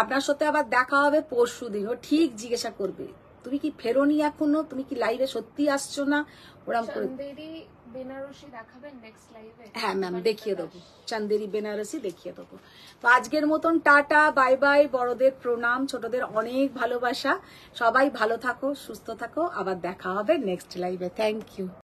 আপনার সাথে আবার দেখা হবে পরশুদিন। ও ঠিক জিজ্ঞাসা করবে তুমি কি ফেরোনি এখনো, তুমি কি লাইভে সত্যি আসছো না, ওরকম করে। চন্দেরি বেনারসি দেখাবেন নেক্সট লাইভে? হ্যাঁ ম্যাম, দেখিয়ে দেবো, চন্দেরি বেনারসি দেখিয়ে দেবো। তো আজকের মতন টাটা, বাই বাই। বড়দের প্রণাম, ছোটদের অনেক ভালোবাসা। সবাই ভালো থাকো, সুস্থ থাকো, আবার দেখা হবে নেক্সট লাইভে। Thank you.